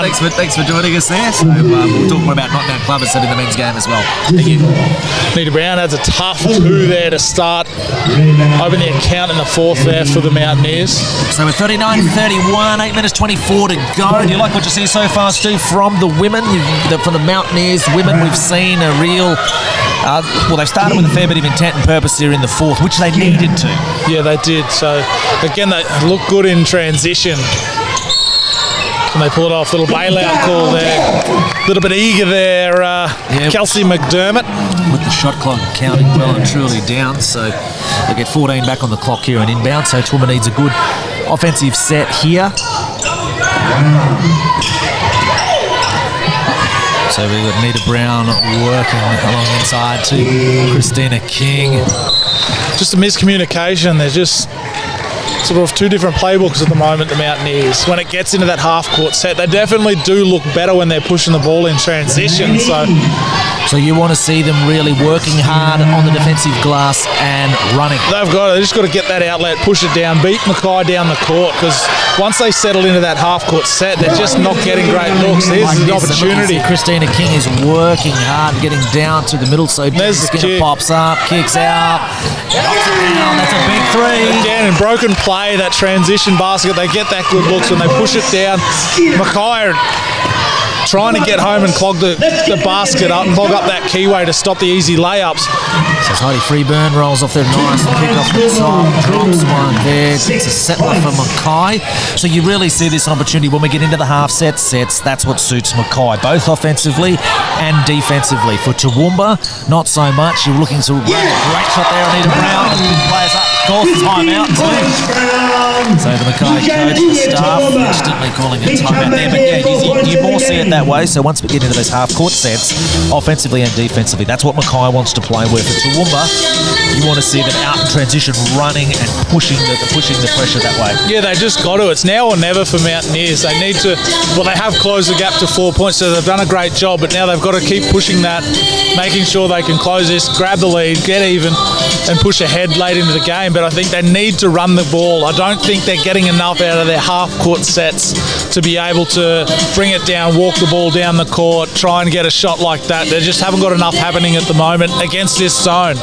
Brown. Thanks for joining us there. So we'll talk more about Nottingham Club instead in the men's game as well. Thank you. Anita Brown adds a tough 2 there to start. Open the account in the 4th there for the Mountaineers. So with 39-31, 8 minutes 24 to go. Do you like what you see so far, Stu, from the women? From the Mountaineers women, we've seen a real... they've started with a fair bit of intent and purpose here in the 4th, which they needed to. Yeah, they did. So, again, they look good in transition. And they pull it off. Little bailout call there. A little bit eager there, Kelsey McDermott. With the shot clock counting well and truly down, so they get 14 back on the clock here and inbound. So Toowoomba needs a good offensive set here. So we've got Nita Brown working along inside to Christina King. Just a miscommunication. They're just sort of 2 different playbooks at the moment, the Mountaineers. When it gets into that half-court set, they definitely do look better when they're pushing the ball in transition. So you want to see them really working hard on the defensive glass and running. They just got to get that outlet, push it down, beat Mackay down the court, because once they settle into that half-court set, they're just not getting great looks. Here's the opportunity. Christina King is working hard, getting down to the middle, so Skinner pops up, kicks out, knocks it down. That's a big 3. Again, in broken play, that transition basket, they get that good looks when they push it down. Mackay trying to get home and clog the basket up, clog up that keyway to stop the easy layups. So Heidi Freeburn rolls off there nice, kick off the top, drops one there. It's a settler for Mackay. So you really see this opportunity when we get into the half sets. That's what suits Mackay, both offensively and defensively. For Toowoomba, not so much. You're looking to run a great shot there. Anita Brown, the big players up. Calls timeout too. So the Mackay coach, the staff, instantly calling a timeout there. But yeah, you more see it that way. So once we get into those half-court sets, offensively and defensively, that's what Mackay wants to play with. For Toowoomba, you want to see them out in transition, running and pushing the pressure that way. Yeah, they just got to. It's now or never for Mountaineers. They need to. Well, they have closed the gap to 4 points, so they've done a great job. But now they've got to keep pushing that, making sure they can close this, grab the lead, get even, and push ahead late into the game. But I think they need to run the ball. I don't think they're getting enough out of their half-court sets to be able to bring it down, walk the ball down the court, try and get a shot like that. They just haven't got enough happening at the moment against this zone.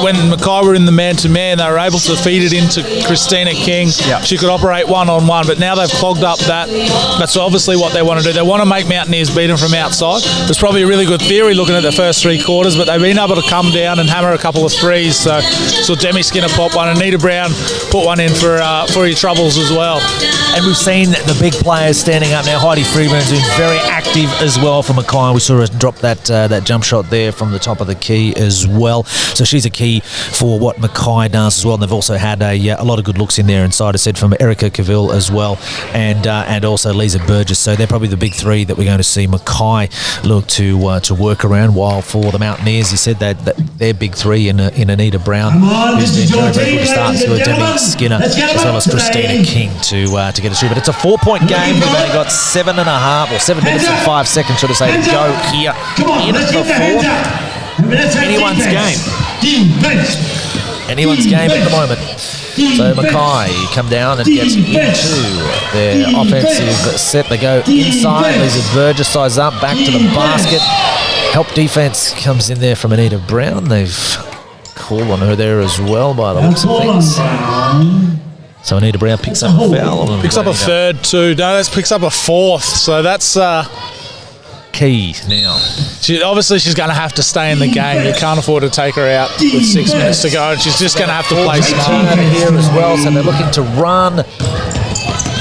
When Mackay were in the man-to-man, they were able to feed it into Christina King. Yep. She could operate one-on-one, but now they've clogged up that. That's obviously what they want to do. They want to make Mountaineers beat them from outside. There's probably a really good theory looking at the first 3 quarters, but they've been able to come down and hammer a couple of threes. So Demi Skinner pop one, and Anita Brown put one in for your troubles as well. And we've seen the big players standing up now. Heidi Freeburn's been very active as well for Mackay. We saw her drop that jump shot there from the top of the key as well. So she's a key for what Mackay does as well. And they've also had a lot of good looks in there inside, I said, from Erica Cavill as well, and also Lisa Burgess. So they're probably the big 3 that we're going to see Mackay look to work around. While for the Mountaineers, he said that their big 3 in Anita Brown, who's been very, very good to start, to Demi Skinner as well as Christina King to get us through. But it's a 4-point game. We've only got 7 minutes and 5 seconds, should I say, to go here in the 4th. Anyone's game at the moment. So Mackay come down and gets into their offensive set. They go inside. Lisa Burgess size up, back to the basket. Help defense comes in there from Anita Brown. They've called on her there as well by the looks of things. So Anita Brown picks up a foul. Picks up a third too. No, that picks up a 4th. So that's key now. She's going to have to stay in the game. You can't afford to take her out with 6 minutes to go. She's just going to have to play smart over here as well. So they're looking to run.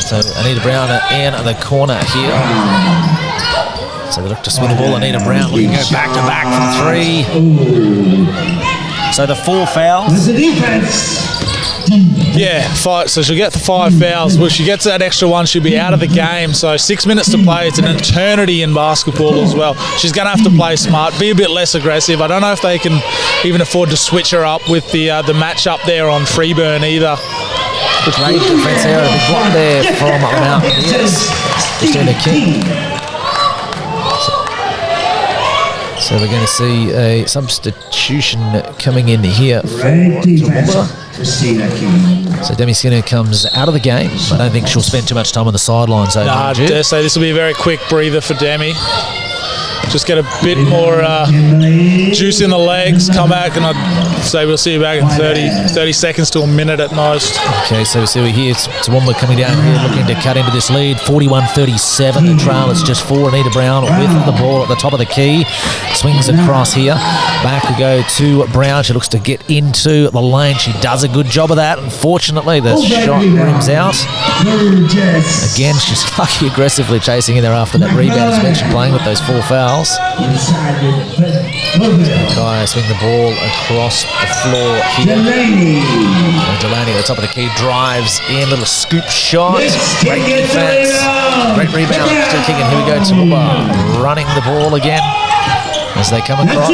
So Anita Brown in the corner here. So they look to swing the ball. Anita Brown looking to go back to back from 3. So the 4 fouls. Yeah, 5, so she'll get the 5 fouls. Well, she gets that extra one, she'll be out of the game. So 6 minutes to play. It's an eternity in basketball as well. She's going to have to play smart, be a bit less aggressive. I don't know if they can even afford to switch her up with the match up there on Freeburn either. Great defense there, a big block there from Mountaineers. Christina King. So we're going to see a substitution coming in here for Toowoomba. Christina King. So Demi Skinner comes out of the game. I don't think she'll spend too much time on the sidelines. I dare say this will be a very quick breather for Demi. Just get a bit more juice in the legs, come back, and I'd say we'll see you back in 30 seconds to a minute at most. Okay, so we see here Toowoomba coming down here looking to cut into this lead. 41-37, the trail is just 4. Anita Brown with the ball at the top of the key. Swings across here. Back we go to Brown. She looks to get into the lane. She does a good job of that. Unfortunately, the shot rims out. Again, she's lucky aggressively chasing in there after that rebound. As mentioned, playing with those 4 fouls. Mackay swing the ball across the floor here. Delaney at the top of the key drives in, little scoop shot. Great defense. Great rebound. Still kicking. Here we go. Toowoomba running the ball again as they come across.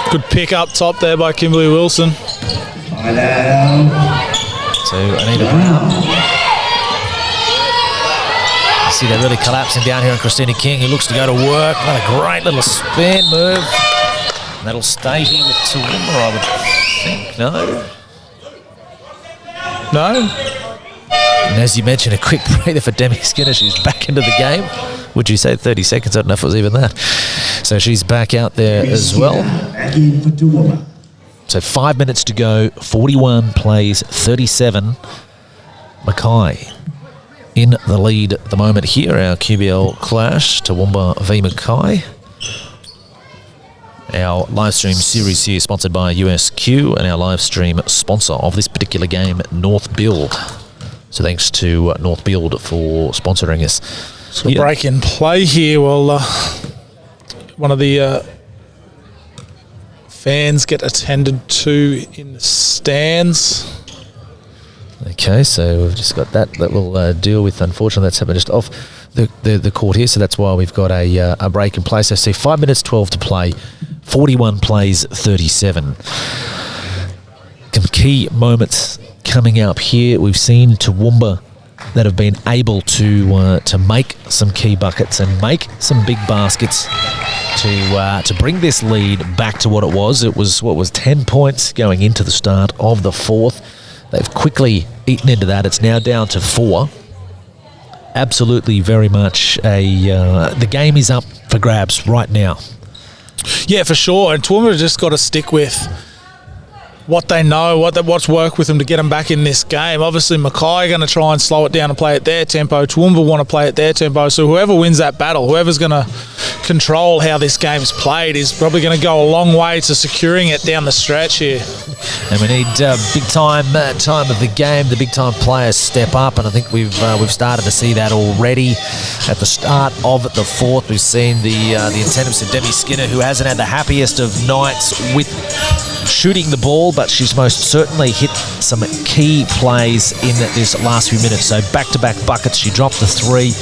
Good pick up top there by Kimberly Wilson. So Anita Brown. See they're really collapsing down here on Christina King, who looks to go to work. Another great little spin move. And that'll stay here with Toowoomba, I would think. No? And as you mentioned, a quick breather for Demi Skinner. She's back into the game. Would you say 30 seconds? I don't know if it was even that. So she's back out there as well. So 5 minutes to go. 41 plays 37. Mackay in the lead at the moment here. Our QBL clash, Toowoomba v Mackay. Our live stream series here sponsored by USQ, and our live stream sponsor of this particular game, North Build. So thanks to North Build for sponsoring us. So break in play here. Well, one of the fans get attended to in the stands. Okay, so we've just got that we'll deal with. Unfortunately, that's happened just off the court here, so that's why we've got a break in place. So see, 5 minutes 12 to play, 41 plays 37. Some key moments coming up here. We've seen Toowoomba that have been able to make some key buckets and make some big baskets to bring this lead back to what it was. It was 10 points going into the start of the fourth. They've quickly eaten into that. It's now down to 4. Absolutely, very much the game is up for grabs right now. Yeah, for sure. And Toowoomba just got to stick with what they know, what's worked with them to get them back in this game. Obviously, Mackay are going to try and slow it down and play at their tempo. Toowoomba want to play at their tempo. So whoever wins that battle, whoever's going to control how this game's played, is probably going to go a long way to securing it down the stretch here. And we need big time of the game. The big time players step up, and I think we've started to see that already. At the start of the fourth, we've seen the incentives of Demi Skinner, who hasn't had the happiest of nights with shooting the ball, but she's most certainly hit some key plays in this last few minutes. So back-to-back buckets. She dropped the 3.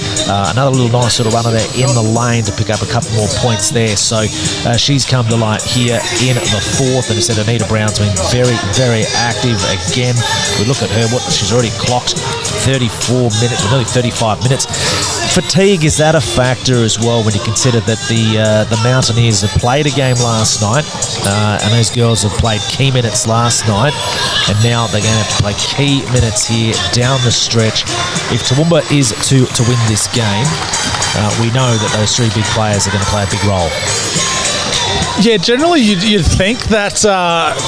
Another little nice sort of runner there in the lane to pick up a couple more points there. So she's come to light here in the fourth. And instead, Anita Brown's been very, very active again. We look at her, she's already clocked 34 minutes, or nearly 35 minutes. Fatigue, is that a factor as well when you consider that the Mountaineers have played a game last night, and those girls have played key minutes last night, and now they're going to have to play key minutes here down the stretch. If Toowoomba is to win this game, we know that those 3 big players are going to play a big role. Yeah, generally you'd think that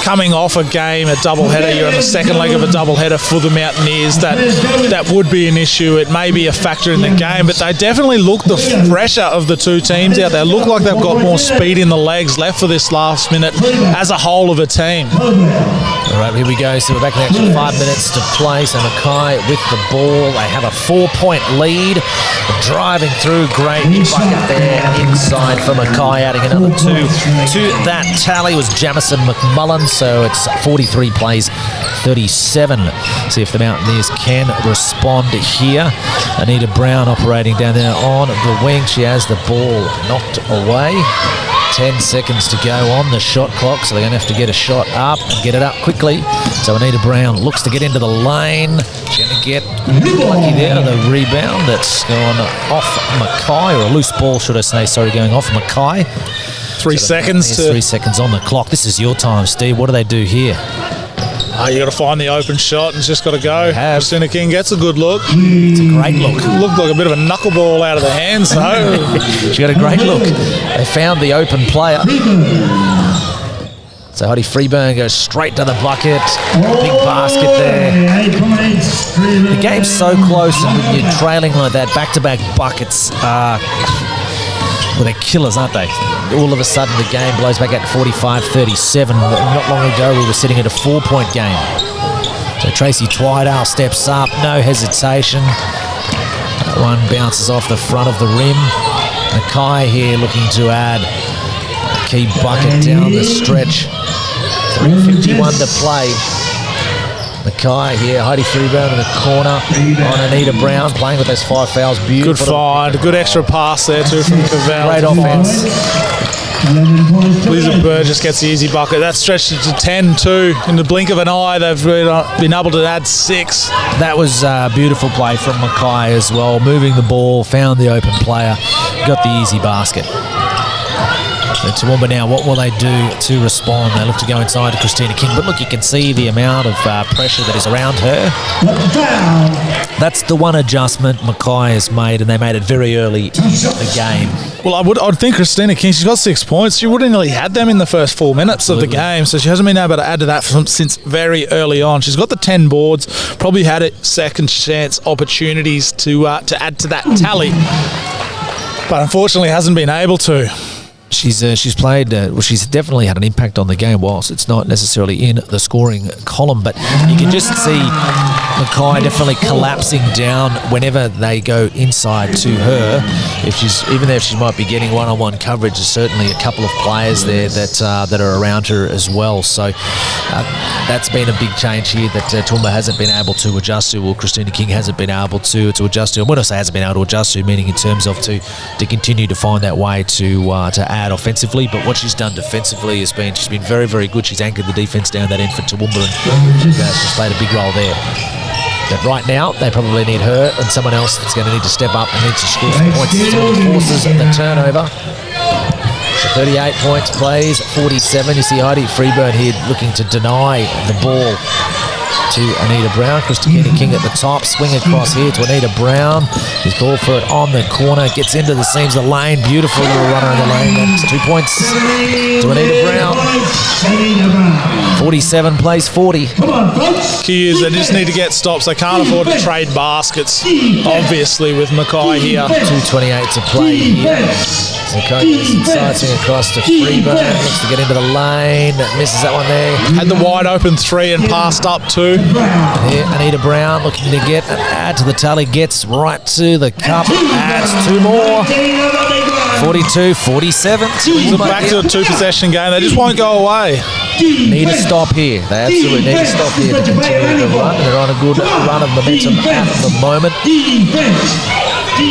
coming off a game, a doubleheader, you're on the second leg of a doubleheader for the Mountaineers, that would be an issue. It may be a factor in the game, but they definitely look the fresher of the 2 teams out there. Look like they've got more speed in the legs left for this last minute as a whole of a team. All right, here we go. So we're back in action. 5 minutes to play. So Mackay with the ball. They have a 4-point lead. Driving through, great bucket there inside for Mackay, adding another 2 to that tally was Jamison McMullen. So it's 43 plays 37. See if the Mountaineers can respond here. Anita Brown operating down there on the wing. She has the ball knocked away. 10 seconds to go on the shot clock, so they're going to have to get a shot up and get it up quickly. So Anita Brown looks to get into the lane. She's going to get lucky there on the rebound that's gone off Mackay, or a loose ball, should I say, going off Mackay. 3 seconds. 3 seconds on the clock. This is your time, Steve. What do they do here? You got to find the open shot and it's just got to go. Christina King gets a good look. It's a great look. Looked like a bit of a knuckleball out of the hands, though. She got a great look. They found the open player. So Heidi Freeburn goes straight to the bucket. Big basket there. The game's so close, and when you're trailing like that, back-to-back buckets are... Well, they're killers, aren't they? All of a sudden, the game blows back at 45-37. Not long ago, we were sitting at a 4-point game. So Tracy Twydale steps up, no hesitation. That one bounces off the front of the rim. Mackay here looking to add a key bucket down the stretch. 3:51 to play. Mackay here, Heidi Freeburn in the corner on Anita Brown, playing with those 5 fouls. Beautiful. Good find, good extra pass there too from Cavell. Great offense. Lisa Burgess gets the easy bucket. That stretched it to 10 too. In the blink of an eye, they've been able to add 6. That was a beautiful play from Mackay as well. Moving the ball, found the open player, got the easy basket. So Toowoomba now, what will they do to respond? They look to go inside to Christina King, but look, you can see the amount of pressure that is around her. That's the one adjustment Mackay has made, and they made it very early in the game. Well, I'd think Christina King, she's got 6 points. She wouldn't really had them in the first 4 minutes of the game, so she hasn't been able to add to that since very early on. She's got the 10 boards, probably had second chance opportunities to add to that tally, but unfortunately hasn't been able to. She's played, she's definitely had an impact on the game, whilst it's not necessarily in the scoring column, but you can just see Mackay definitely collapsing down whenever they go inside to her. Even though she might be getting one-on-one coverage, there's certainly a couple of players there that are around her as well. So that's been a big change here that Toowoomba hasn't been able to adjust to, or Christina King hasn't been able to adjust to. And when I say hasn't been able to adjust to, meaning in terms of to continue to find that way to add offensively, but what she's done defensively has been, she's been very, very good. She's anchored the defence down that end for Toowoomba, and she's played a big role there. But right now, they probably need her and someone else that's going to need to step up and need to score some points. Someone forces the turnover. So 38 points, plays 47. You see Heidi Freeburn here looking to deny the ball to Anita Brown. Christina King at the top, swing across here to Anita Brown. He's called for it on the corner, gets into the seams of the lane. Beautiful little runner in the lane. That's 2 points to Anita Brown. 47 plays 40. Key is they just need to get stops. They can't afford to trade baskets, obviously, with Mackay here. 2:28 to play here. Mackay inside, swing across to Freeburn. Looks to get into the lane. Misses that one there. Had the wide open 3 and passed up 2. Here, Anita Brown looking to get an add to the tally. Gets right to the cup. Adds 2 more. 42-47. So back to a 2-possession game. They just won't go away. Need a stop here. They absolutely need a stop here to continue to run. They're on a good run of momentum at the moment.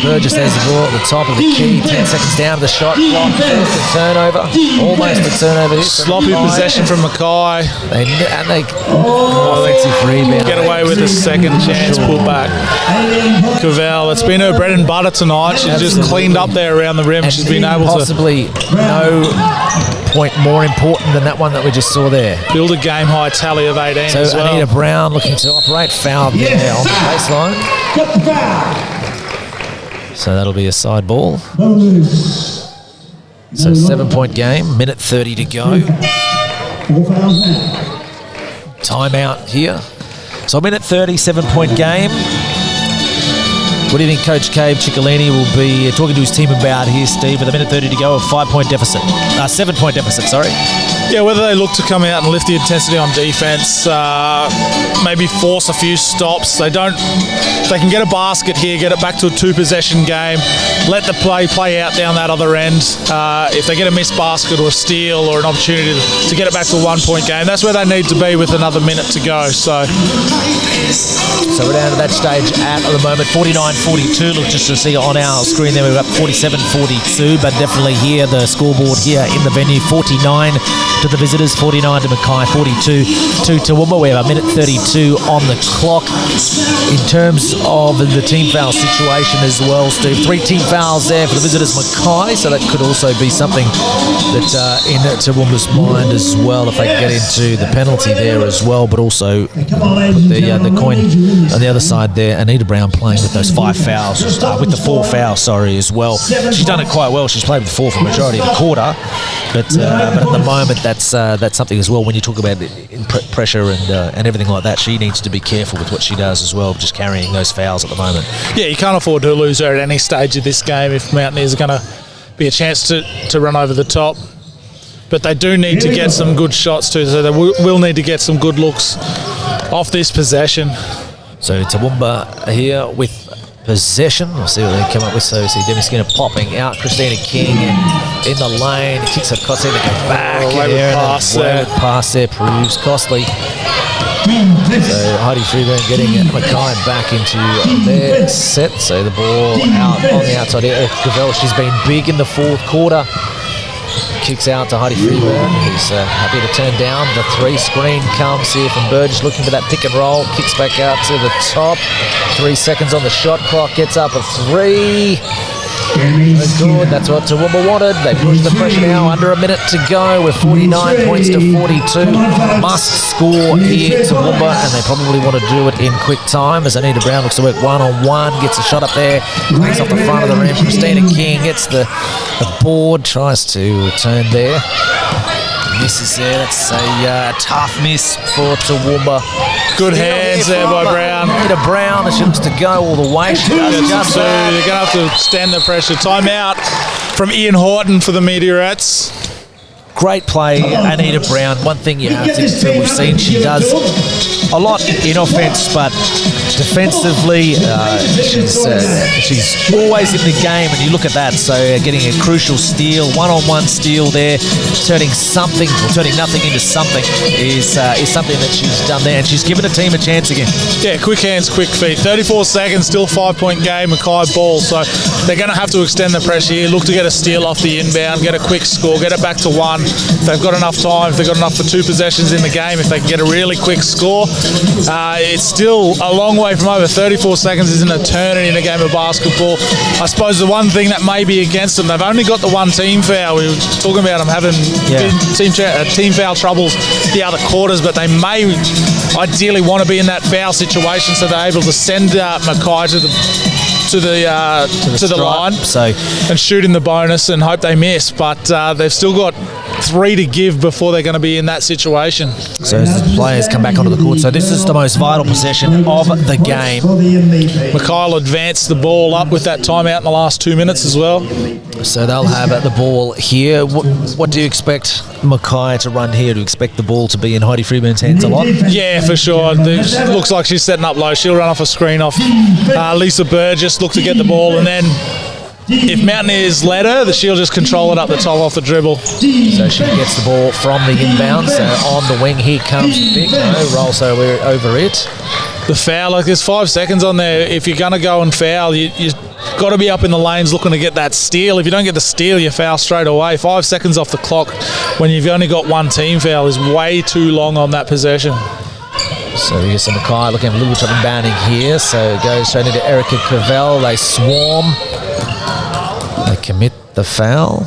Burgess has the ball at the top of the key. 10 seconds down to the shot clock. First a turnover. Almost a turnover. Sloppy possession from Mackay. They offensive rebound. Get away with a second chance putback. Cavell, it's been her bread and butter tonight. She's just cleaned up there around the rim. She's been able to possibly no point more important than that one that we just saw there. Build a game high tally of 18 so as well. Anita Brown looking to operate. Foul there on the baseline. So that'll be a side ball. So 7-point game, minute 30 to go. Timeout here. So a minute 30, 7-point game. What do you think Coach Cabe Ciccolini will be talking to his team about here, Steve, with a minute 30 to go, a 5-point deficit? 7-point deficit, sorry. Yeah, whether they look to come out and lift the intensity on defense, maybe force a few stops. If they can get a basket here, get it back to a 2-possession game, let the play out down that other end. If they get a missed basket or a steal or an opportunity to get it back to a 1-point game, that's where they need to be with another minute to go. So we're down to that stage at the moment, 49-42. Look, just to see on our screen there, we've got 47-42, but definitely here, the scoreboard here in the venue, 49 to the visitors, 49 to Mackay, 42 to Toowoomba. We have a minute 32 on the clock. In terms of the team foul situation as well, Steve, 3 team fouls there for the visitors, Mackay, so that could also be something that in Toowoomba's mind as well, if they can get into the penalty there as well, but also put the coin on the other side there. Anita Brown playing with those 5 fouls, with the 4 fouls, as well. She's done it quite well. She's played with 4 for the majority of the quarter, but at the moment that's something as well. When you talk about pressure and everything like that, she needs to be careful with what she does as well, just carrying those fouls at the moment. Yeah, you can't afford to lose her at any stage of this game if Mountaineers are going to be a chance to run over the top. But they do need to get some good shots too, so they will need to get some good looks off this possession. So Toowoomba here with possession. We'll see what they come up with. So see Demi Skinner popping out. Christina King in the lane. Kicks it across there to go back. Pass there proves costly. So Heidi Freeburn getting Mackay back into their set. So the ball out on the outside here. Gravel, she's been big in the 4th quarter. Kicks out to Heidi Freeburn, who's happy to turn down. The 3 screen comes here from Burgess, looking for that pick and roll. Kicks back out to the top. 3 seconds on the shot clock. Gets up a 3. Good. That's what Toowoomba wanted. They push the pressure now. Under a minute to go. With 49 points to 42. Must score here, Toowoomba, and they probably want to do it in quick time. As Anita Brown looks to work one-on-one, gets a shot up there, cleans off the front of the rim. Christina King gets the board, tries to turn there. Misses there. That's a tough miss for Toowoomba. Good hands there by Brown. Anita Brown, she looks to go all the way. She does just that. They're going to have to stand the pressure. Timeout from Ian Horton for the Meteorettes. Great play, Anita Brown. One thing you have to we've seen, she does a lot in offence, but defensively, she's always in the game, and you look at that. So getting a crucial steal, one-on-one steal there, turning nothing into something is something that she's done there, and she's given the team a chance again. Yeah, quick hands, quick feet. 34 seconds, still 5-point game, Mackay ball. So they're going to have to extend the pressure here, look to get a steal off the inbound, get a quick score, get it back to 1. If they've got enough time, if they've got enough for 2 possessions in the game, if they can get a really quick score, it's still a long way from over. 34 seconds is an eternity in a game of basketball. I suppose the one thing that may be against them, they've only got the 1 team foul. We were talking about them having team foul troubles the other quarters, but they may ideally want to be in that foul situation, so they're able to send Mackay to the line and shoot in the bonus and hope they miss, but they've still got 3 to give before they're going to be in that situation. So as the players come back onto the court, so this is the most vital possession of the game. Mackay will advance the ball up with that timeout in the last 2 minutes as well. So they'll have the ball here. What do you expect Mackay to run here? Do you expect the ball to be in Heidi Freeburn's hands a lot? Yeah, for sure. It looks like she's setting up low. She'll run off a screen off Lisa Burgess, look to get the ball, and then if Mountaineers let her, she'll just control it up the top off the dribble. So she gets the ball from the inbound. So on the wing, here comes Vic. No, rolls over it. The foul, like there's 5 seconds on there. If you're going to go and foul, you've got to be up in the lanes looking to get that steal. If you don't get the steal, you foul straight away. 5 seconds off the clock when you've only got 1 team foul is way too long on that possession. So here's Mackay looking at a little bit of inbounding here. So it goes straight into Erica Cavell. They swarm. They commit the foul.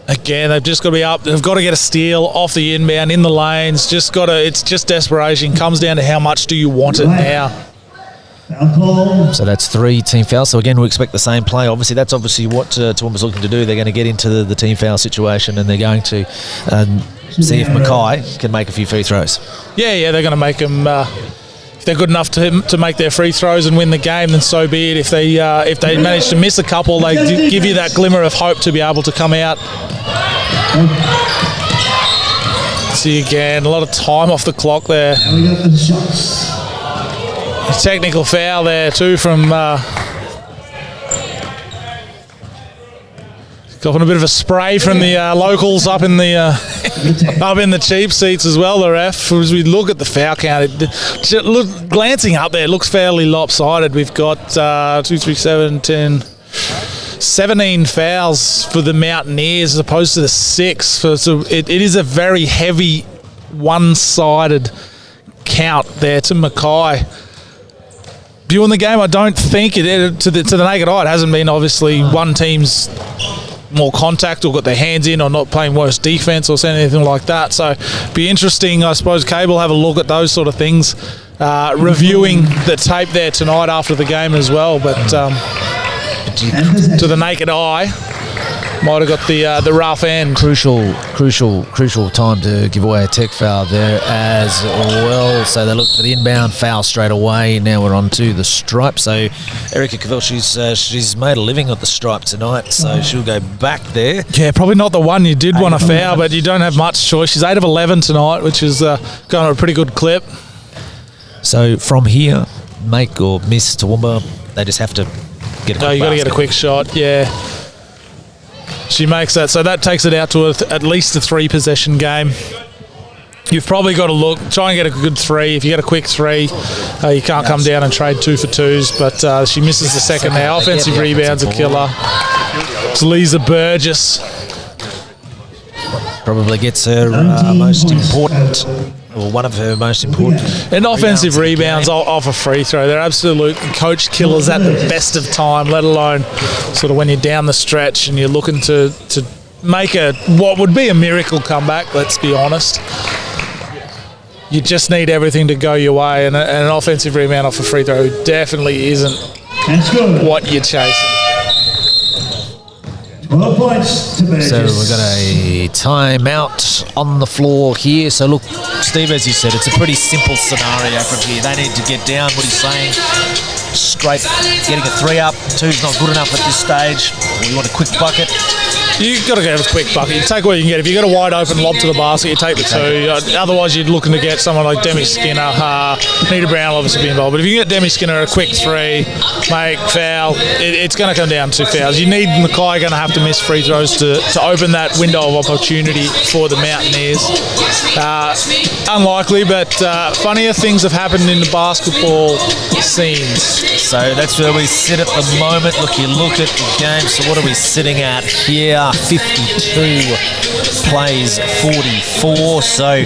Again, they've just got to be up. They've got to get a steal off the inbound in the lanes. It's just desperation. Comes down to how much do you want it now. So that's 3 team fouls. So again, we expect the same play. Obviously, that's what Toowoomba's looking to do. They're going to get into the team foul situation, and they're going to see if Mackay can make a few free throws. Yeah, they're going to make them. If they're good enough to make their free throws and win the game, then so be it. If they manage to miss a couple, they give you that glimmer of hope to be able to come out. See again, a lot of time off the clock there. A technical foul there too from got a bit of a spray from the locals up in the cheap seats as well. The ref, as we look at the foul count, glancing up there, it looks fairly lopsided. We've got 2, 3, 7, 10, 17 fouls for the Mountaineers as opposed to the 6. So it is a very heavy, one-sided count there to Mackay. Viewing the game, I don't think it to the naked eye, it hasn't been obviously one team's more contact or got their hands in or not playing worse defence or anything like that. So be interesting, I suppose. Cable have a look at those sort of things, reviewing the tape there tonight after the game as well. But to the naked eye, might have got the rough end. Crucial time to give away a tech foul there as well. So they look for the inbound foul straight away. Now we're on to the stripe. So Erica Cavell, she's made a living at the stripe tonight, so she'll go back there. Yeah, probably not the one you did want to foul, but you don't have much choice. She's 8 of 11 tonight, which is going at a pretty good clip. So from here, make or miss Toowoomba, they just have to get a quick you got to get a quick shot, yeah. She makes that, so that takes it out to at least a 3-possession game. You've probably got to try and get a good 3. If you get a quick 3, you can't come down and trade 2 for 2s, but she misses the second now. Offensive rebound's a killer. It's Lisa Burgess. Probably gets her most important, or one of her most important. And offensive rebounds off a free throw. They're absolute coach killers at the best of time, let alone sort of when you're down the stretch and you're looking to make what would be a miracle comeback, let's be honest. You just need everything to go your way, and an offensive rebound off a free throw definitely isn't what you're chasing. 12 points to Burgess. So we've got a timeout on the floor here. So look, Steve, as you said, it's a pretty simple scenario from here. They need to get down, what he's saying, straight, getting a 3 up. 2's not good enough at this stage. Or you want a quick bucket. You've got to get a quick bucket. You take what you can get. If you've got a wide open lob to the basket, you take the 2. Otherwise, you're looking to get someone like Demi Skinner. Nita Brown will obviously be involved. But if you can get Demi Skinner a quick 3, make foul, it's going to come down to fouls. You need Mackay going to have to miss free throws to open that window of opportunity for the Mountaineers. Unlikely, but funnier things have happened in the basketball scenes. So that's where we sit at the moment. Look, you look at the game. So what are we sitting at here? 52 plays 44. So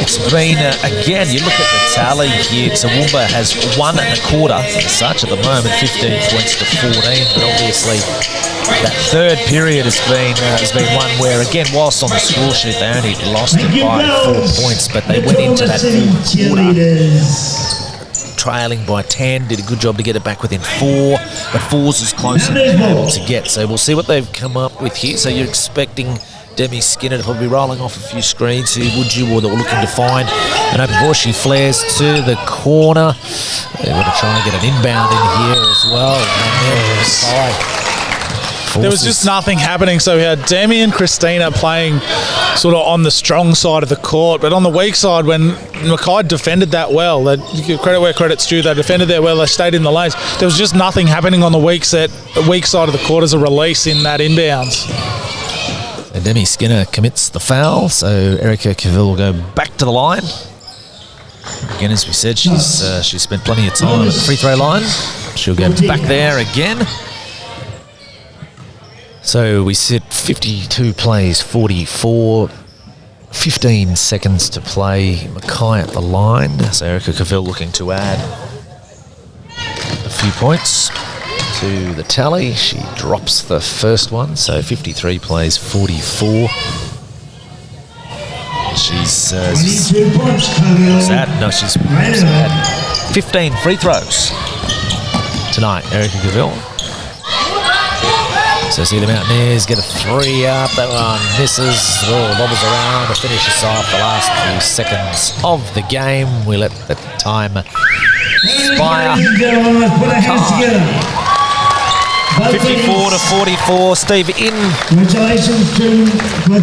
it's been, again, you look at the tally here. Toowoomba has 1 1/4 as such at the moment, 15 points to 14. But obviously that third period has been one where, again, whilst on the score sheet they only lost it by 4 points, but they went into that fourth quarter trailing by 10, did a good job to get it back within 4, but 4's as close as they've been able to get. So we'll see what they've come up with here. So you're expecting Demi Skinner to probably be rolling off a few screens. Who would you, or that we're looking to find an open ball? She flares to the corner. They're going to try and get an inbound in here as well. There was just nothing happening, so we had Demi and Christina playing sort of on the strong side of the court, but on the weak side, when Mackay defended that well, you give credit where credit's due, they defended that well, they stayed in the lanes. There was just nothing happening on the weak side of the court as a release in that inbounds. And Demi Skinner commits the foul, so Erica Cavell will go back to the line. Again, as we said, she's spent plenty of time at the free throw line. She'll go back there again. So we sit 52 plays, 44, 15 seconds to play. Mackay at the line. So Erica Cavell looking to add a few points to the tally. She drops the first one, so 53 plays, 44. She's had 15 free throws tonight, Erica Cavell. So see the Mountaineers get a 3 up. That one misses. Bobbles around to finish us off the last few seconds of the game. We let the time expire. 54 to 44. Steve,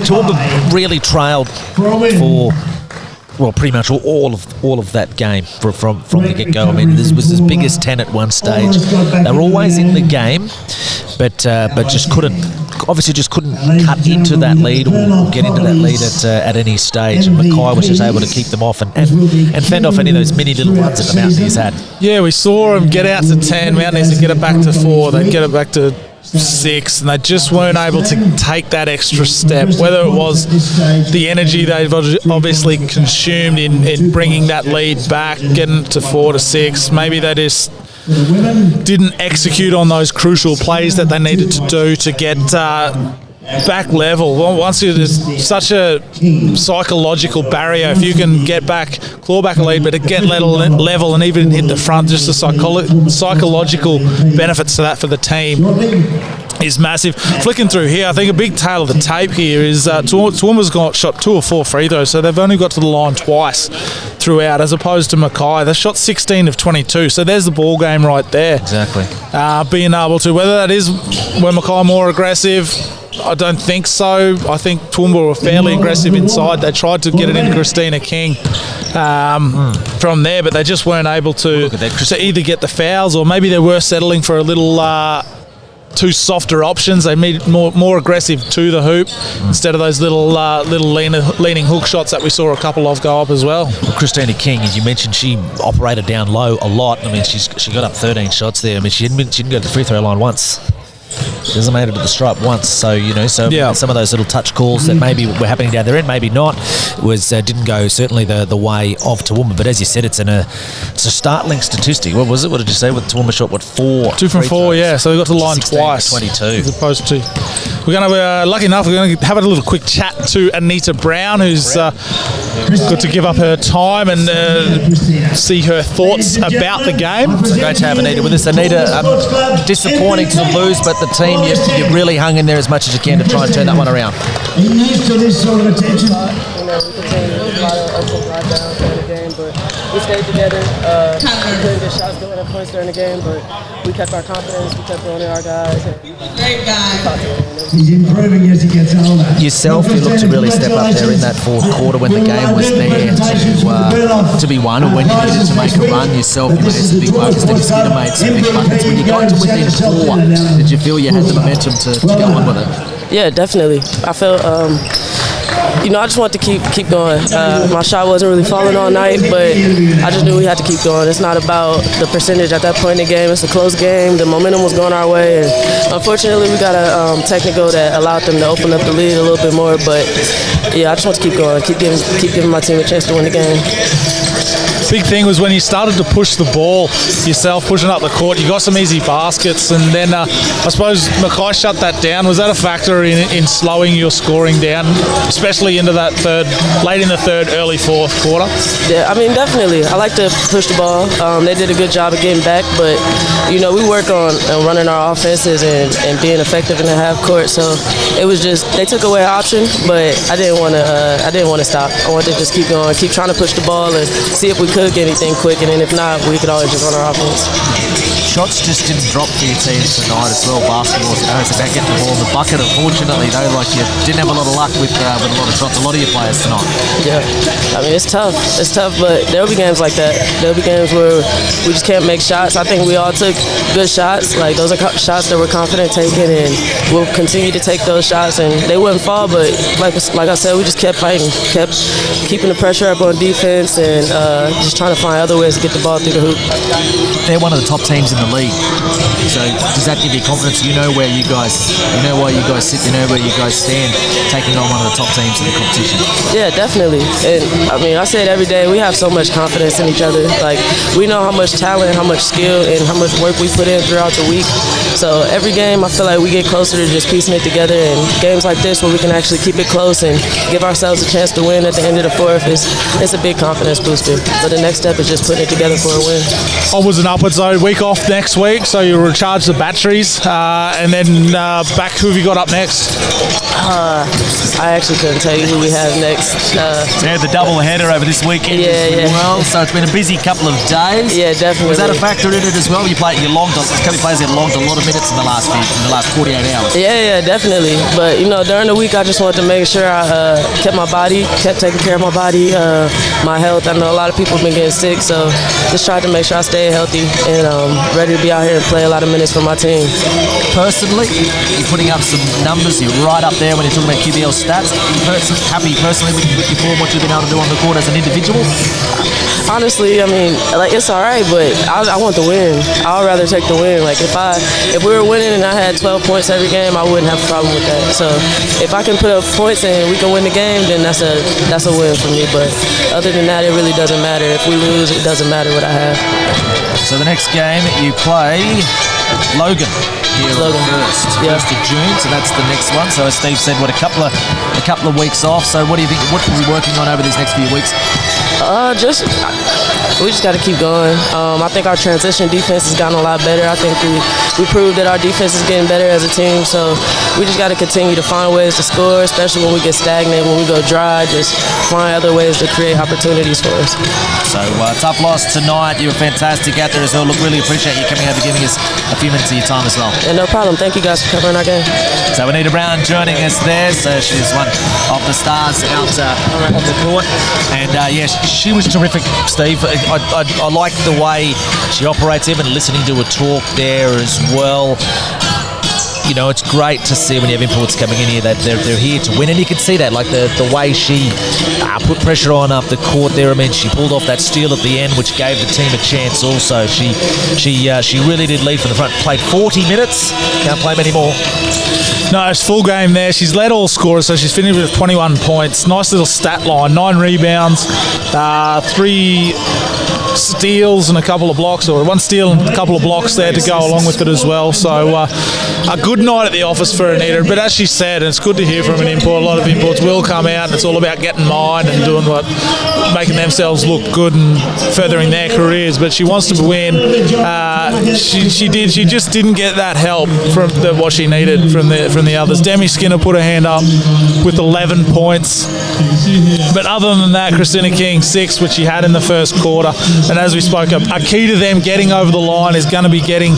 Toowoomba really trailed for pretty much all of that game from the get-go. I mean, this was as big as 10 at one stage. They were always in the game, but just couldn't cut into that lead or get into that lead at any stage. And Mackay was just able to keep them off and fend off any of those mini little ones that the Mountaineers had. Yeah, we saw them get out to 10. Mountaineers would get it back to 4. They'd get it back to 6, and they just weren't able to take that extra step, whether it was the energy they've obviously consumed in bringing that lead back, getting to 4 to 6. Maybe they just didn't execute on those crucial plays that they needed to do to get back level. Well, once there's such a psychological barrier, if you can get back, claw back a lead, but to get level and even hit the front, just the psychological benefits to that for the team is massive. Flicking through here, I think a big tail of the tape here is Toowoomba's shot 2 or 4 free throws, so they've only got to the line twice throughout, as opposed to Mackay. They shot 16 of 22, so there's the ball game right there. Exactly. Being able to, whether that is when Mackay more aggressive, I don't think so. I think Toowoomba were fairly aggressive inside. They tried to get it into Christina King from there, but they just weren't able to either get the fouls, or maybe they were settling for a little two softer options. They made more aggressive to the hoop instead of those little leaning hook shots that we saw a couple of go up as well. Christina King, as you mentioned, she operated down low a lot. I mean, she got up 13 shots there. I mean, she didn't go to the free throw line once. She hasn't made it to the stripe once, so some of those little touch calls that maybe were happening down their end, maybe not, didn't go certainly the way of Toowoomba. But as you said, it's a startling statistic. What was it? What did you say? With Toowoomba shot 4? 2 from 4, yeah. So they got to the line twice. 22. As opposed to, we're going to lucky enough, we're going to have a little quick chat to Anita Brown, who's got to give up her time and see her thoughts about the game. So great to have Anita with us. Anita, disappointing to lose, but the team, you really hung in there as much as you can to try and turn that one around. Used to this sort of attention. We continued a lot of ups and downs during the game, but we stayed together. We couldn't get shots going at points during the game, but we kept our confidence. We kept going at our guys. Great guy. He's improving as he gets older. Yourself, you looked to really step up there in that fourth quarter when the game was there to be won, or when you needed to make a run yourself. You made some big focus, then your Skinner made some big buckets. When you got to within 4, did you feel you had the momentum to go on with it? Yeah, definitely. I felt, I just wanted to keep going. My shot wasn't really falling all night, but I just knew we had to keep going. It's not about the percentage at that point in the game. It's a close game. The momentum was going our way, and unfortunately, we got a technical that allowed them to open up the lead a little bit more. But yeah, I just want to keep going, keep giving my team a chance to win the game. Big thing was when you started to push the ball yourself, pushing up the court, you got some easy baskets, and then I suppose Mackay shut that down. Was that a factor in slowing your scoring down, especially into that late in the third, early fourth quarter? Yeah, I mean, definitely. I like to push the ball. They did a good job of getting back, but we work on running our offenses and being effective in the half court. So it was just they took away an option, but I didn't want to stop. I wanted to just keep going, keep trying to push the ball and see if we could get anything quick, and then if not, we could always just run our offense. Shots just didn't drop for your team tonight as well. Basketball, it's about getting the ball in the bucket. Unfortunately, though, you didn't have a lot of luck with a lot of shots. A lot of your players tonight. Yeah, I mean, it's tough. It's tough, but there'll be games like that. There'll be games where we just can't make shots. I think we all took good shots. Like, those are shots that we're confident taking, and we'll continue to take those shots, and they wouldn't fall, but like I said, we just kept fighting, kept keeping the pressure up on defense, and just trying to find other ways to get the ball through the hoop. They're one of the top teams in the league. So does that give you confidence? You know where you guys sit, you know where you guys stand, taking on one of the top teams in the competition. Yeah, definitely. And I mean, I say it every day. We have so much confidence in each other. Like, we know how much talent, how much skill, and how much work we put in throughout the week. So every game, I feel like we get closer to just piecing it together. And games like this, where we can actually keep it close and give ourselves a chance to win at the end of the fourth, it's a big confidence booster. But the next step is just putting it together for a win. Onwards and upwards, though. Week off next week, so you recharge the batteries, and then back. Who have you got up next? I actually couldn't tell you who we have next. The double header over this weekend as well. So it's been a busy couple of days. Yeah, definitely. Was that a factor in it as well? A couple of players have logged a lot of minutes in the last 48 hours. Yeah, definitely. But during the week, I just wanted to make sure I kept taking care of my body, my health. I know a lot of people have been getting sick, so just tried to make sure I stay healthy and ready to be out here and play a lot of minutes for my team. Personally, you're putting up some numbers. You're right up there when you're talking about QBL stats. Happy personally with your form, what you've been able to do on the court as an individual? honestly, I mean, like, it's all right, but I want the win. I'd rather take the win. Like, if we were winning and I had 12 points every game, I wouldn't have a problem with that. So if I can put up points and we can win the game, then that's a win for me. But other than that, it really doesn't matter. If we lose, it doesn't matter what I have. So the next game you play Logan here on the 1st of June. So that's the next one. So as Steve said, a couple of weeks off. So what do you think? What are we working on over these next few weeks? We just got to keep going. I think our transition defense has gotten a lot better. I think we proved that our defense is getting better as a team. So we just got to continue to find ways to score, especially when we get stagnant, when we go dry. Just find other ways to create opportunities for us. So tough loss tonight. You were fantastic out there as well. Look, really appreciate you coming over, giving us a few minutes of your time as well. Yeah, no problem. Thank you guys for covering our game. So Anita Brown joining us there. So she's one of the stars out on the court. And she was terrific, Steve. I like the way she operates, even listening to her talk there as well. You know, it's great to see when you have imports coming in here that they're here to win, and you can see that, like the way she put pressure on up the court there. I mean, she pulled off that steal at the end, which gave the team a chance. Also, she really did lead from the front. Played 40 minutes. Can't play many more. No, it's full game there. She's led all scorers, so she's finished with 21 points. Nice little stat line. 9 rebounds, 3 steals and a couple of blocks, or 1 steal and a couple of blocks there to go along with it as well. So a good night at the office for Anita. But as she said, and it's good to hear from an import, a lot of imports will come out and it's all about getting mine and doing making themselves look good and furthering their careers. But she wants to win. She just didn't get that help from what she needed from the others. Demi Skinner put her hand up with 11 points. But other than that, Christina King 6, which she had in the first quarter. And as we spoke of, a key to them getting over the line is going to be getting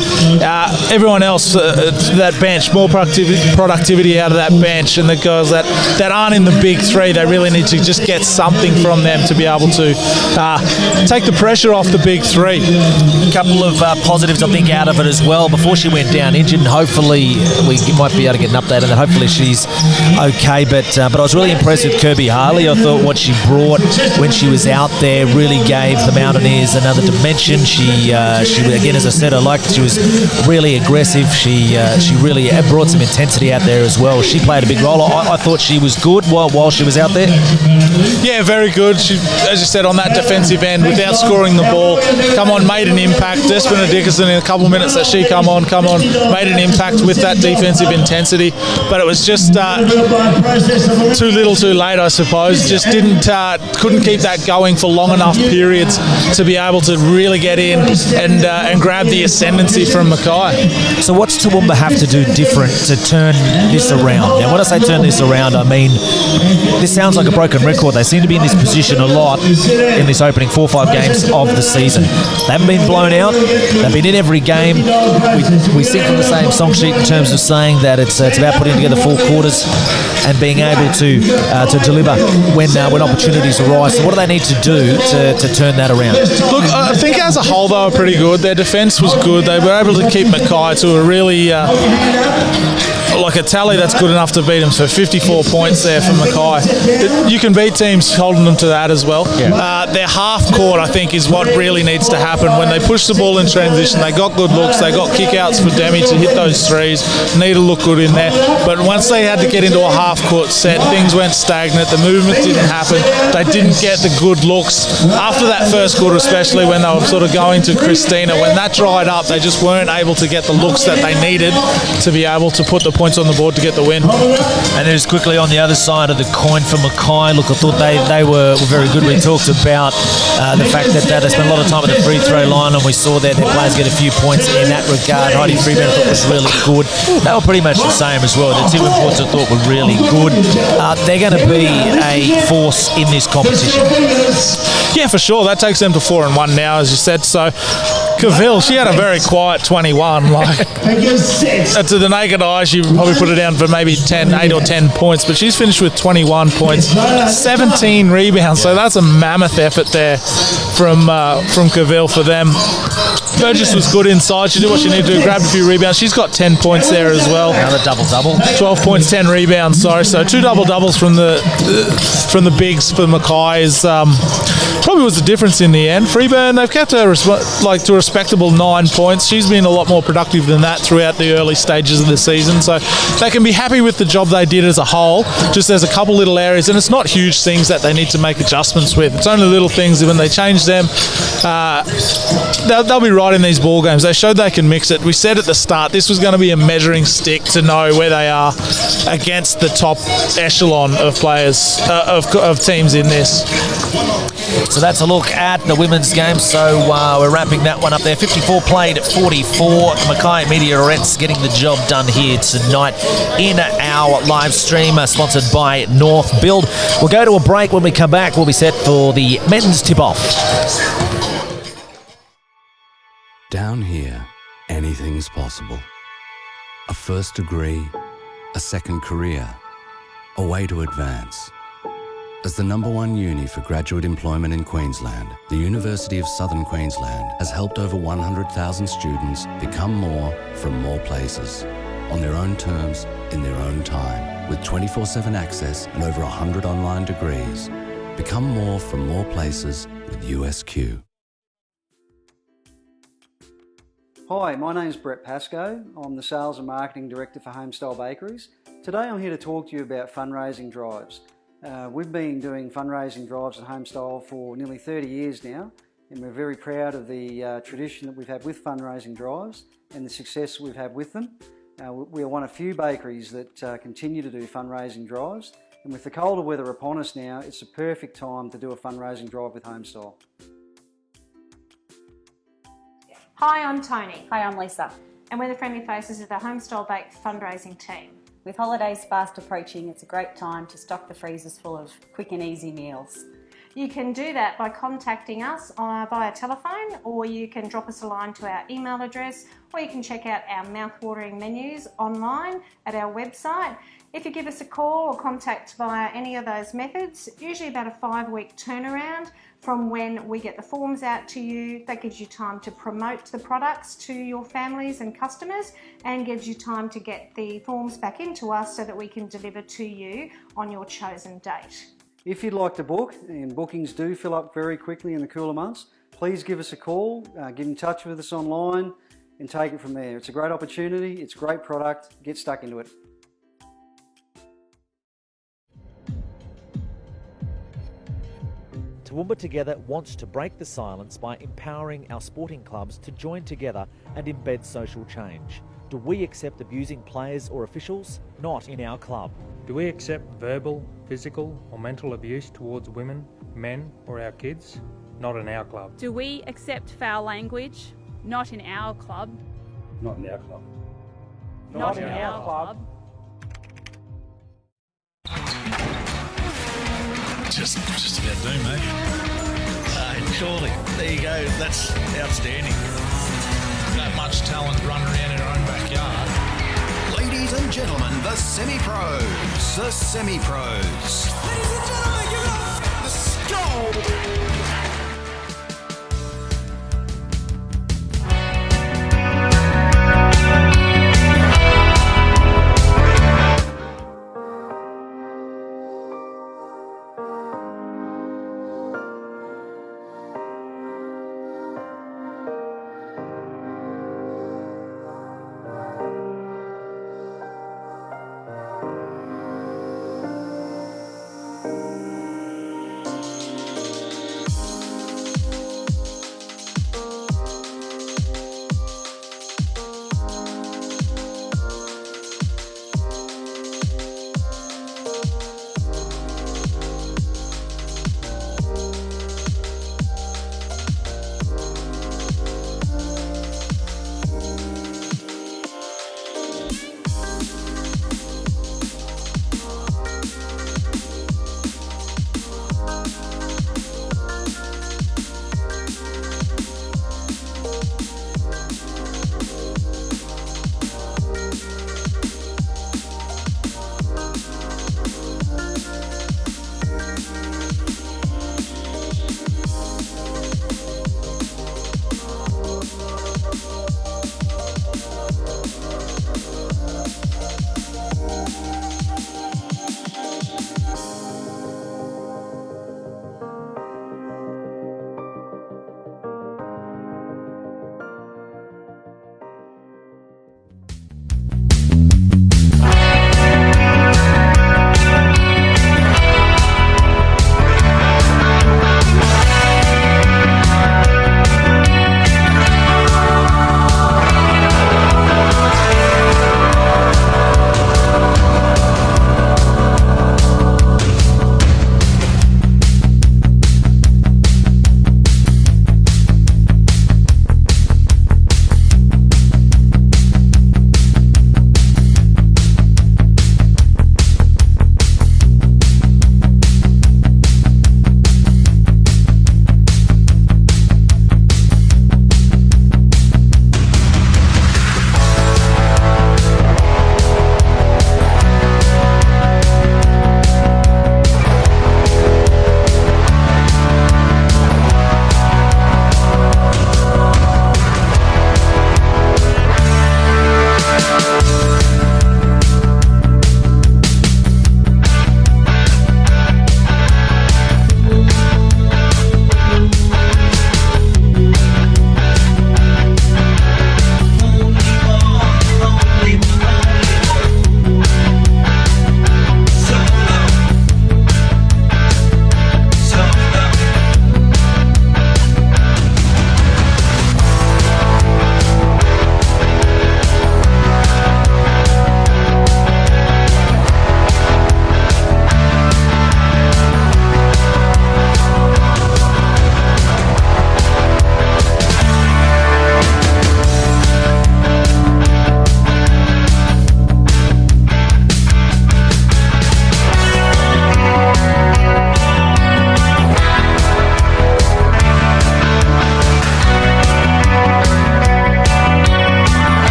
everyone else that bench, more productivity out of that bench, and the girls that aren't in the big three, they really need to just get something from them to be able to take the pressure off the big three. A couple of positives, I think, out of it as well. Before she went down injured, and hopefully we might be able to get an update on that. Hopefully she's okay, but I was really impressed with Kirby Harley. I thought what she brought when she was out there really gave the Mountaineers another dimension. She again, as I said, I liked she was really aggressive. She really brought some intensity out there as well. She played a big role. I thought she was good while she was out there. Yeah, very good. She, as you said, on that defensive end, without scoring the ball, made an impact. Despina Dickinson, in a couple of minutes that she made an impact with that defensive intensity. But it was just too little too late, I suppose. Just couldn't keep that going for long enough periods to be able to really get in and grab the ascendancy from Mackay. So what's Toowoomba have to do different to turn this around? Now, when I say turn this around, I mean, this sounds like a broken record. They seem to be in this position a lot in this opening 4 or 5 games of the season. They haven't been blown out. They've been in every game. We sing from the same song sheet in terms of saying that it's about putting together 4 quarters and being able to deliver when opportunities arise. So what do they need to do to turn that around? Look, I think as a whole they were pretty good. Their defence was good. They were able to keep Mackay to a really like a tally that's good enough to beat them. So 54 points there for Mackay. You can beat teams holding them to that as well. Yeah. Their half court, I think, is what really needs to happen. When they push the ball in transition, they got good looks. They got kickouts for Demi to hit those threes. Need to look good in there. But once they had to get into a half court set, things went stagnant. The movement didn't happen. They didn't get the good looks. After that first quarter, especially when they were sort of going to Christina, when that dried up, they just weren't able to get the looks that they needed to be able to put the points on the board to get the win. And then just quickly on the other side of the coin for Mackay, look, I thought they were very good. We talked about the fact that they spent a lot of time at the free throw line, and we saw their players get a few points in that regard. Heidi Freeman, I thought, was really good. They were pretty much the same as well. The 2 imports I thought were really good. They're going to be a force in this competition. Yeah, for sure. That takes them to 4-1 now, as you said. So Cavill, she had a very quiet 21. To the naked eye, she probably put it down for maybe 8 or 10 points, but she's finished with 21 points, 17 rebounds. So that's a mammoth effort there from Cavill for them. Burgess was good inside. She did what she needed to do, grabbed a few rebounds. She's got 10 points there as well. Another double-double. 12 points, 10 rebounds, sorry. So 2 double-doubles from the bigs for Mackay is probably was the difference in the end. Freeburn, they've kept her to a respectable 9 points. She's been a lot more productive than that throughout the early stages of the season, so they can be happy with the job they did as a whole. Just there's a couple little areas, and it's not huge things that they need to make adjustments with. It's only little things that when they change them, they'll be right in these ball games. They showed they can mix it. We said at the start this was going to be a measuring stick to know where they are against the top echelon of players, of teams in this. So that's a look at the women's game. So we're wrapping that one up there. 54 played at 44. Mackay Meteorettes getting the job done here tonight in our live stream, sponsored by North Build. We'll go to a break. When we come back, we'll be set for the men's tip-off. Down here, anything's possible. A first degree, a second career, a way to advance. As the #1 uni for graduate employment in Queensland, the University of Southern Queensland has helped over 100,000 students become more from more places, on their own terms, in their own time, with 24/7 access and over 100 online degrees. Become more from more places with USQ. Hi, my name's Brett Pascoe. I'm the Sales and Marketing Director for Homestyle Bakeries. Today I'm here to talk to you about fundraising drives. We've been doing fundraising drives at Homestyle for nearly 30 years now, and we're very proud of the tradition that we've had with fundraising drives and the success we've had with them. We are one of few bakeries that continue to do fundraising drives, and with the colder weather upon us now, it's the perfect time to do a fundraising drive with Homestyle. Hi, I'm Tony. Hi, I'm Lisa. And we're the friendly faces of the Homestyle Bake fundraising team. With holidays fast approaching, it's a great time to stock the freezers full of quick and easy meals. You can do that by contacting us via telephone, or you can drop us a line to our email address, or you can check out our mouth-watering menus online at our website. If you give us a call or contact via any of those methods, usually about a 5-week turnaround from when we get the forms out to you. That gives you time to promote the products to your families and customers, and gives you time to get the forms back into us so that we can deliver to you on your chosen date. If you'd like to book, and bookings do fill up very quickly in the cooler months, please give us a call, get in touch with us online and take it from there. It's a great opportunity, it's a great product, get stuck into it. Toowoomba Together wants to break the silence by empowering our sporting clubs to join together and embed social change. Do we accept abusing players or officials? Not in our club. Do we accept verbal, physical or mental abuse towards women, men or our kids? Not in our club. Do we accept foul language? Not in our club. Not in our club. Not in our club. Just about done, mate. Surely. There you go. That's outstanding. That much talent running around in our own backyard. Ladies and gentlemen, the semi-pros. The semi-pros. Ladies and gentlemen, give it up. Let's go.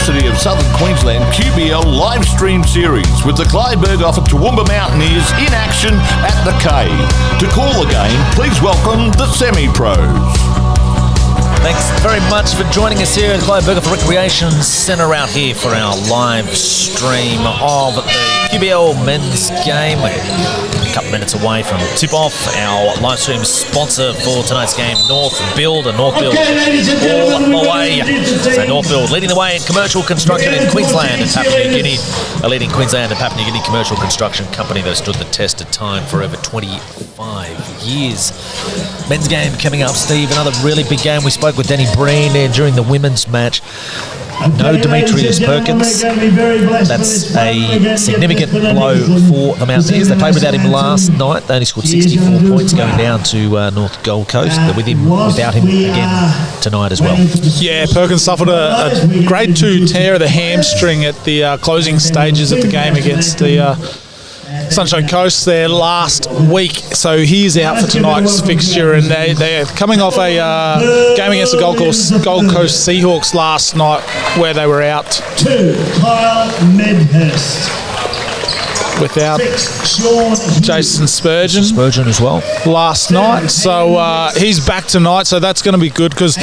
University of Southern Queensland QBL Live Stream Series with the Clive Berghofer Toowoomba Mountaineers in action at the Cave. To call the game, please welcome the semi-pros. Thanks very much for joining us here at the Clive Berghofer Recreation Centre out here for our live stream of the QBL men's game. We're a couple of minutes away from tip-off. Our live stream sponsor for tonight's game, North Build, and North Build all the way. So North Build leading the way in commercial construction in Queensland and Papua New Guinea, a leading Queensland and Papua New Guinea commercial construction company that has stood the test of time for over 25 years. Men's game coming up, Steve, another really big game. We spoke with Danny Breen there during the women's match. No Demetrius Perkins. That's a significant blow for the Mountaineers. They played without him last night. They only scored 64 points going down to North Gold Coast. They're without him again tonight as well. Yeah, Perkins suffered a grade 2 tear of the hamstring at the closing stages of the game against the Sunshine Coast there last week, so he's out for tonight's fixture, and they're coming off a game against the Gold Coast Seahawks last night where they were out Kyle Medhurst. without Jason Spurgeon as well last night, so he's back tonight, so that's going to be good because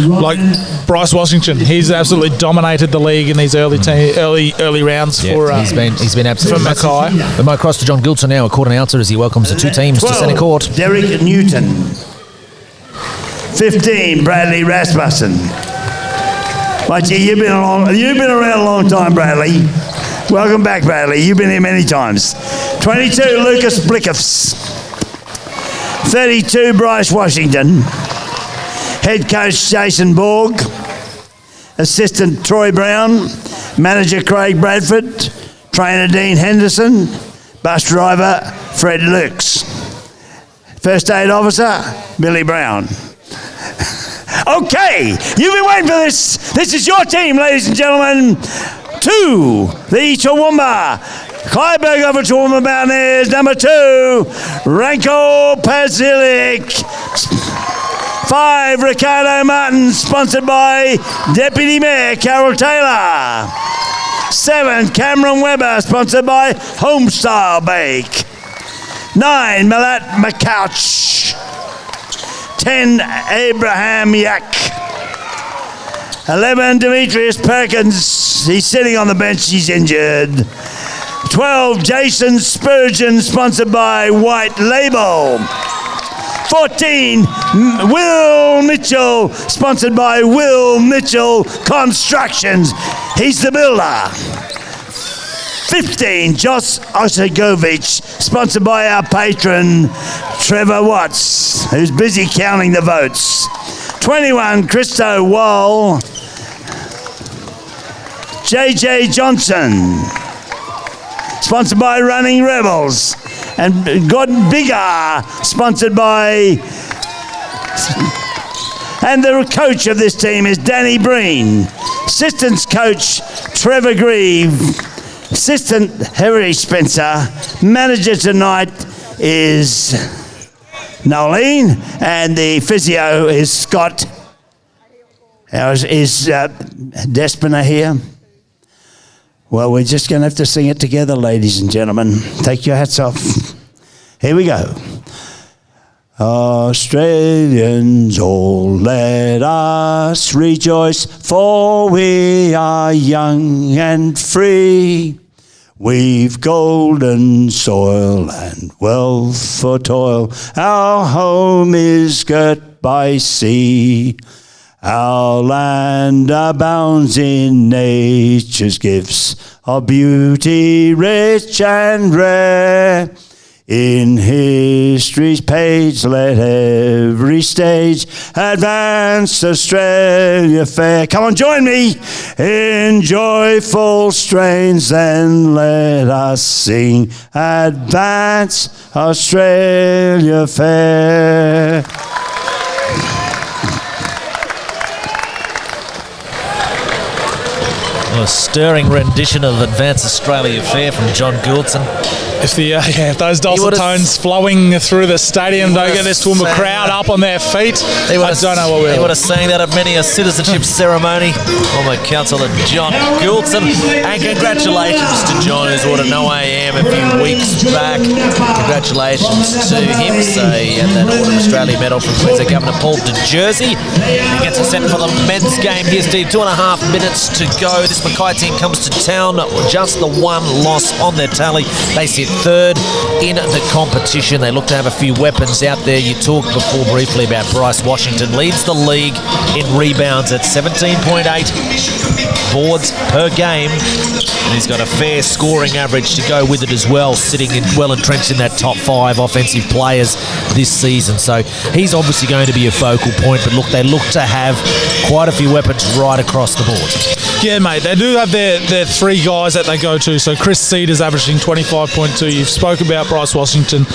like Bryce Washington, he's absolutely dominated the league in these early rounds for he's been absolutely for Mackay. We might cross to John Gilson now, a court announcer, as he welcomes the two teams to centre court. Derek Newton. 15, Bradley Rasmussen. You've been around a long time, Bradley. Welcome back, Bradley. You've been here many times. 22, Lucas Blickhoffs. 32, Bryce Washington. Head coach Jason Borg. Assistant Troy Brown. Manager Craig Bradford. Trainer Dean Henderson. Bus driver Fred Lukes. First aid officer Billy Brown. Okay, you've been waiting for this. This is your team, ladies and gentlemen. 2, the Toowoomba. Clive Berghofer Toowoomba Mountaineers. Number 2, Ranko Pasilic. 5, Ricardo Martin, sponsored by Deputy Mayor Carol Taylor. 7, Cameron Webber, sponsored by Homestyle Bake. 9, Malat McCouch. 10, Abraham Yak. 11, Demetrius Perkins. He's sitting on the bench. He's injured. 12, Jason Spurgeon, sponsored by White Label. 14, Will Mitchell, sponsored by Will Mitchell Constructions. He's the builder. 15, Josh Osegovich, sponsored by our patron Trevor Watts, who's busy counting the votes. 21, Christo Wall. JJ Johnson, sponsored by Running Rebels. And Gordon Biggar, sponsored by... And the coach of this team is Danny Breen. Assistants coach Trevor Grieve. Assistant Harry Spencer. Manager tonight is Nolene. And the physio is Scott. Is Despina here? Well, we're just going to have to sing it together, ladies and gentlemen. Take your hats off. Here we go. Australians, all let us rejoice, for we are young and free. We've golden soil and wealth for toil. Our home is girt by sea. Our land abounds in nature's gifts of beauty rich and rare. In history's page, let every stage advance Australia fair. Come on, join me in joyful strains, and let us sing, advance Australia fair. A stirring rendition of Advance Australia Fair from John Gouldson. If those dulcet tones flowing through the stadium don't get this Toowoomba crowd up on their feet, I don't know what we'll. He would have sang that at many a citizenship ceremony. Former Councillor John Gouldson. And congratulations to John, who's ordered no AM a few weeks back. Congratulations to him. So he had that Order of Australia medal from Queensland Governor Paul de Jersey. He gets a set for the men's game here, Steve. 2.5 minutes to go. This Mackay team comes to town, just the one loss on their tally. They sit third in the competition. They look to have a few weapons out there. You talked before briefly about Bryce Washington. Leads the league in rebounds at 17.8 boards per game. And he's got a fair scoring average to go with it as well, sitting well entrenched in that top 5 offensive players this season. So he's obviously going to be a focal point, but look, they look to have quite a few weapons right across the board. Yeah, mate, they do have their 3 guys that they go to. So Chris Cedars averaging 25.2. You've spoke about Bryce Washington.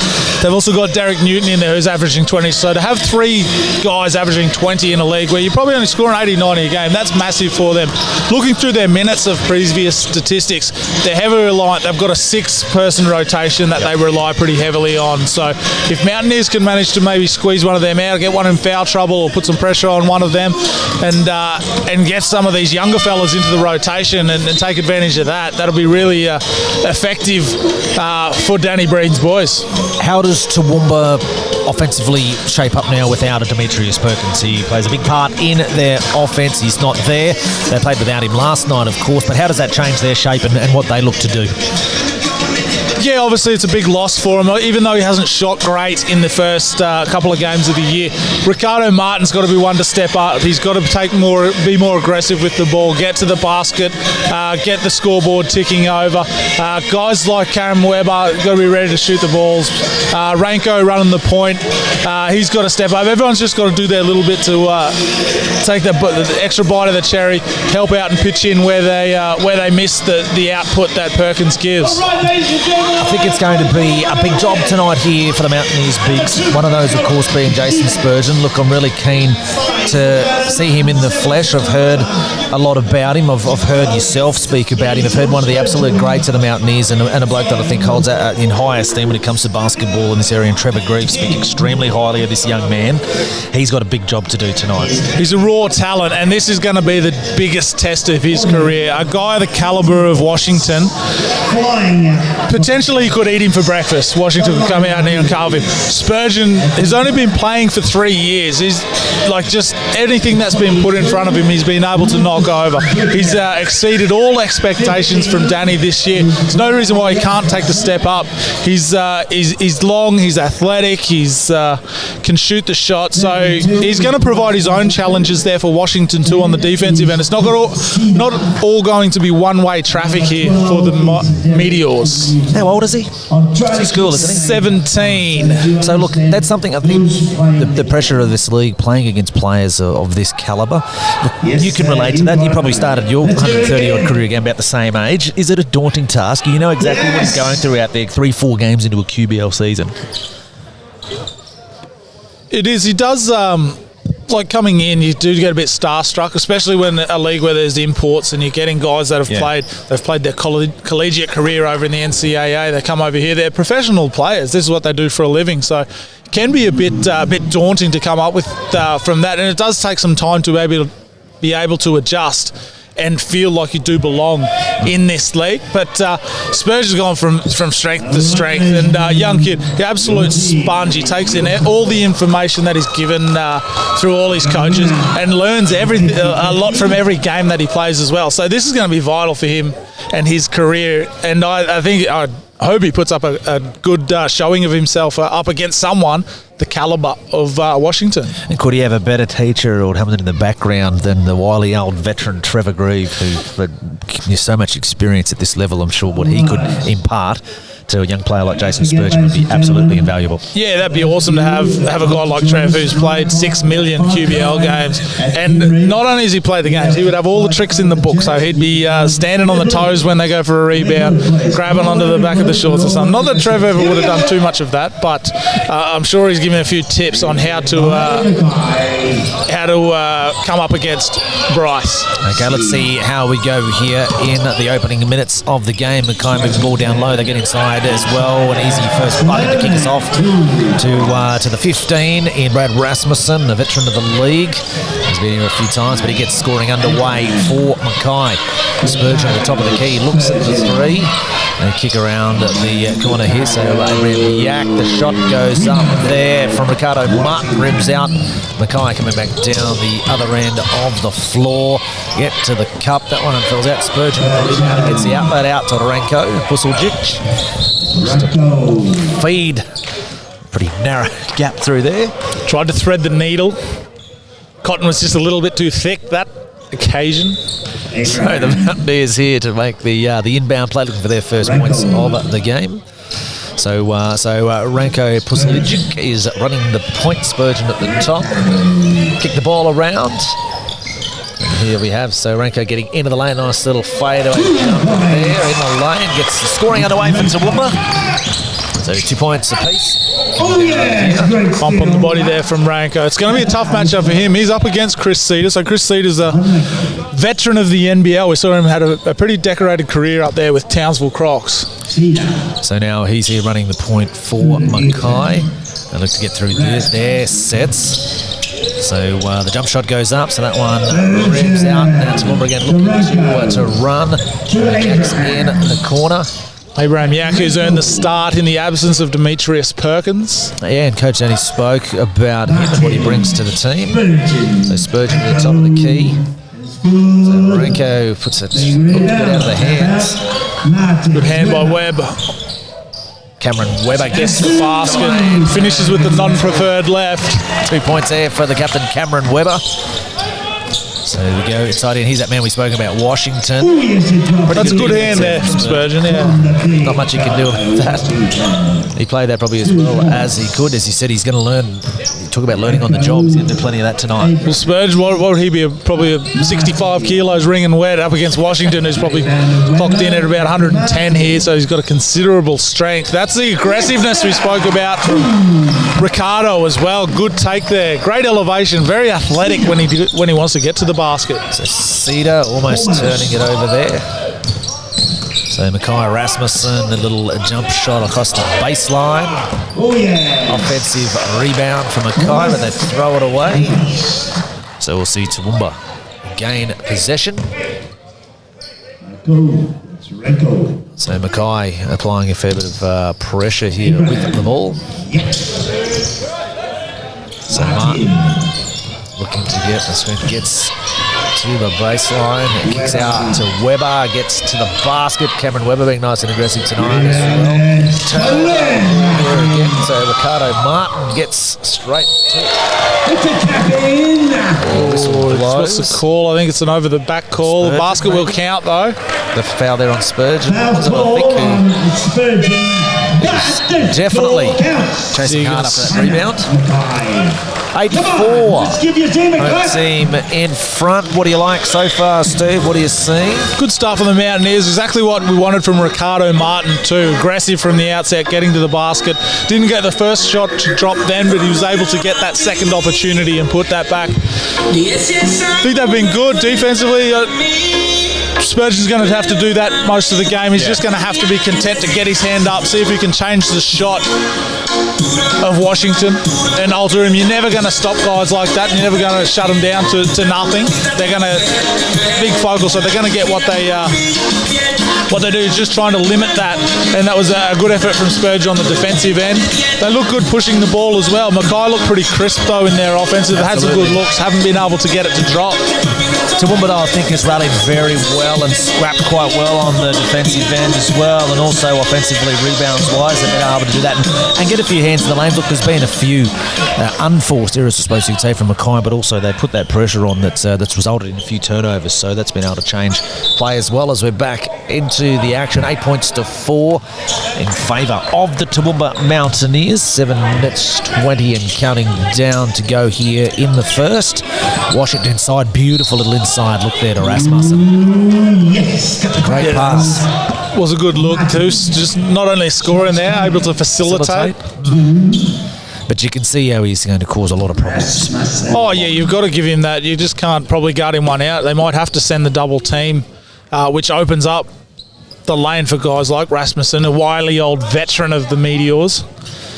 They've also got Derek Newton in there who's averaging 20. So to have 3 guys averaging 20 in a league where you're probably only scoring 80, 90 a game, that's massive for them. Looking through their minutes of previous statistics, they're heavily reliant. They've got a 6-person rotation that they rely pretty heavily on. So if Mountaineers can manage to maybe squeeze one of them out, get one in foul trouble or put some pressure on one of them and get some of these younger fellas into the rotation and take advantage of that, that'll be really effective for Danny Breen's boys. How does Toowoomba offensively shape up now without a Demetrius Perkins? He plays a big part in their offense. He's not there. They played without him last night, of course, but how does that change their shape and what they look to do? Yeah, obviously it's a big loss for him, even though he hasn't shot great in the first couple of games of the year. Ricardo Martin's got to be one to step up. He's got to be more aggressive with the ball, get to the basket, get the scoreboard ticking over. Guys like Karen Weber got to be ready to shoot the balls. Ranko running the point. He's got to step up. Everyone's just got to do their little bit to take the extra bite of the cherry, help out and pitch in where they miss the output that Perkins gives. I think it's going to be a big job tonight here for the Mountaineers bigs. One of those, of course, being Jason Spurgeon. Look, I'm really keen to see him in the flesh. I've heard a lot about him. I've heard yourself speak about him. I've heard one of the absolute greats of the Mountaineers and a bloke that I think holds in high esteem when it comes to basketball in this area. And Trevor Grieve speak extremely highly of this young man. He's got a big job to do tonight. He's a raw talent, and this is going to be the biggest test of his career. A guy the calibre of Washington, potentially you could eat him for breakfast. Washington could come out and carve him. Spurgeon has only been playing for 3 years. He's like just anything that's been put in front of him, he's been able to knock over. He's exceeded all expectations from Danny this year. There's no reason why he can't take the step up. He's long, he's athletic, he's can shoot the shot. So he's going to provide his own challenges there for Washington too on the defensive end. It's not all going to be one-way traffic here for the Meteors. How old is he? He's school, isn't he? 17. So look, that's something I think the pressure of this league playing against players of this calibre. You can relate to that. You probably started your 130-odd career again about the same age. Is it a daunting task? You know exactly what he's going through out there 3-4 games into a QBL season. It is. He does. Like coming in, you do get a bit starstruck, especially when a league where there's imports and you're getting guys that have played their collegiate career over in the NCAA. They come over here. They're professional players. This is what they do for a living. So it can be a bit daunting to come up with from that, and it does take some time to be able to adjust and feel like you do belong in this league. But Spurgeon's gone from strength to strength, and young kid, the absolute sponge. He takes in all the information that is given through all his coaches and learns a lot from every game that he plays as well. So this is going to be vital for him and his career, and I hope he puts up a good showing of himself up against someone the calibre of Washington. And could he have a better teacher or having in the background than the wily old veteran Trevor Grieve, who has so much experience at this level? I'm sure what he could impart to a young player like Jason Spurgeon would be absolutely invaluable. Yeah, that'd be awesome to have a guy like Trev who's played 6 million QBL games, and not only has he played the games, he would have all the tricks in the book. So he'd be standing on the toes when they go for a rebound, grabbing onto the back of the shorts or something. Not that Trev ever would have done too much of that, but I'm sure he's given a few tips on how to come up against Bryce. Okay, let's see how we go here in the opening minutes of the game. Mackay moves the ball down low. They get inside as well. An easy first bucket to kick us off to the 15 in Brad Rasmussen, a veteran of the league. He's been here a few times, but he gets scoring underway for Mackay. Spurgeon at the top of the key looks at the three. They kick around the corner here, so Adrian Yak, the shot goes up there from Ricardo Martin, rims out. Mackay coming back down the other end of the floor. Get to the cup, that one fills out. Spurgeon gets the outlet out to Renko. Pusiljic feed. Pretty narrow gap through there. Tried to thread the needle. Cotton was just a little bit too thick that occasion. So the Mountaineers here to make the inbound play, looking for their first points of the game. So Renko Pusiljic is running the point. Spurgeon at the top. Kick the ball around. And here we have, so Renko getting into the lane. Nice little fade away jump there in the lane. Gets the scoring underway for Toowoomba. So 2 points apiece. Bump on the body there from Renko. It's going to be a tough matchup for him. He's up against Chris Cedar. So Chris Cedar's a veteran of the NBL. We saw him had a pretty decorated career up there with Townsville Crocs. So now he's here running the point for Mackay. They look to get through their sets. So the jump shot goes up, so that one rims out. Now Toowoomba again looking to run. Jack's in the corner. Abraham Yak, who's earned the start in the absence of Demetrius Perkins. Yeah, and Coach Danny spoke about him and what he brings to the team. So Spurgeon at the top of the key. So Renko puts it out of the hands. Good hand by Webb. Cameron Webber gets the basket, finishes with the non-preferred left. 2 points there for the captain, Cameron Webber. So we go inside in. He's that man we spoke about, Washington. That's a good hand there from Spurgeon, yeah. Not much he can do with that. He played that probably as well as he could. As he said, he's going to learn. Talk about learning on the job. He's going to do plenty of that tonight. Well, Spurgeon, what would he be? Probably 65 kilos ringing wet up against Washington, who's probably clocked in at about 110 here, so he's got a considerable strength. That's the aggressiveness we spoke about from Ricardo as well. Good take there. Great elevation, very athletic when he wants to get to the basket. So Cedar almost turning it over there. So Mackay Rasmussen, a little jump shot across the baseline. Offensive rebound from Mackay, but they throw it away. So we'll see Toowoomba gain possession. So Mackay applying a fair bit of pressure here with the ball. So Martin looking to get the screen, gets to the baseline, kicks out to Webber, gets to the basket. Cameron Webber being nice and aggressive tonight as well. Turn again, so Ricardo Martin gets straight to it. What's the call? I think it's an over the back call. The basket will count though. The foul there on Spurgeon. Definitely chasing hard after that rebound. 8-4. Home team in front. What do you like so far, Steve? What are you seeing? Good stuff on the Mountaineers. Exactly what we wanted from Ricardo Martin too. Aggressive from the outset, getting to the basket. Didn't get the first shot to drop then, but he was able to get that second opportunity and put that back. I think they've been good defensively. Spurgeon's going to have to do that most of the game. He's just going to have to be content to get his hand up, see if he can change the shot of Washington and alter him. You're never going to stop guys like that, and you're never going to shut them down to nothing. They're going to big focal, so they're going to get what they do is just trying to limit that, and that was a good effort from Spurgeon on the defensive end. They look good pushing the ball as well. Mackay looked pretty crisp though in their offensive. They had some good looks, haven't been able to get it to drop. Toowoomba, I think, has rallied very well and scrapped quite well on the defensive end as well, and also offensively rebounds-wise, they've been able to do that and get a few hands in the lanes. Look, there's been a few unforced errors, I suppose you could say, from Mackay, but also they put that pressure on that's resulted in a few turnovers, so that's been able to change play as well as we're back into the action. 8 points to 4 in favour of the Toowoomba Mountaineers. 7 minutes 20 and counting down to go here in the first. Washington side, beautiful little inside look there to Rasmussen. Great pass. Was a good look too. Just not only scoring there, able to facilitate. But you can see how he's going to cause a lot of problems. Oh yeah, you've got to give him that. You just can't probably guard him one out. They might have to send the double team, which opens up the lane for guys like Rasmussen, a wily old veteran of the Meteors,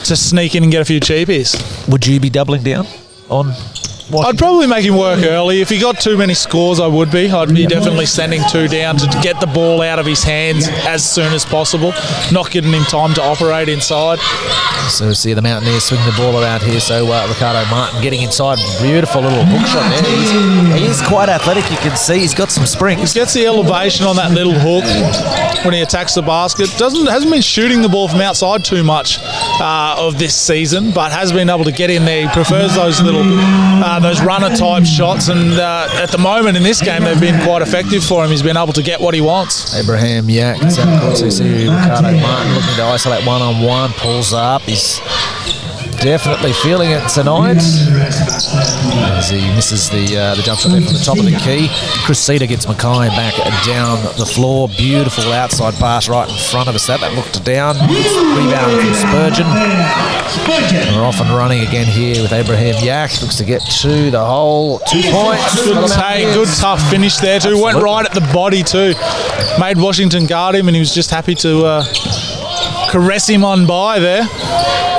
to sneak in and get a few cheapies. Would you be doubling down on Washington? I'd probably make him work early. If he got too many scores, I would be. I'd be definitely sending 2 down to get the ball out of his hands as soon as possible, not giving him time to operate inside. So see the Mountaineers swing the ball around here. So Ricardo Martin getting inside. Beautiful little hook shot there. He is quite athletic. You can see he's got some springs. He gets the elevation on that little hook when he attacks the basket. Hasn't been shooting the ball from outside too much of this season, but has been able to get in there. He prefers those little those runner type shots, and at the moment in this game they've been quite effective for him. He's been able to get what he wants. Abraham Yak, of course, we see Ricardo Martin looking to isolate one-on-one, pulls up. He's definitely feeling it tonight as he misses the jump shot there from the top of the key. Chris Cedar gets Mackay back down the floor. Beautiful outside pass right in front of us. That looked down. Rebound from Spurgeon. And we're off and running again here with Abraham Yak. Looks to get to the hole. 2 points. Good take, good tough finish there too. Went right at the body too. Made Washington guard him, and he was just happy to caress him on by there.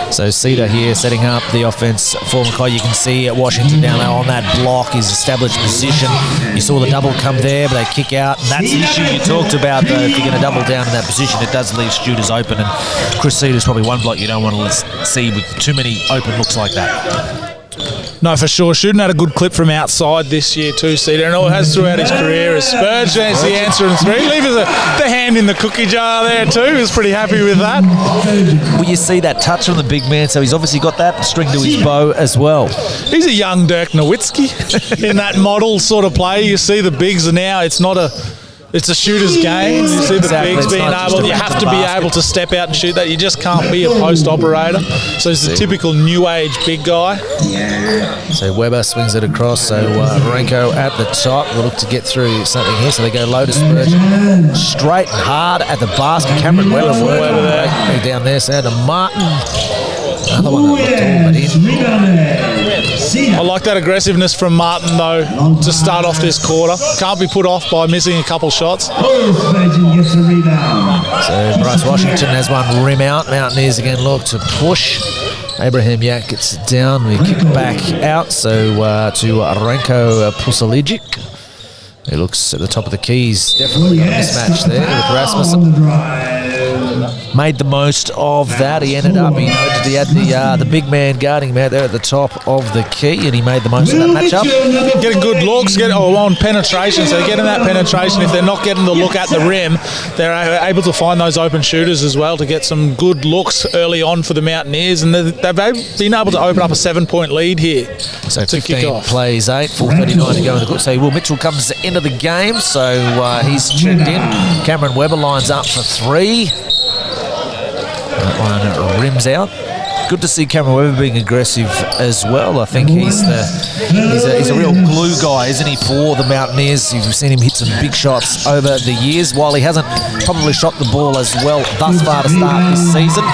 So Cedar here setting up the offense for Mackay. You can see Washington down there on that block, his established position. You saw the double come there, but they kick out. And that's the issue you talked about, though. If you're going to double down in that position, it does leave shooters open. And Chris Cedar's probably one block you don't want to see with too many open looks like that. No, for sure. Shooting had a good clip from outside this year too, Cedar, and all has throughout his career. As Spurgeon has the answer in 3. Leaves the hand in the cookie jar there too. He was pretty happy with that. Well, you see that touch on the big man, so he's obviously got that string to his bow as well. He's a young Dirk Nowitzki in that model sort of play. You see the bigs are now, it's a shooter's game. You see the bigs being able, you have to be able to step out and shoot that. You just can't be a post operator. So he's the typical new age big guy. So Weber swings it across. So Renko at the top will look to get through something here. So they go low to Spurgeon. Straight and hard at the basket. Cameron Weber working down there. So to Martin. Another one that looked all but in. I like that aggressiveness from Martin though to start off this quarter. Can't be put off by missing a couple shots. So Bryce Washington has one rim out. Mountaineers again look to push. Abraham Yak gets it down. We kick back out. So to Renko Pusalijic. He looks at the top of the keys. Definitely a mismatch there with Rasmussen. Made the most of that. He ended up, he had the big man guarding him out there at the top of the key, and he made the most of that matchup. Getting good looks, on penetration. So getting that penetration, if they're not getting the look at the rim, they're able to find those open shooters as well to get some good looks early on for the Mountaineers, and they've been able to open up a 7-point lead here. So 15 plays 8, 4:39 to go in the quarter. So Will Mitchell comes into the game, so he's checked in. Cameron Weber lines up for 3. That one rims out. Good to see Cameron Weber being aggressive as well. I think he's a real glue guy, isn't he, for the Mountaineers? You've seen him hit some big shots over the years. While he hasn't probably shot the ball as well thus far to start this season,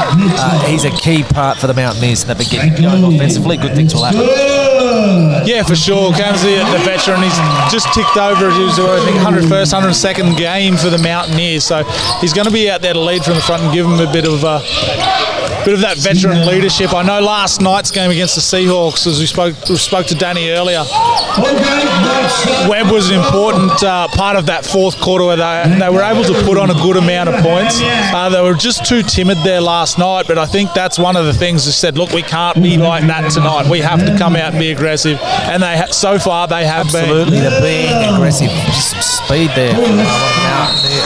he's a key part for the Mountaineers, and they've been getting going offensively. Good things will happen. Yeah, for sure. Cam's the veteran. He's just ticked over his, I think, 101st, 102nd game for the Mountaineers. So he's going to be out there to lead from the front and give them a bit of that veteran leadership. I know last night's game against the Seahawks, as we spoke to Danny earlier, Webb was an important part of that fourth quarter where they were able to put on a good amount of points. They were just too timid there last night, but I think that's one of the things that said, look, we can't be like that tonight. We have to come out and be aggressive, and so far they have Absolutely, they're being aggressive. Some speed there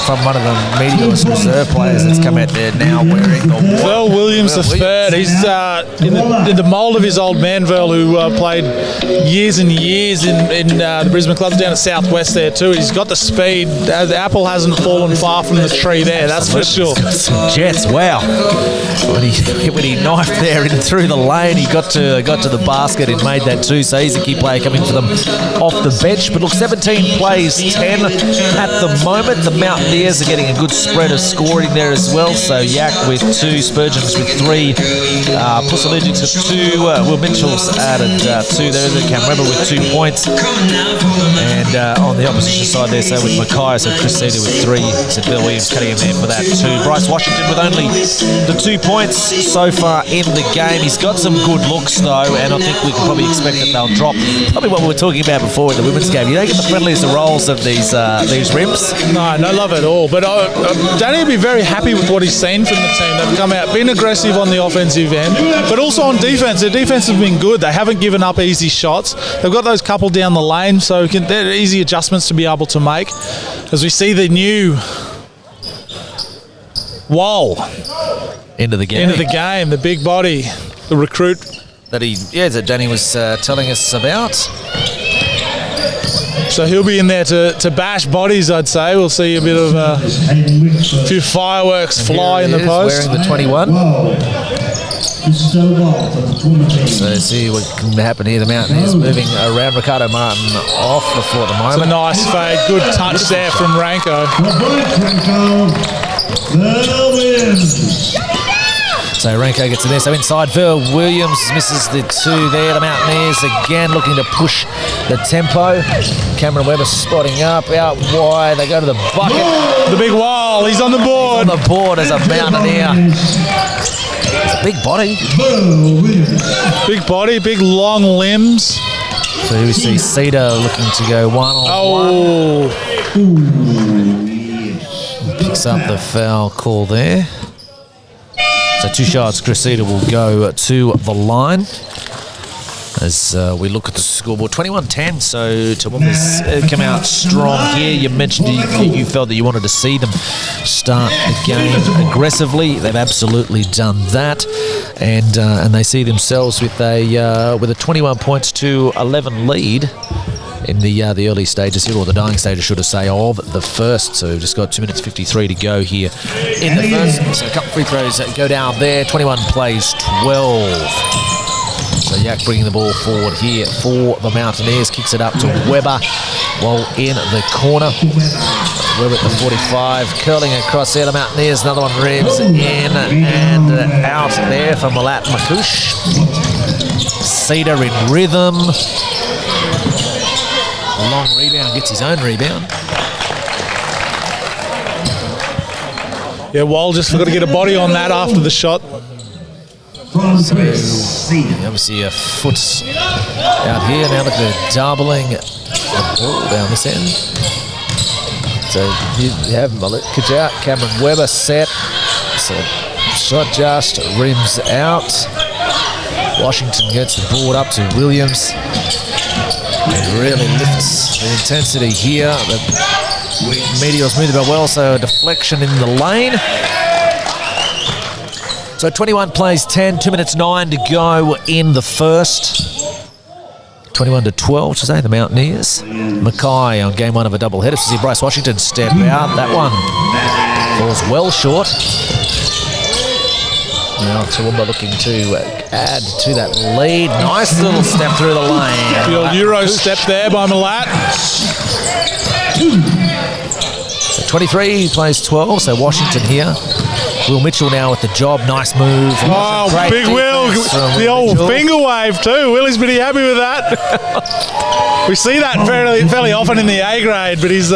from one of the Meteors reserve players that's come out there now wearing the Phil Williams Williams the third. He's in the mould of his old Manville, who played years and years in the Brisbane clubs down at Southwest there too. He's got the speed. The apple hasn't fallen far from the tree there, that's for sure. Some jets, wow. When he knifed there in through the lane, he got to the basket and made that too. So he's a key player coming for them off the bench. But look, 17 plays 10 at the moment. The Mountaineers are getting a good spread of scoring there as well. So Yak with 2, Spurgeon's with 3, Pusalugic with 2, Will Mitchell's added 2 there. Cam Webber with 2 points. And on the opposition side there, so with Mackay, so Chris Cedar with 3. So Bill Williams cutting him there for that 2. Bryce Washington with only the 2 points so far in the game. He's got some good looks though, and I think we can probably expect that they'll drop. Probably what we were talking about before in the women's game. You don't get the friendliest of roles of these rims. No love at all. But Danny will be very happy with what he's seen from the team. They've come out, been aggressive on the offensive end, but also on defense. Their defense has been good. They haven't given up easy shots. They've got those couple down the lane, so they're easy adjustments to be able to make. As we see the new Wall into the game, the big body, the recruit that Danny was telling us about. So he'll be in there to bash bodies, I'd say. We'll see a bit of a few fireworks fly in the post. Wearing the 21. So see what can happen here. The Mountaineers moving around. Ricardo Martin off the floor at the moment. It's a nice fade. Good touch there from Ranko. So Ranko gets in there. So inside, Verl Williams misses the 2 there. The Mountaineers again looking to push the tempo. Cameron Webber spotting up out wide. They go to the bucket. The big Wall. He's on the board. He's on the board as a Mountaineer. It's a big body. Big body, big long limbs. So here we see Cedar looking to go one-on-one. Picks up the foul call there. So 2 shots, Chris Cedar will go to the line. As we look at the scoreboard, 21-10, so Toowoomba's come out strong here. You mentioned you felt that you wanted to see them start the game aggressively. They've absolutely done that, and they see themselves with a 21 points to 11 lead in the early stages here, or the dying stages, should I say, of the first. So we've just got 2 minutes 53 to go here in the first. So a couple free throws go down there. 21 plays 12. So Yak bringing the ball forward here for the Mountaineers. Kicks it up to Webber while in the corner. Webber at the 45, curling across there. The Mountaineers, another one ribs in and out there from Malat Makush. Cedar in rhythm. A long rebound, gets his own rebound. Yeah, Wall just got to get a body on that after the shot. So obviously a foot out here. Now look at the doubling the ball down this end. So you have Kajat, Cameron Webber set. So shot just rims out. Washington gets the board up to Williams. It really lifts the intensity here. The Meteors moved about well, so a deflection in the lane. So 21 plays 10, 2 minutes 9 to go in the first. 21-12, should I say, the Mountaineers. Mackay on game 1 of a doubleheader. So see Bryce Washington step out. That one falls well short. Now Toowoomba looking to add to that lead. Nice little step through the lane. The old Euro step there by Malat. So 23 plays 12, so Washington here. Will Mitchell now with the job. Nice move. Oh, big Will. The old Mitchell. Finger wave too. Willie's pretty happy with that. We see that fairly often in the A grade, but he's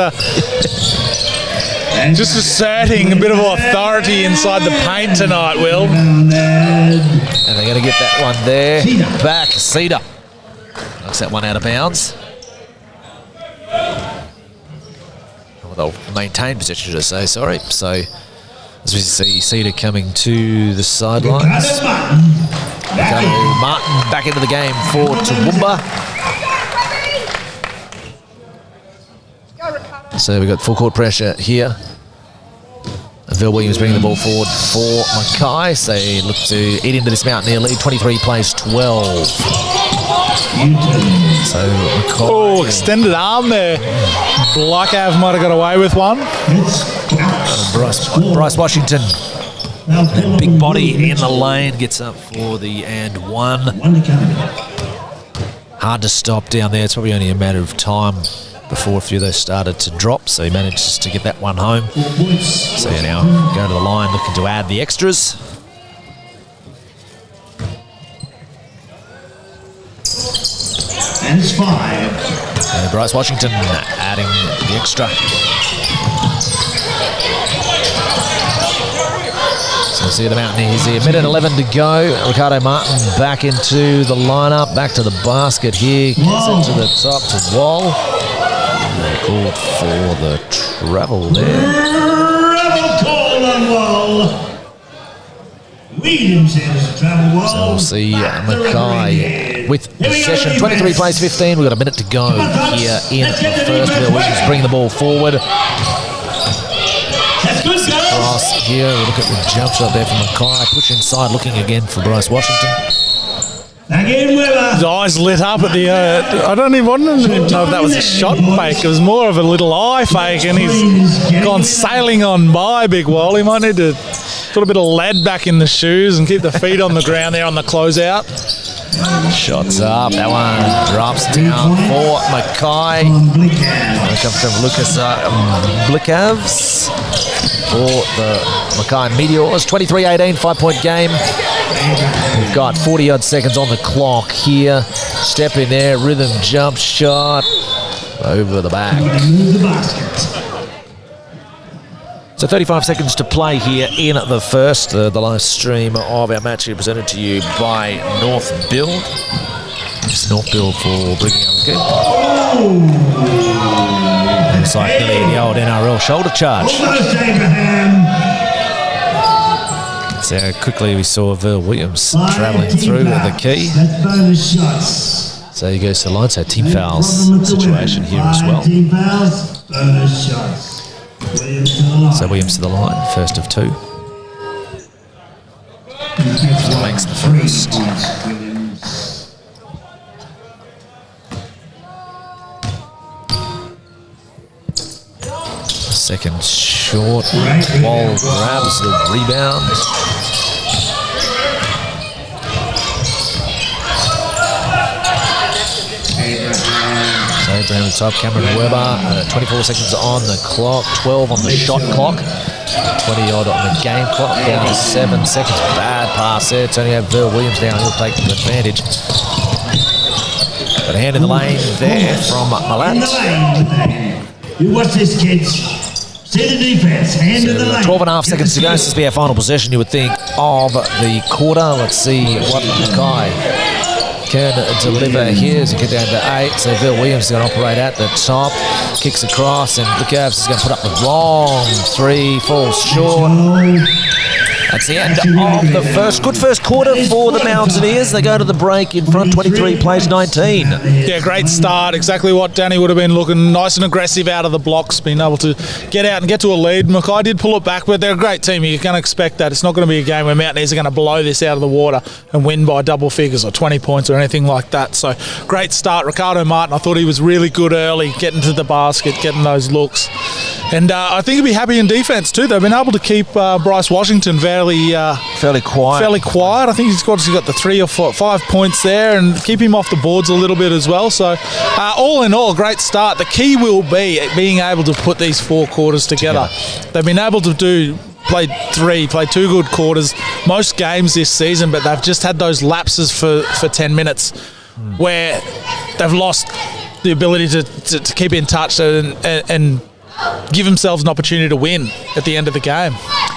just asserting a bit of authority inside the paint tonight, Will. And they're going to get that one there. Back, Cedar. Knocks that one out of bounds. Well, they'll maintain possession, should I say, sorry. So as we see Cedar coming to the sidelines. Martin back into the game for Toowoomba. So we've got full court pressure here. Phil Williams bringing the ball forward for Mackay. So they look to eat into this Mountaineer lead. 23 plays 12. So Mackay. Oh, extended arm there. Blackav might have got away with one. Bryce Washington. That big body in the lane gets up for the and one. Hard to stop down there. It's probably only a matter of time before a few of those started to drop, so he manages to get that one home. So you now go to the line looking to add the extras. And it's 5. And Bryce Washington adding the extra. So see the Mountaineers here. Minute 11 to go. Ricardo Martin back into the lineup, back to the basket here. Gets it to the top to Wall. They called for the travel there. Travel call on Wall. Williams has travel Wall. So we'll see Mackay with possession. 23 plays 15. We've got a minute to go here in the first. Bill Williams bring the ball forward. Cross here. We'll look at the jump shot there from Mackay. Push inside, looking again for Bryce Washington. His eyes lit up at the. I don't even know if that was a shot fake. It was more of a little eye fake, and he's gone sailing on by Big Wall. He might need to put a bit of lead back in the shoes and keep the feet on the ground there on the closeout. Shots up. That one drops down for Mackay. It comes from Lucas Blikavs for the Mackay Meteors. 23-18, 5-point game. We've got 40-odd seconds on the clock here. Step in there, rhythm jump shot over the back. So 35 seconds to play here in the first. The live stream of our match here presented to you by North Build. It's North Build for bringing up the game. Looks like nearly the old NRL shoulder charge. So quickly we saw Verl Williams travelling through the key. So he goes to the line. So team fouls situation here as well. So Williams to the line, first of two. So makes the first. Second short. Wall grabs the rebound. So Abraham at the top, Cameron Weber, 24 seconds on the clock, 12 on the shot clock, 20 odd on the game clock, down to 7 seconds. Bad pass there. It's only have Verl Williams down, he'll take the advantage. Got a hand in the lane there from Malat. You watch this, kids. See the defense, hand in the lane. 12 and a half seconds to go. This will be our final possession, you would think, of the quarter. Let's see what Mackay can deliver here as we get down to 8. So Bill Williams is going to operate at the top. Kicks across, and Blikavs is going to put up the long three, falls short. That's the end of the first. Good first quarter for the Mountaineers. They go to the break in front, 23 plays 19. Yeah, great start. Exactly what Danny would have been looking. Nice and aggressive out of the blocks, being able to get out and get to a lead. Mackay did pull it back, but they're a great team. You can expect that. It's not going to be a game where Mountaineers are going to blow this out of the water and win by double figures or 20 points or anything like that. So great start. Ricardo Martin, I thought he was really good early, getting to the basket, getting those looks. And I think he'll be happy in defence too. They've been able to keep Bryce Washington fairly quiet. I think he's got the 3 or 5 points there and keep him off the boards a little bit as well. So all in all, great start. The key will be being able to put these 4 quarters together. They've been able to play 2 good quarters most games this season, but they've just had those lapses for 10 minutes where they've lost the ability to keep in touch and give themselves an opportunity to win at the end of the game.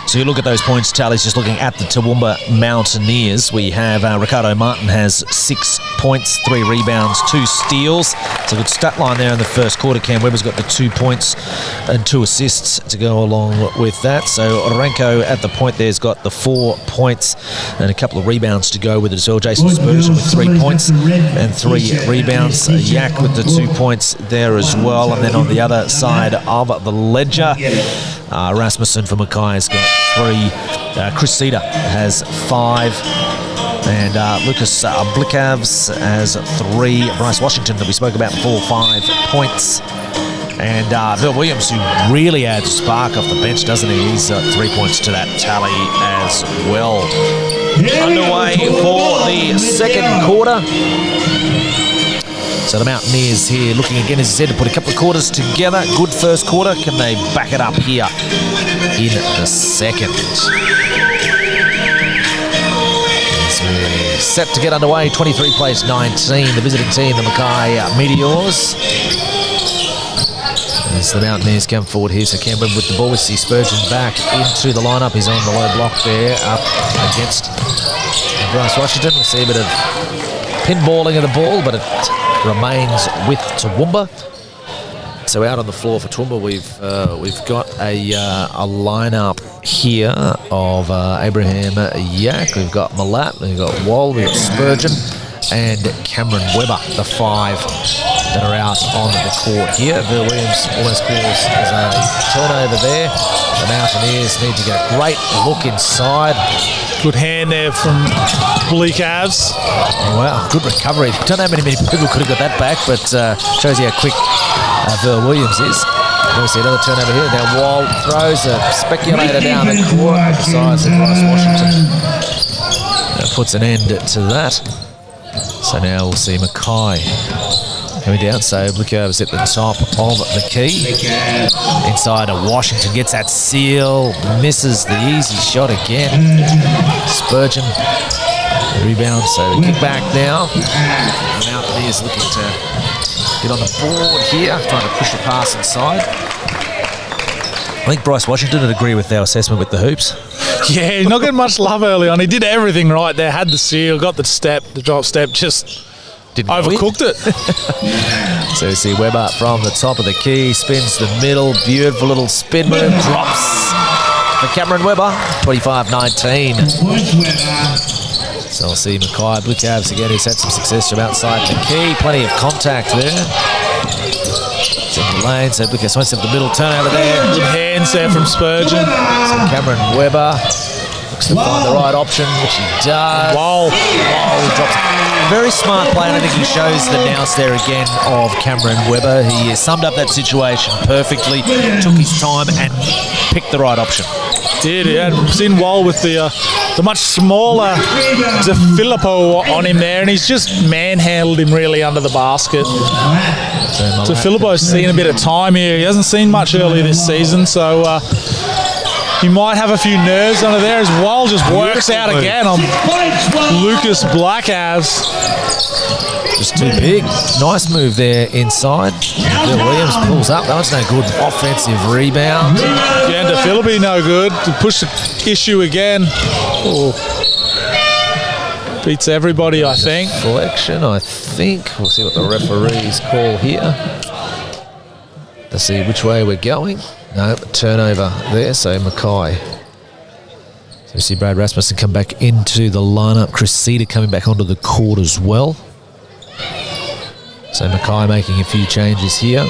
So you look at those points tallies, just looking at the Toowoomba Mountaineers. We have Ricardo Martin has 6 points, 3 rebounds, 2 steals. It's a good stat line there in the first quarter. Cam Webber's got the 2 points and 2 assists to go along with that. So Orenko at the point there's got the 4 points and a couple of rebounds to go with it as well. Jason Spurgeon with 3 points and 3 rebounds. Yak with the 2 points there as well. And then on the other side of the ledger, Rasmussen for Mackay has got 3. Chris Cedar has 5. And Lucas Blickavs has 3. Bryce Washington, that we spoke about before, 5 points. And Bill Williams, who really adds a spark off the bench, doesn't he? He's 3 points to that tally as well. Underway for the second quarter. So the Mountaineers here looking again, as I said, to put a couple of quarters together. Good first quarter. Can they back it up here in the second? As we're set to get underway, 23 plays 19. The visiting team, the Mackay Meteors. As the Mountaineers come forward here, so Cameron with the ball. We see Spurgeon back into the lineup. He's on the low block there, up against Bryce Washington. We see a bit of pinballing of the ball, but it remains with Toowoomba. So out on the floor for Toowoomba, we've got a lineup here of Abraham Yak. We've got Malat, we've got Wall, we've got Spurgeon, and Cameron Webber, the 5 that are out on the court here. Bill Williams almost calls as a turnover there. The Mountaineers need to get a great look inside. Good hand there from Bleak Avs. Oh, wow, good recovery. Don't know how many people could have got that back, but shows you how quick Bill Williams is. Obviously another turnover here. Now Wall throws a speculator down the court. Besides Bryce Washington. That puts an end to that. So now we'll see Mackay coming down. So Blickover's at the top of the key. Inside of Washington, gets that seal, misses the easy shot again. Spurgeon, the rebound, so the kick back now. The Mountaineers looking to get on the board here, trying to push the pass inside. I think Bryce Washington would agree with our assessment with the hoops. Yeah, he's not getting much love early on. He did everything right there, had the seal, got the step, the drop step, just didn't overcooked it. So you see Webber from the top of the key, spins the middle, beautiful little spin move, drops for Cameron Webber, 25-19. So I'll see Mackay Blickavs again, who's had some success from outside the key, plenty of contact there. It's in the lane, so Blickavs wants to have the middle turnover there. Good hands there from Spurgeon. So Cameron Webber looks to find the right option, which he does. Wow. Drops it. Very smart play, and I think he shows the nous there again of Cameron Webber. He summed up that situation perfectly, took his time and picked the right option. Did, he had seen Wall with the much smaller De Filippo on him there, and he's just manhandled him really under the basket. De Filippo's seen a bit of time here. He hasn't seen much earlier this season, so he might have a few nerves under there as Wall just works out again on Lucas Blickavs. Just too big. Nice move there inside. Bill Williams pulls up. That was no good offensive rebound. Yeah, and De Filippo no good. To push the issue again. Oh. Beats everybody, I think. Deflection, I think. We'll see what the referees call here. To see which way we're going. No, turnover there, so Mackay. So we see Brad Rasmussen come back into the lineup. Chris Cedar coming back onto the court as well. So Mackay making a few changes here.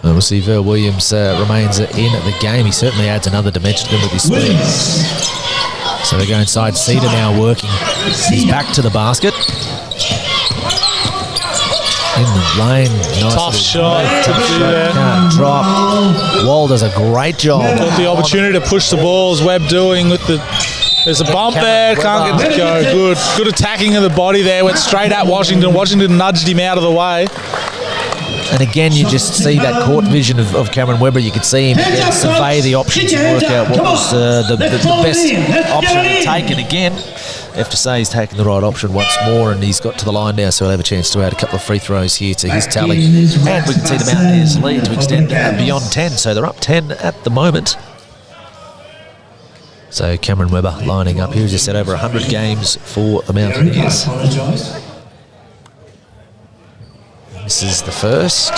And we'll see Ver Williams remains in the game. He certainly adds another dimension to them with his speed. So they go inside. Cedar now working. He's back to the basket. In the lane. Nice tough shot. Can't drop. Wall does a great job. Got the opportunity to push the ball as Webb doing with the... There's a bump there. Can't get to go. Good attacking of the body there. Went straight at Washington. Washington nudged him out of the way. And again, you just see that court vision of Cameron Webber. You could see him again survey the options and work out what was the best option to take. And again, I have to say he's taken the right option once more, and he's got to the line now, so he'll have a chance to add a couple of free throws here to his tally. And we can see the Mountaineers lead to extend beyond 10, so they're up 10 at the moment. So Cameron Webber lining up here. As I said, over 100 games for the Mountaineers. This is the first.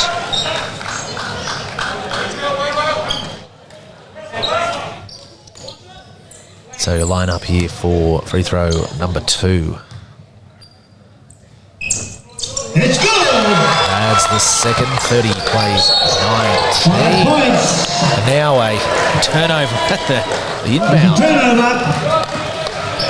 So line up here for free throw number 2. It's good. Adds the second. 30 plays 19. And now a turnover at the inbound.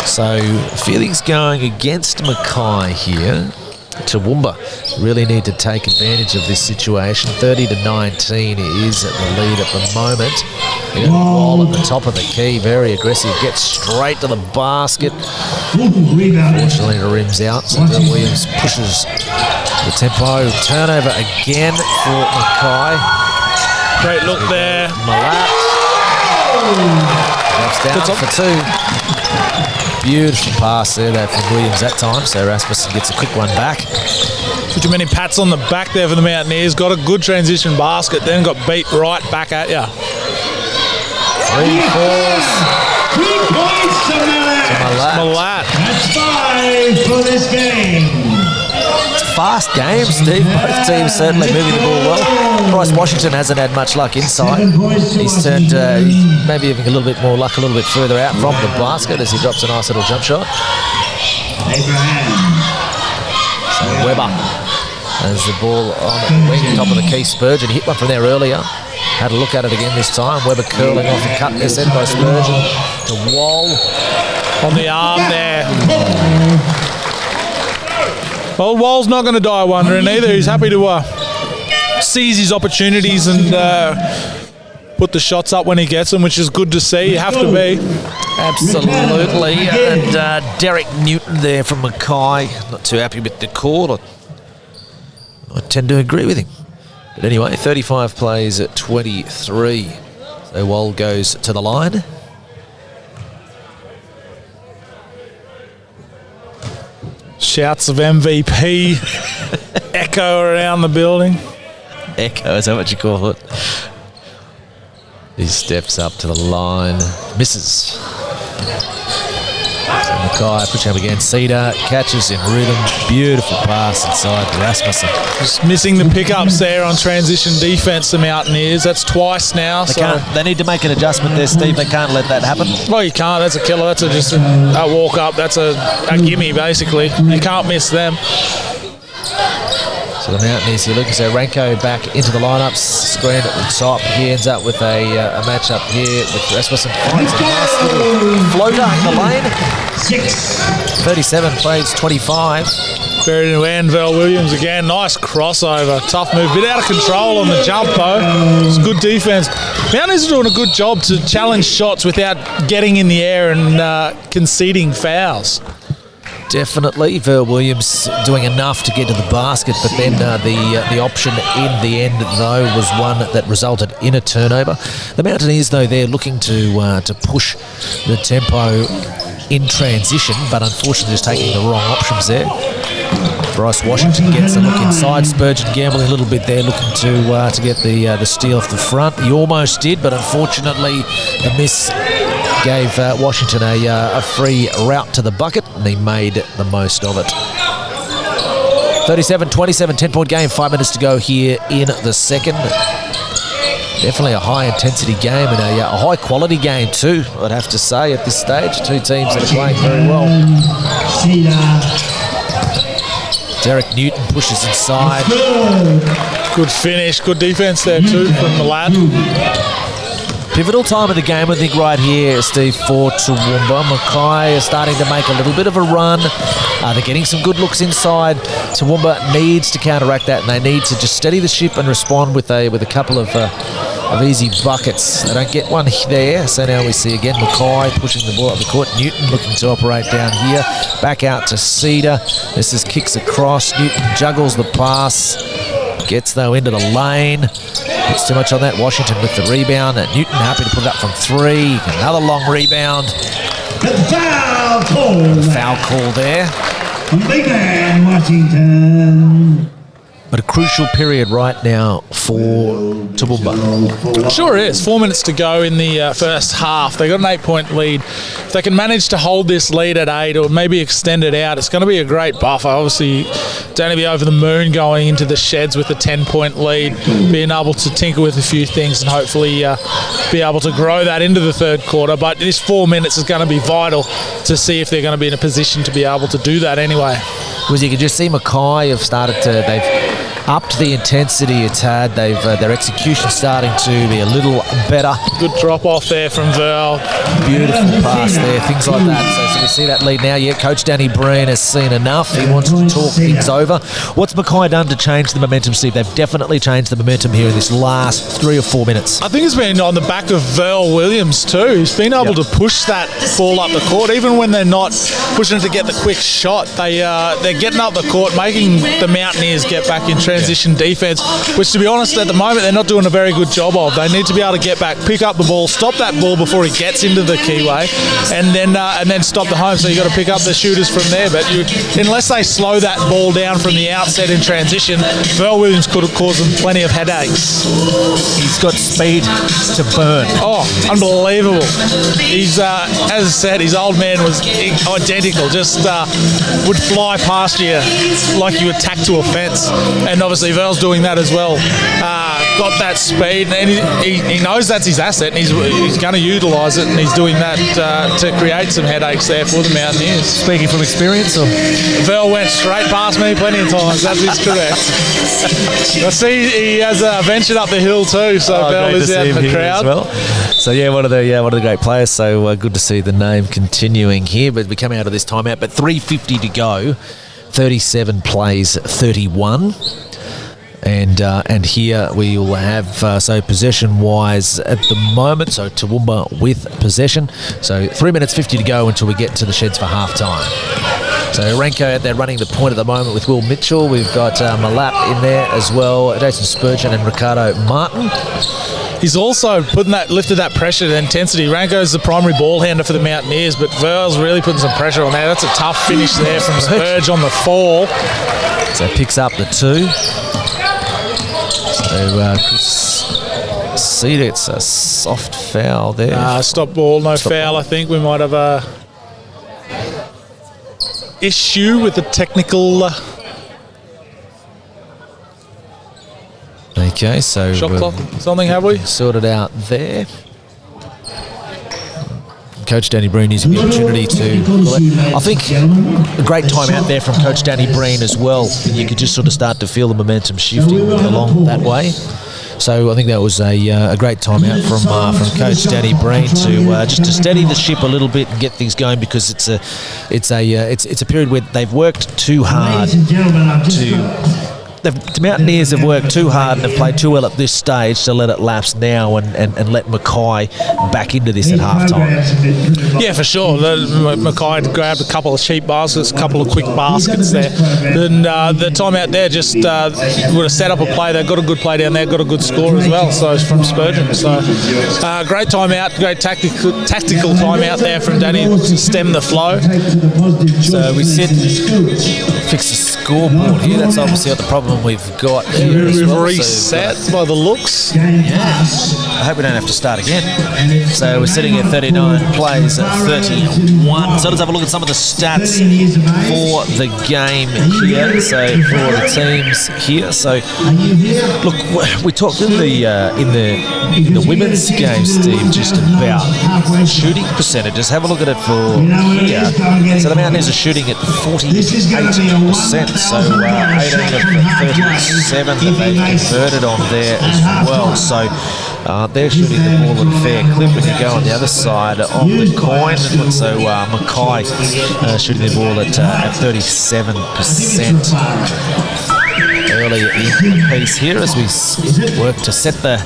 So feelings going against Mackay here. Toowoomba really need to take advantage of this situation. 30-19 is at the lead at the moment. Wall at the top of the key, very aggressive, gets straight to the basket. Unfortunately, it rims out. So Bill Williams pushes the tempo. Turnover again for Mackay. Great look there. Malat. That's down for two. Beautiful pass there from Williams that time, so Rasmussen gets a quick one back. Too many pats on the back there for the Mountaineers. Got a good transition basket, then got beat right back at you. 3 fours. 3 points to Malat. That's 5 for this game. It's a fast game, Steve. Both teams certainly moving the ball well. Bryce Washington hasn't had much luck inside. He's turned maybe having a little bit more luck a little bit further out from the basket as he drops a nice little jump shot. So Webber has the ball on the wing, top of the key. Spurgeon hit one from there earlier. Had a look at it again this time. Webber curling off and cut this end by Spurgeon to Wall. On the arm there. Well, Wall's not going to die wondering either. He's happy to seize his opportunities and put the shots up when he gets them, which is good to see. You have to be. Absolutely. And Derek Newton there from Mackay. Not too happy with the call. I tend to agree with him. But anyway, 35 plays at 23. So Wall goes to the line. Shouts of MVP echo around the building. Echo, is that what you call it? He steps up to the line, misses. So Mackay pushing up again. Cedar catches in rhythm. Beautiful pass inside Rasmussen. Just missing the pickups there on transition defence, the Mountaineers. That's twice now. They need to make an adjustment there, Steve. They can't let that happen. Well, you can't. That's a killer. That's just a walk up. That's a gimme, basically. You can't miss them. So the Mountaineers here looking, so Ranko back into the lineup, screen at the top. He ends up with a match up here with Rasmussen. Finds a nice little floater in the lane. 37 plays 25. Buried into Anvil Williams again. Nice crossover. Tough move. Bit out of control on the jump, though. It's good defence. Mountaineers are doing a good job to challenge shots without getting in the air and conceding fouls. Definitely, Ver Williams doing enough to get to the basket, but then the option in the end, though, was one that resulted in a turnover. The Mountaineers, though, they're looking to push the tempo in transition, but unfortunately just taking the wrong options there. Bryce Washington gets a look inside. Spurgeon gambling a little bit there, looking to get the steal off the front. He almost did, but unfortunately the miss gave Washington a free route to the bucket, and he made the most of it. 37-27, 10-point game, 5 minutes to go here in the second. Definitely a high-intensity game and a high-quality game too, I'd have to say, at this stage. Two teams that are playing very well. Derek Newton pushes inside. Good finish, good defence there too from the lad. Pivotal time of the game, I think, right here, Steve, for Toowoomba. Mackay is starting to make a little bit of a run. They're getting some good looks inside. Toowoomba needs to counteract that, and they need to just steady the ship and respond with a couple of easy buckets. They don't get one there, so now we see again Mackay pushing the ball up the court. Newton looking to operate down here. Back out to Cedar. This is kicks across. Newton juggles the pass. Gets, though, into the lane. Puts too much on that. Washington with the rebound. Newton happy to put it up from three. Another long rebound. The foul call there. Big man, Washington. But a crucial period right now for Toowoomba. Sure is. 4 minutes to go in the first half. They got an 8-point lead. If they can manage to hold this lead at 8 or maybe extend it out, it's going to be a great buffer. Obviously, don't be over the moon going into the sheds with a 10-point lead, being able to tinker with a few things and hopefully be able to grow that into the third quarter. But this 4 minutes is going to be vital to see if they're going to be in a position to be able to do that anyway. Because you can just see Mackay have started to, upped the intensity it's had. Their execution starting to be a little better. Good drop off there from Verl. Beautiful pass there, things like that. So we see that lead now. Yeah, Coach Danny Breen has seen enough. He wants to talk things over. What's Mackay done to change the momentum, Steve? They've definitely changed the momentum here in this last 3 or 4 minutes. I think it's been on the back of Verl Williams too. He's been able to push that ball up the court, even when they're not pushing it to get the quick shot. They're getting up the court, making the Mountaineers get back in transition defence, which, to be honest, at the moment they're not doing a very good job of. They need to be able to get back, pick up the ball, stop that ball before he gets into the keyway, and then stop the home. So you've got to pick up the shooters from there. But unless they slow that ball down from the outset in transition, Verl Williams could have caused them plenty of headaches. He's got speed to burn. Oh, unbelievable. He's, as I said, his old man was identical, just would fly past you like you were tacked to a fence. And obviously Verl's doing that as well. Got that speed, and he knows that's his asset, and he's going to utilise it, and he's doing that to create some headaches there for the Mountaineers. Speaking from experience, or? Verl went straight past me plenty of times. That is correct. I see he has ventured up the hill too, so Verl is out in the crowd as well. So yeah, one of the great players. So good to see the name continuing here. But we come out of this timeout, but 3:50 to go, 37 plays 31. And here we will have, so possession-wise at the moment, so Toowoomba with possession. So 3 minutes 50 to go until we get to the sheds for half-time. So Renko out there running the point at the moment with Will Mitchell. We've got Malap in there as well, Jason Spurgeon and Ricardo Martin. He's also lifted that pressure and intensity. Ranko's the primary ball handler for the Mountaineers, but Verl's really putting some pressure on there. That's a tough finish there from Spurge on the fall. So picks up the 2. So see it's a soft foul there. Stop ball, no foul. I think we might have a issue with the technical. Okay, so shot clock, something have we sorted out there? Coach Danny Breen using the opportunity to, I think, a great time out there from Coach Danny Breen as well. You could just sort of start to feel the momentum shifting along that way. So I think that was a great time out from Coach Danny Breen to just to steady the ship a little bit and get things going, because it's a period where they've worked too hard the Mountaineers have worked too hard and have played too well at this stage to let it lapse now and let Mackay back into this at half-time. Yeah, for sure. Mackay grabbed a couple of cheap baskets, a couple of quick baskets there. Then the time out there just would have set up a play. They've got a good play down there, got a good score as well, so from Spurgeon. So great time out, great tactical time out there from Danny to stem the flow. So we fix the scoreboard here. That's obviously the problem we've got here. We've reset by the looks. Yeah. I hope we don't have to start again. So we're sitting at 39 plays at 31. So let's have a look at some of the stats for the game here. So for the teams here. So look, we talked in the women's game, Steve, just about shooting percentages. Have a look at it for here. So the Mountaineers are shooting at 48%. So 18 of 37 that they've converted on there as well. So they're shooting the ball at a fair clip when you go on the other side of the coin. And so Mackay shooting the ball at 37% early in the piece here as we work to set the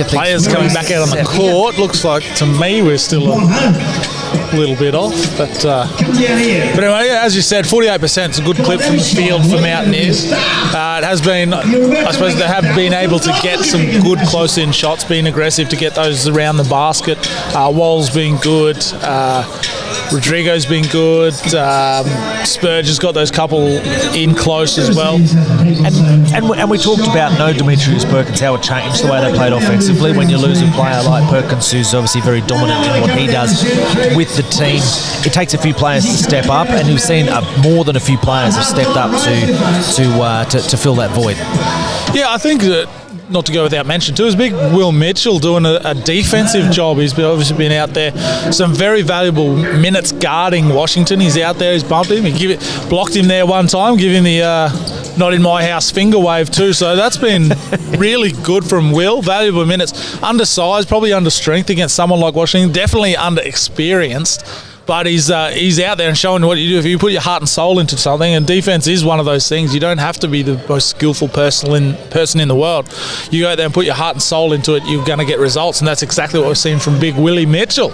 players coming back out on the court. Looks like to me we're still a little bit off, but anyway, as you said, 48% is a good clip from the field for Mountaineers. It has been, I suppose they have been able to get some good close-in shots, being aggressive to get those around the basket. Wall's been good. Rodrigo's been good. Spurge has got those couple in close as well. And we talked about no Demetrius Perkins, how it changed the way they played offensively when you lose a player like Perkins, who's obviously very dominant in what he does with the team. It takes a few players to step up, and we've seen more than a few players have stepped up to fill that void. Yeah, I think that, not to go without mention too, is big Will Mitchell doing a defensive job. He's obviously been out there some very valuable minutes guarding Washington. He's out there, he's bumped him, blocked him there one time, giving the not in my house finger wave too. So that's been really good from Will. Valuable minutes. Undersized, probably under strength against someone like Washington. Definitely under experienced. But he's out there and showing what you do. If you put your heart and soul into something, and defense is one of those things, you don't have to be the most skillful person in the world. You go out there and put your heart and soul into it, you're going to get results, and that's exactly what we've seen from Big Willie Mitchell.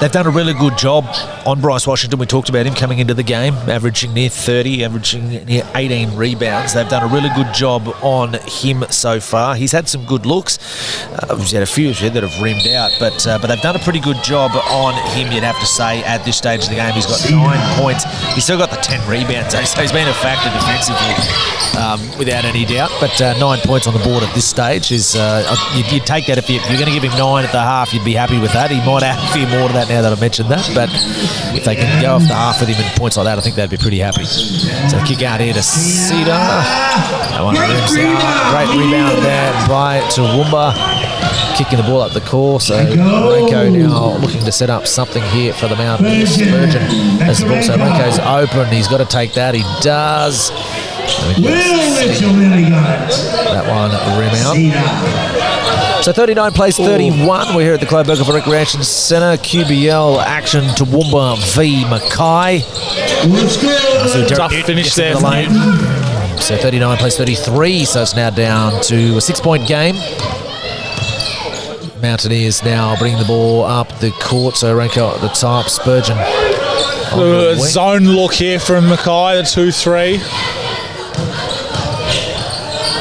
They've done a really good job on Bryce Washington. We talked about him coming into the game, averaging near 30, averaging near 18 rebounds. They've done a really good job on him so far. He's had some good looks. He's had a few that have rimmed out, but they've done a pretty good job on him, you'd have to say, at this stage of the game. He's got 9 points. He's still got the 10 rebounds, so he's been a factor defensively, without any doubt. But 9 points on the board at this stage is you'd take that if you're going to give him 9 at the half. You'd be happy with that. He might add a few more to that now that I've mentioned that. But if they can go off the half with him in points like that, I think they'd be pretty happy. So kick out here to Cedar. That one rims out. Great rebound there by Toowoomba. Kicking the ball up the course. So Renko now looking to set up something here for the Mountaineers. Spurgeon has the ball, so Renko's open. He's got to take that. He does. That one rim out. So 39 plays 31. We're here at the Clive Berghofer Recreation Centre. QBL action Toowoomba v Mackay. Tough finish there. So 39 plays 33. So it's now down to a 6-point game. Mountaineers now bringing the ball up the court, so Renko at the top, Spurgeon. Zone look here from Mackay, the 2-3.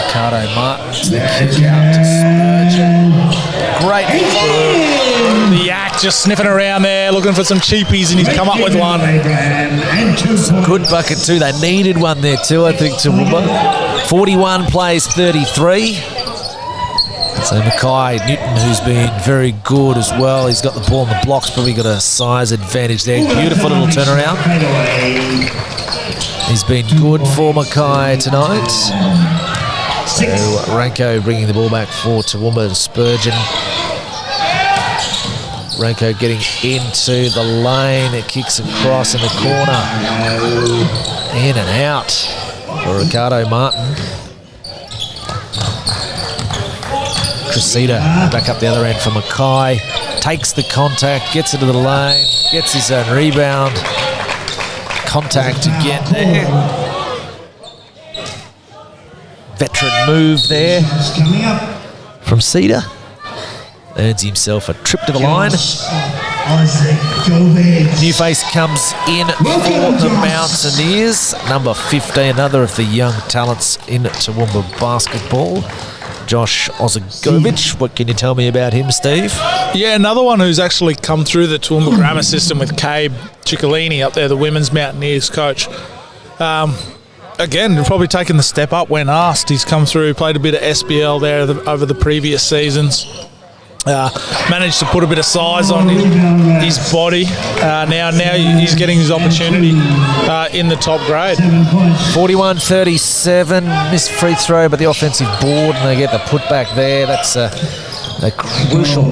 Ricardo Martin's the kick out to Spurgeon. Great follow. The Yak just sniffing around there, looking for some cheapies, and he's come up with one. Good bucket too. They needed one there too, I think, Toowoomba. 41 plays 33. So Mackay Newton, who's been very good as well. He's got the ball in the blocks, probably got a size advantage there. Beautiful little turnaround. He's been good for Mackay tonight. So Renko bringing the ball back for Toowoomba and Spurgeon. Renko getting into the lane. It kicks across in the corner. In and out for Ricardo Martin. Cressida back up the other end for Mackay. Takes the contact, gets into the lane, gets his own rebound. Contact again there. Veteran move there from Cedar. Earns himself a trip to the line. New face comes in for the Mountaineers. Number 15, another of the young talents in Toowoomba basketball. Josh Ozagovich. What can you tell me about him, Steve? Yeah, another one who's actually come through the Toowoomba grammar system with Cabe Ciccolini up there, the women's Mountaineers coach. Again, probably taking the step up when asked. He's come through, played a bit of SBL there over the previous seasons. Managed to put a bit of size on his body. Now he's getting his opportunity in the top grade. 41-37, missed free throw by the offensive board, and they get the putback there. That's a crucial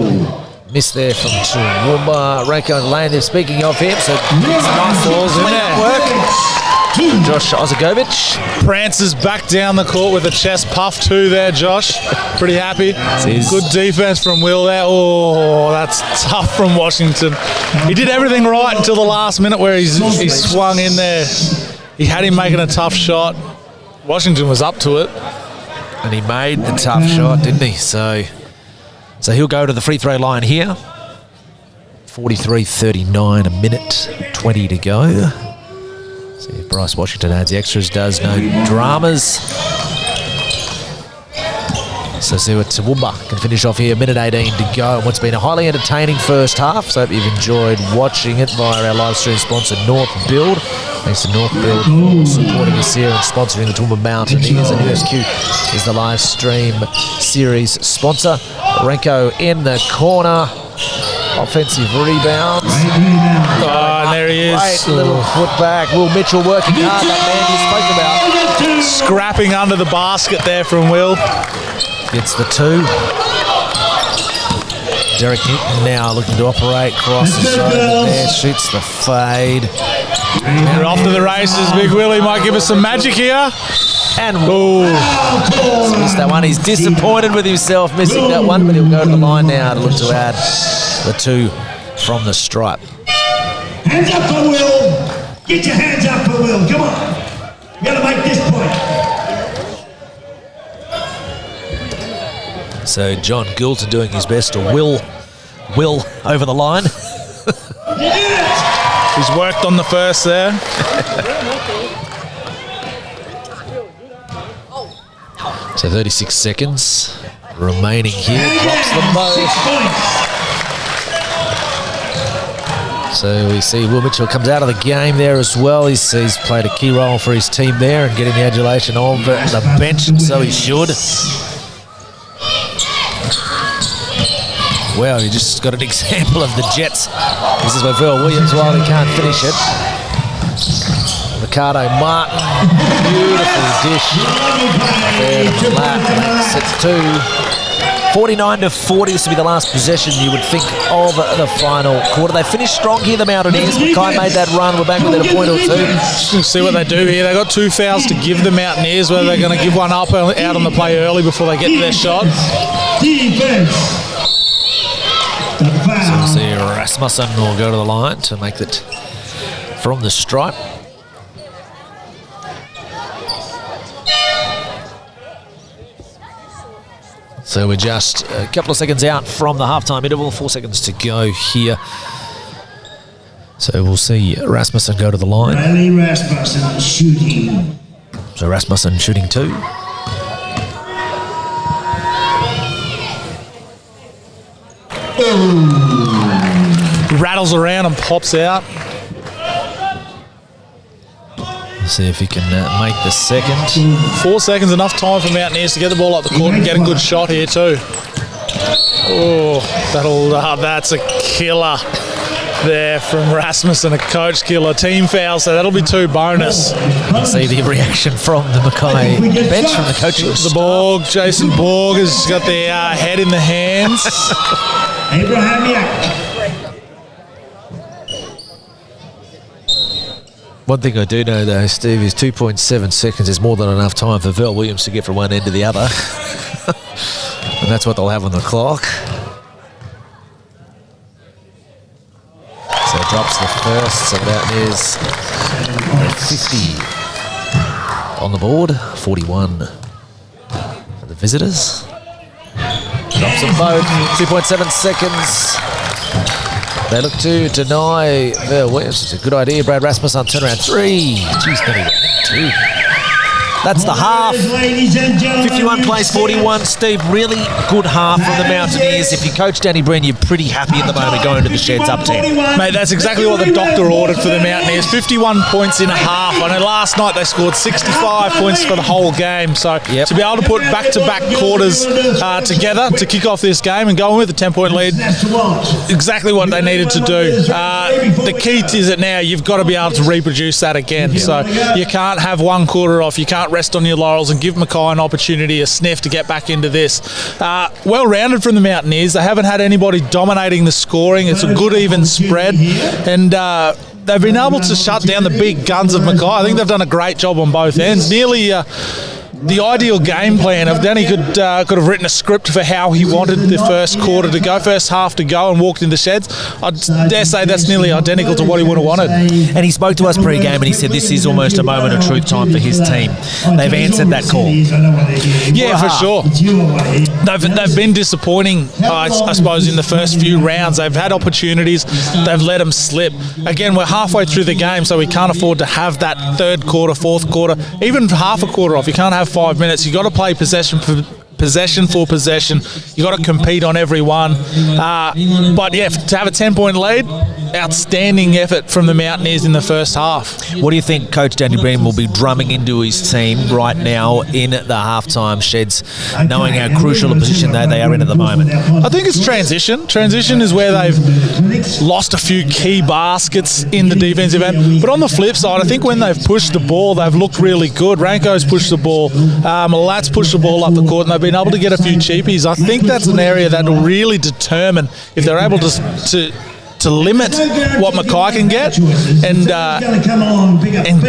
miss there from Toowoomba. Renko in the lane there, speaking of him, so some nice balls in there. Work. Josh Ozagovich prances back down the court with a chest puff too there, Josh. Pretty happy. Good defense from Will there. Oh, that's tough from Washington. He did everything right until the last minute where he swung in there. He had him making a tough shot. Washington was up to it. And he made the tough shot, didn't he? So he'll go to the free throw line here. 43-39, a minute, 20 to go. See if Bryce Washington adds the extras, does no dramas. So see what Toowoomba can finish off here. Minute 18 to go. What's been a highly entertaining first half. So hope you've enjoyed watching it via our live stream sponsor, North Build. Thanks to North Build for supporting us here and sponsoring the Toowoomba Mountaineers. And USQ is the live stream series sponsor. Renko in the corner. Offensive rebound. Oh, and there he is. Great little putback. Will Mitchell working hard. That man you spoke about. Scrapping under the basket there from Will. Gets the two. Derek Newton now looking to operate. Crosses over there. Shoots the fade. We're off to the races. Big Willie might give us some magic here. And missed that one. He's disappointed with himself missing that one, but he'll go to the line now to look to add the 2 from the stripe. Hands up for Will. Get your hands up for Will. Come on. You got to make this point. So John Goulton doing his best to will over the line. He's worked on the first there. So 36 seconds remaining here. Drops them both. So we see Will Mitchell comes out of the game there as well. He's played a key role for his team there and getting the adulation of the bench, so he should. Well, you just got an example of the Jets. This is Lavelle Williams while he can't finish it. Ricardo Martin, beautiful dish. There to the lap, makes it 49-40. This will be the last possession, you would think, of the final quarter. They finished strong here, the Mountaineers. Mackay made that run. We're back within a point or 2. We'll see what they do here. They've got 2 fouls to give the Mountaineers, whether they're going to give one up out on the play early before they get their shot. So we'll see Rasmussen will go to the line to make it from the stripe. So we're just a couple of seconds out from the halftime interval, 4 seconds to go here. So we'll see Rasmussen go to the line. Riley Rasmussen shooting. So Rasmussen shooting 2. Rattles around and pops out. See if he can make the second. 4 seconds, enough time for Mountaineers to get the ball up the court and get a good shot here too. Oh, that's a killer there from Rasmussen, a coach killer. Team foul, so that'll be 2 bonus. You can see the reaction from the Mackay bench, from the coaching The staff. Borg, Jason Borg has got their head in the hands. Abraham Yak. One thing I do know though, Steve, is 2.7 seconds is more than enough time for Val Williams to get from one end to the other. And that's what they'll have on the clock. So drops the first, so that is 50 on the board, 41 for the visitors. Drops them both, 2.7 seconds. They look to deny Val Williams. It's a good idea. Brad Rasmussen on turnaround 3. Jeez, got it. 2. That's the half. 51 plays 41. Steve, really good half from the Mountaineers. If you coach Danny Breen, you're pretty happy at the moment going to the sheds up 10. Mate, that's exactly what the doctor ordered for the Mountaineers. 51 points in a half. I know last night they scored 65 points for the whole game. So to be able to put back-to-back quarters together to kick off this game and go in with a 10-point lead, exactly what they needed to do. The key is that now you've got to be able to reproduce that again. So you can't have one quarter off. You can't rest on your laurels and give Mackay an opportunity, a sniff to get back into this. Well-rounded from the Mountaineers. They haven't had anybody dominating the scoring. It's a good even spread, and they've been able to shut down the big guns of Mackay. I think they've done a great job on both ends. Nearly the ideal game plan. If Danny could have written a script for how he wanted the first half to go and walked in the sheds, I'd dare say that's nearly identical to what he would have wanted. And he spoke to us pre-game and he said this is almost a moment of truth time for his team. They've answered that call. Yeah, for sure. They've been disappointing, I suppose, in the first few rounds. They've had opportunities. They've let them slip. Again, we're halfway through the game, so we can't afford to have that third quarter, fourth quarter, even half a quarter off. You can't have 5 minutes. You've got to play possession for possession. You've got to compete on every one. But yeah, to have a 10-point lead, outstanding effort from the Mountaineers in the first half. What do you think Coach Danny Breen will be drumming into his team right now in the halftime sheds, knowing how crucial a position they are in at the moment? I think it's transition. Transition is where they've lost a few key baskets in the defensive end. But on the flip side, I think when they've pushed the ball, they've looked really good. Ranko's pushed the ball. Malat's pushed the ball up the court, and they've been able to get a few cheapies. I think that's an area that will really determine if they're able to to limit what Mackay can get and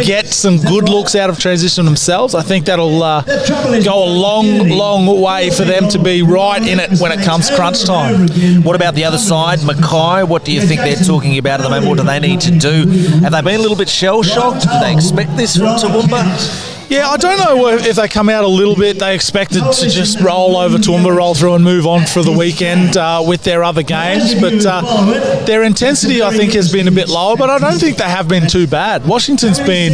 get some good looks out of transition themselves. I think that'll go a long way for them to be right in it when it comes crunch time. What about the other side, Mackay? What do you think they're talking about at the moment? What do they need to do? Have they been a little bit shell-shocked? Do they expect this from Toowoomba? Yeah, I don't know if they come out a little bit. They expected to just roll over Toowoomba, roll through and move on for the weekend with their other games. But their intensity, I think, has been a bit lower, but I don't think they have been too bad. Washington's been,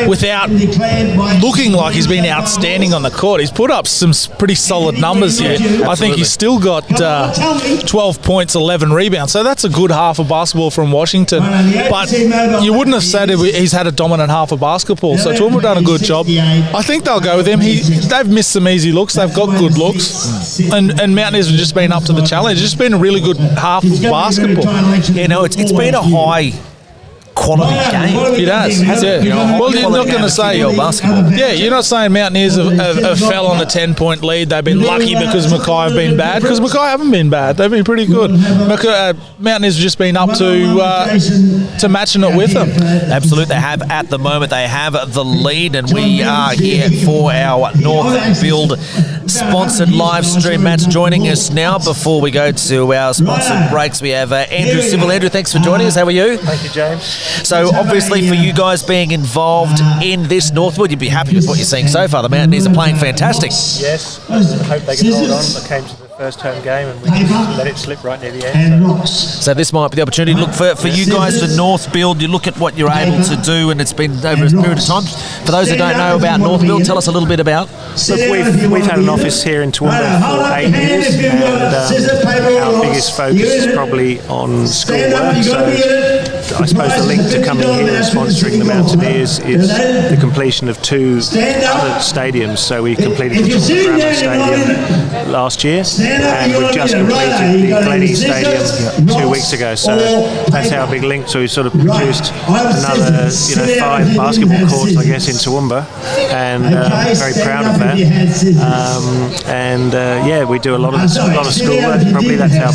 without looking like he's been outstanding on the court, he's put up some pretty solid numbers here. Absolutely. I think he's still got 12 points, 11 rebounds. So that's a good half of basketball from Washington. But you wouldn't have said he's had a dominant half of basketball. So Toowoomba done a good job. I think they'll go with him. They've missed some easy looks. They've got good looks. And Mountaineers have just been up to the challenge. It's just been a really good half of basketball. Yeah, no, it's been a high quality game. It has. Yeah. Well, you're not going to say basketball. Yeah, you're not saying Mountaineers have fell on a 10-point lead. They've been lucky because Mackay have been bad. Because Mackay haven't been bad. They've been pretty good. Mountaineers have just been up to matching it with them. Absolutely, they have at the moment. They have the lead, and we are here for our North Build sponsored live stream match. Joining us now before we go to our sponsored breaks, we have Andrew Civil. Andrew, thanks for joining us. How are you? Thank you, James. So obviously for you guys being involved in this Northwood, you'd be happy with what you're seeing so far. The Mountaineers are playing fantastic. Yes, I hope they can hold on. I came to the first home game and we just let it slip right near the end. So this might be the opportunity. Look, for you guys, for North Build, you look at what you're able to do, and it's been over a period of time. For those who don't know about North Build, tell us a little bit about. Look, we've had an office here in Toowoomba for 8 years, and our biggest focus is probably on schoolwork. So I suppose the link to coming here and sponsoring the Mountaineers is the completion of 2 other stadiums. So we completed the Toowoomba Stadium last year, and we've just completed the Glenny Stadium 2 weeks ago. So that's our big link. So we've sort of produced another 5 basketball courts, I guess, in Toowoomba, and very proud of that. We do a lot of schoolwork. Probably that's our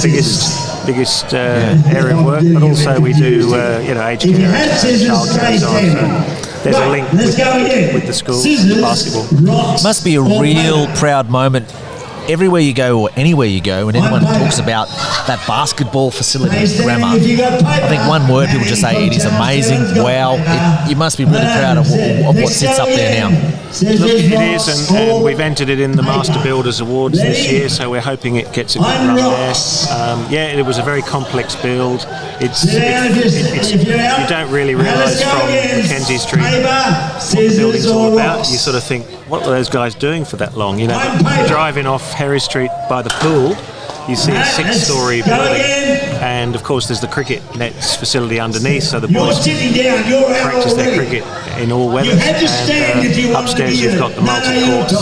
biggest area of work, but also we do aged care and childcare and so on. So there's a link with the schools and the basketball. Must be a real proud moment everywhere you go or anywhere you go, when anyone talks about that basketball facility in Grammar. I think one word people just say, it is amazing. Wow. You must be really proud of what sits up there now. Look, it is, and we've entered it in the Master Builders Awards this year, so we're hoping it gets a good run there. It was a very complex build. You don't really realise from Mackenzie Street what the building's all about. You sort of think, what were those guys doing for that long? Driving off Harry Street by the pool, you see a 6-storey building, and of course there's the cricket nets facility underneath, so the boys practice their cricket in all weathers. And upstairs you've got the multi-courts.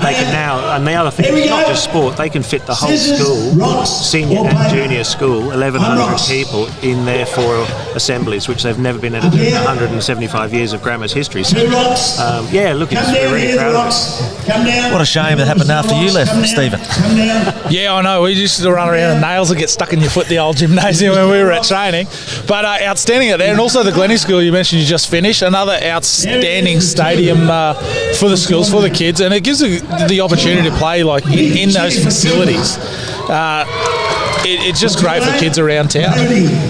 They can now, and the other thing, it's not just sport, they can fit the whole school, senior and junior school, 1,100 people in there for assemblies, which they've never been able to do in 175 years of Grammar's history. So, we're really proud of it. What a shame it happened after you left, Stephen. Yeah, I know. We used to run around and nails would get stuck in your foot, the old gymnasium when we were at training. But outstanding out there. And also the Glenny School you mentioned you just finished. Another outstanding stadium for the schools, for the kids. And it gives the opportunity to play like in those facilities. It's just great for kids around town.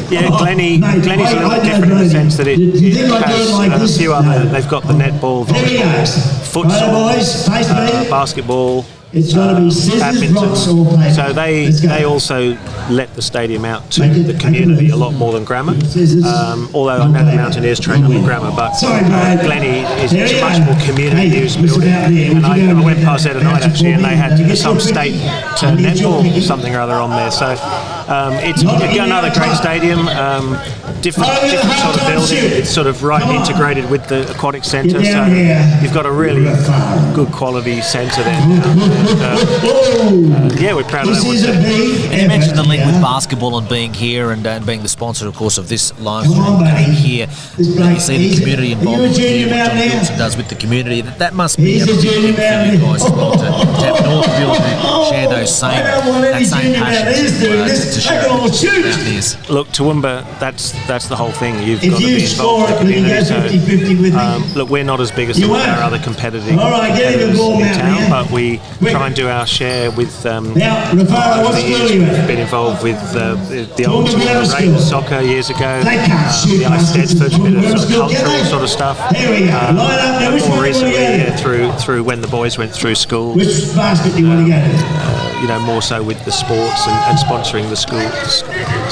Yeah, Glenny's a little bit different in the sense that it has a few other. They've got the netball, volleyball, futsal, basketball, badminton. So they also let the stadium out to the community a lot more than Grammar. Although I know the Mountaineers train up in Grammar, but Glenny is a much more community used building. And I went past there tonight actually, and they had some state netball something or other on there. So it's another great stadium. different sort of building. It's sort of right integrated with the aquatic centre, so you've got a really good quality centre there. Yeah, we're proud of that one too. And you mentioned the link with basketball and being here and being the sponsor, of course, of this live stream game here. You see the community involvement here, what John Gilson does with the community. That must be a big thing for you guys as well, to have Northfield share that same passion to share it with the Mountaineers. Look, Toowoomba, that's the whole thing. You've got to be involved in the community. So, look, we're not as big as some of our other competitors in town, but we try and do our share with over the years. We've been involved with the old Toowoomba Raiders soccer years ago, the Ice Stedford, a bit of sort of cultural sort of stuff. More recently, through when the boys went through school, more so with the sports and sponsoring the schools,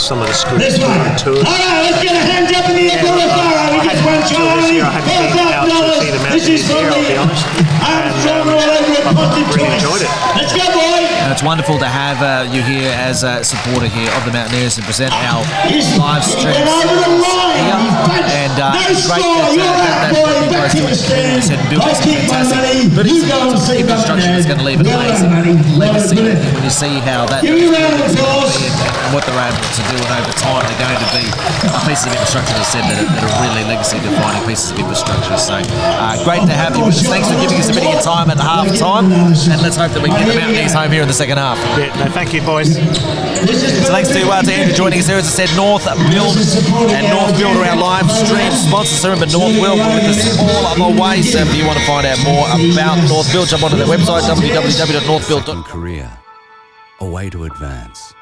some of the schools tours. Let's get a hand up in the air for the fire. We get one try. This year I hadn't been out to see the Mountaineers here, I'll be honest. And I've really enjoyed it. Let's go, boy. It's wonderful to have you here as a supporter here of the Mountaineers and present our live stream here. And it's great that what you guys do in the community said building some fantastic infrastructure that's going to leave an amazing legacy. And when you see how that and what they're able to do, and over time they're going to be pieces of infrastructure that said that are really legacy defining pieces of infrastructure. So great to have you with us. Thanks for giving us a bit of your time at half time, and let's hope that we can get the Mountaineers home here in the second half. Yeah, no, thank you, boys. So thanks to Andrew joining us here. As I said, Northfield are our live stream sponsors. So remember, Northfield with us all other ways. So if you want to find out more about Northfield, jump onto their website, www.northfield.com. Career, a way to advance.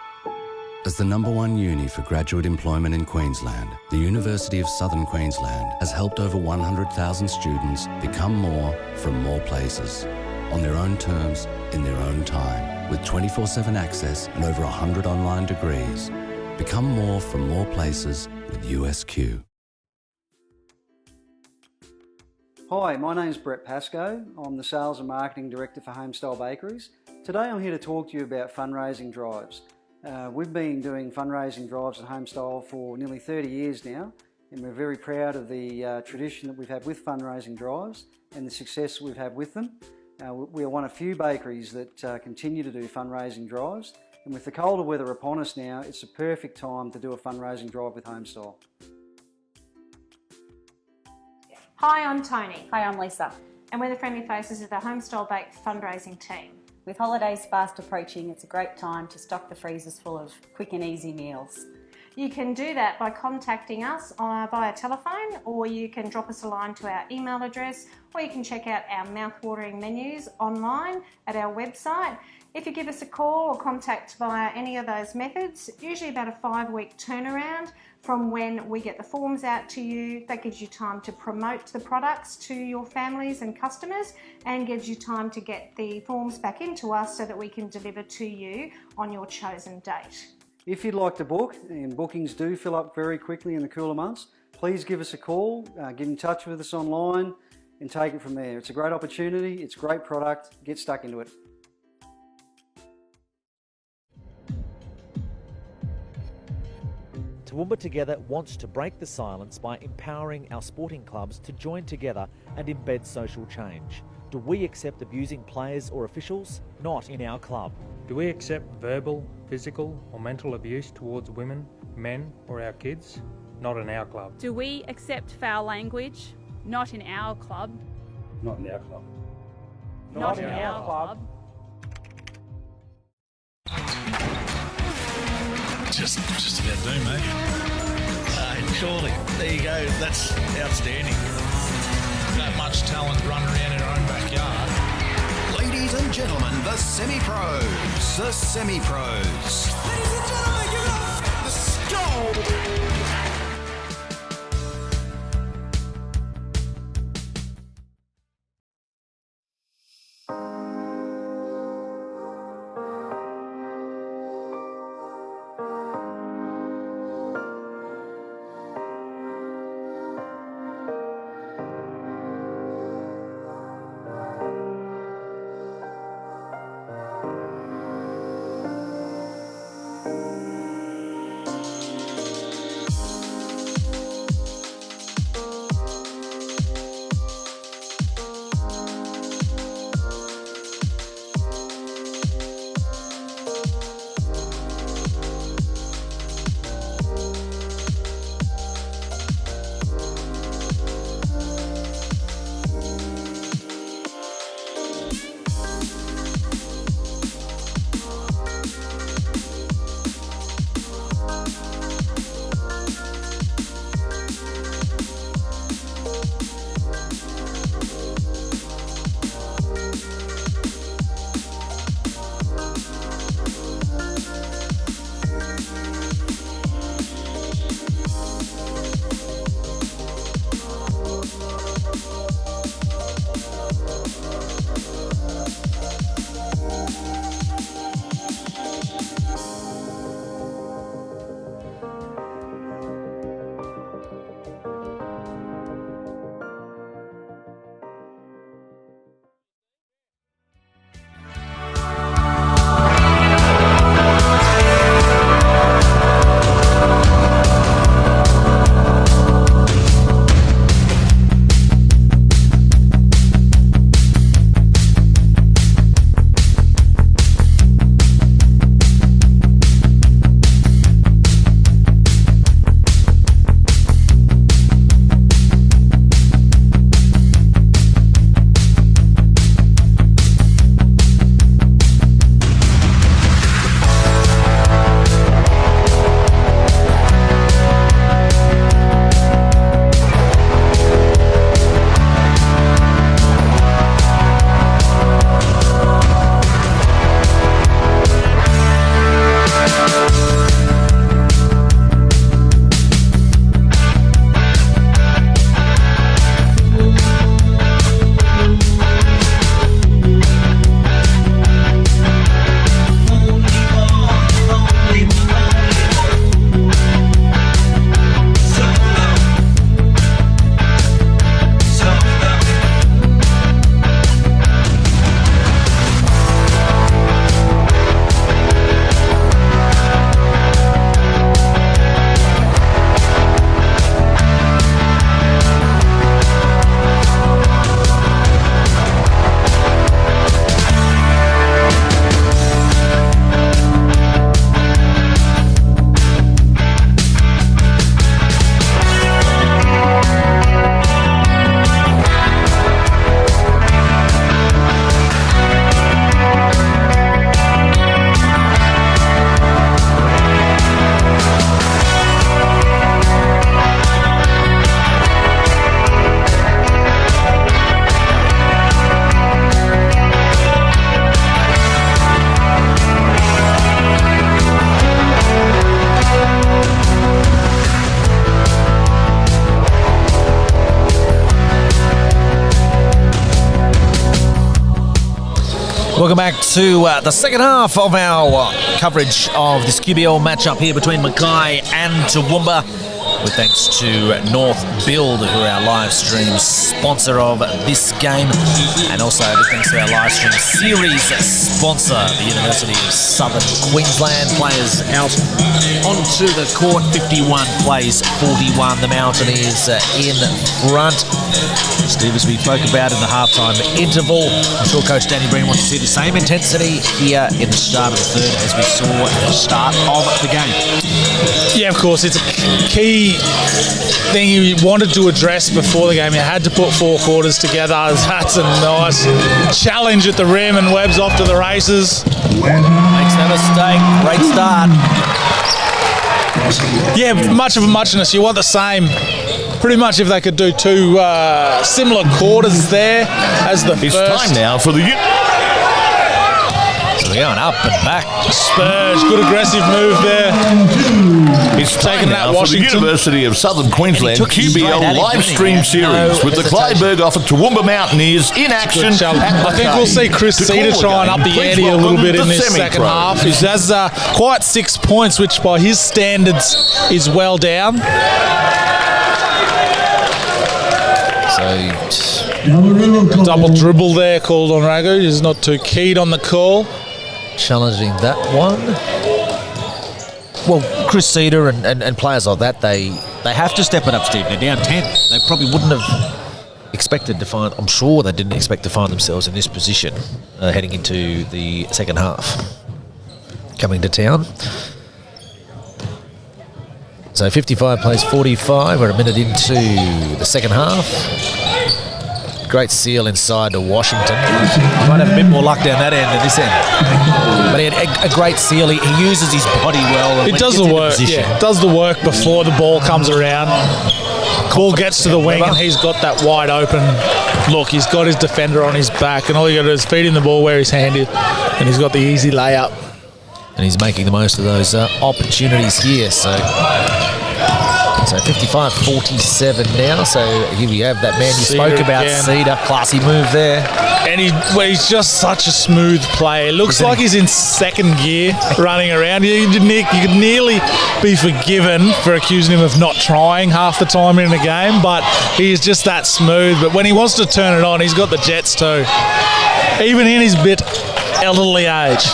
As the #1 uni for graduate employment in Queensland, the University of Southern Queensland has helped over 100,000 students become more from more places, on their own terms, in their own time, with 24/7 access and over 100 online degrees. Become more from more places with USQ. Hi, my name's Brett Pascoe. I'm the Sales and Marketing Director for Homestyle Bakeries. Today I'm here to talk to you about fundraising drives. We've been doing fundraising drives at Homestyle for nearly 30 years now, and we're very proud of the tradition that we've had with fundraising drives and the success we've had with them. We are one of few bakeries that continue to do fundraising drives, and with the colder weather upon us now, it's the perfect time to do a fundraising drive with Homestyle. Hi, I'm Tony. Hi, I'm Lisa. And we're the friendly faces of the Homestyle Bake fundraising team. With holidays fast approaching, it's a great time to stock the freezers full of quick and easy meals. You can do that by contacting us via telephone, or you can drop us a line to our email address, or you can check out our mouth-watering menus online at our website. If you give us a call or contact via any of those methods, usually about a 5-week turnaround from when we get the forms out to you. That gives you time to promote the products to your families and customers, and gives you time to get the forms back into us so that we can deliver to you on your chosen date. If you'd like to book, and bookings do fill up very quickly in the cooler months, please give us a call, get in touch with us online and take it from there. It's a great opportunity, it's a great product, get stuck into it. Toowoomba Together wants to break the silence by empowering our sporting clubs to join together and embed social change. Do we accept abusing players or officials? Not in our club. Do we accept verbal, physical or mental abuse towards women, men or our kids? Not in our club. Do we accept foul language? Not in our club. Not in our club. Not in our club. Just about do, mate. Surely. There you go. That's outstanding. That much talent running around in our own backyard. Ladies and gentlemen, the semi-pros. The semi-pros. Ladies and gentlemen, give it up. Let's go. Welcome back to the second half of our coverage of this QBL matchup here between Mackay and Toowoomba. With thanks to North Build, who are our live stream sponsor of this game, and also with thanks to our live stream series sponsor, the University of Southern Queensland. Players out onto the court, 51 plays 41. The Mountaineers in front. Steve, as we spoke about in the halftime interval, I'm sure Coach Danny Breen wants to see the same intensity here in the start of the third as we saw at the start of the game. Yeah, of course, it's a key thing you wanted to address before the game. You had to put 4 quarters together. That's a nice challenge at the rim, and Webb's off to the races. Makes no mistake. Great start. Yeah, much of a muchness. You want the same. Pretty much if they could do 2 similar quarters there as the It's first. time now for the... So we're going up and back. Spurs, good aggressive move there. It's taking time that now for the Washington. University of Southern Queensland took his straight at QBL him, Live didn't he? Stream Series with the Clive Berghofer Toowoomba Mountaineers in action. I think we'll see Chris Cedar try and up the ante a little bit in this second half. He has quite 6 points, which by his standards is well down. Double dribble there called on Ragu. He's not too keen on the call. Challenging that one. Well, Chris Cedar and players like that, they have to step it up, Steve. They're down 10. They probably wouldn't have expected to find, I'm sure they didn't expect to find themselves in this position heading into the second half. Coming to town. So 55 plays 45. We're a minute into the second half. Great seal inside to Washington. He might have a bit more luck down that end than this end. But he had a great seal. He uses his body well. It does the work, yeah. It does the work before the ball comes around. Ball gets to the wing and he's got that wide open look. He's got his defender on his back and all you got to do is feed him the ball where he's handed and he's got the easy layup. And he's making the most of those opportunities here. So 55-47 now. So here we have that man you spoke about, Cedar. Classy move there. And he's just such a smooth player. It looks like he's in second gear running around. You could nearly be forgiven for accusing him of not trying half the time in the game, but he's just that smooth. But when he wants to turn it on, he's got the jets too. Even in his bit elderly age.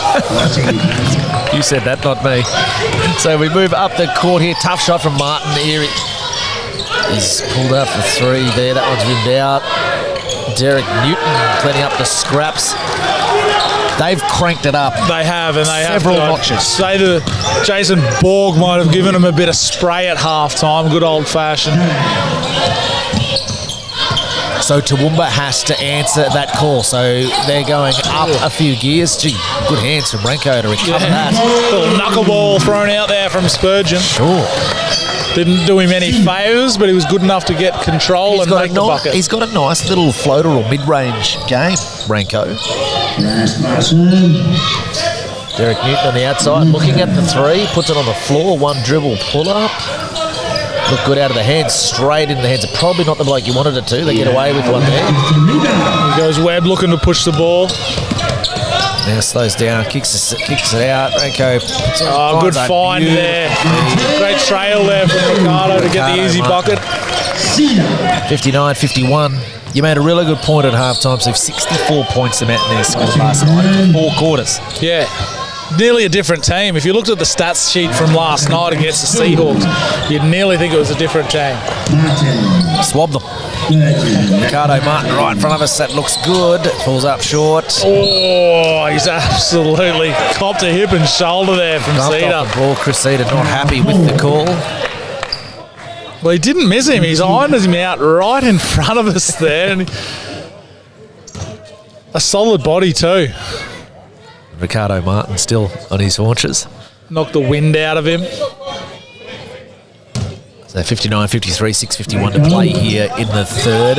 You said that, not me. So we move up the court here. Tough shot from Martin here. He's pulled out for 3 there. That one's rimmed out. Derek Newton cleaning up the scraps. They've cranked it up. They have, and they several have notches. Say that Jason Borg might have given him a bit of spray at halftime. Good old fashioned. So Toowoomba has to answer that call. So they're going up a few gears. Gee, good hands from Renko to recover that. Little knuckleball thrown out there from Spurgeon. Sure. Didn't do him any favours, but he was good enough to get control and make the bucket. He's got a nice little floater or mid-range game, Renko. Derek Newton on the outside, looking at the 3, puts it on the floor, 1 dribble pull-up. Look good out of the hands, straight into the hands. Probably not the bloke you wanted it to. They get away with one there. Here goes Webb looking to push the ball. Now slows down, kicks it out. Renko. Good find there. Great trail there from Ricardo to get the easy bucket. 59-51. You made a really good point at halftime. So 64 points the Mountaineers scored last night in 4 quarters. Yeah. Nearly a different team. If you looked at the stats sheet from last night against the Seahawks, you'd nearly think it was a different team. Swab them. Ricardo Martin right in front of us. That looks good. Pulls up short. Oh, he's absolutely copped a hip and shoulder there from Cedar. Off the ball. Chris Cedar not happy with the call. Well, he didn't miss him. He's ironed him out right in front of us there. And a solid body too. Ricardo Martin still on his haunches. Knocked the wind out of him. So 59-53, 6:51 to play here in the third.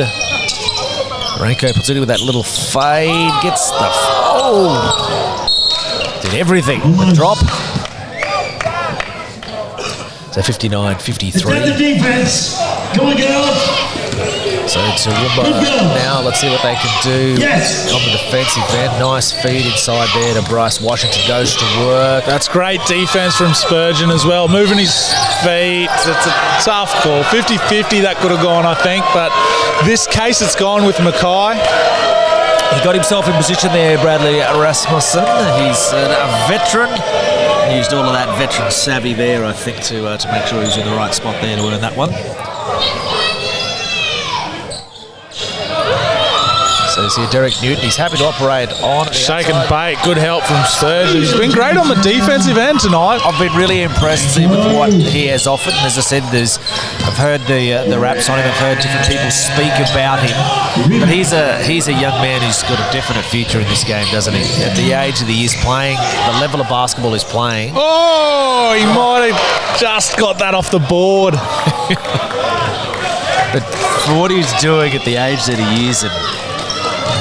Renko puts it in with that little fade. Gets the... did everything. The drop. So 59-53. Defense. Come on, girls. So Toowoomba now, let's see what they can do on the defensive end. Nice feed inside there to Bryce Washington, goes to work. That's great defense from Spurgeon as well, moving his feet. It's a tough call. 50-50 that could have gone, I think, but this case it's gone with Mackay. He got himself in position there, Bradley Rasmussen. He's a veteran. He used all of that veteran savvy there, I think, to make sure he was in the right spot there to earn that one. So you see Derek Newton, he's happy to operate on shake and bake, good help from Spurgeon. He's been great on the defensive end tonight. I've been really impressed with what he has offered. And as I said, I've heard the raps on him, I've heard different people speak about him. But he's a young man who's got a definite future in this game, doesn't he? At the age that he is playing, the level of basketball he's playing. Oh, he might have just got that off the board. But for what he's doing at the age that he is, and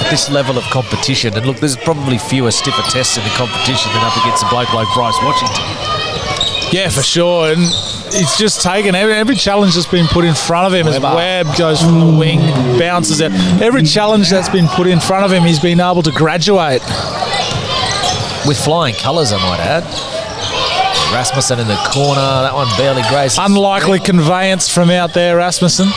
this level of competition, and look, there's probably fewer stiffer tests in the competition than up against a bloke like Bryce Washington. Yeah, for sure, and he's just taken every challenge that's been put in front of him. As Webb goes from the wing, bounces out. Every challenge that's been put in front of him, he's been able to graduate. With flying colours, I might add. Rasmussen in the corner, that one barely grazed. Unlikely conveyance from out there, Rasmussen.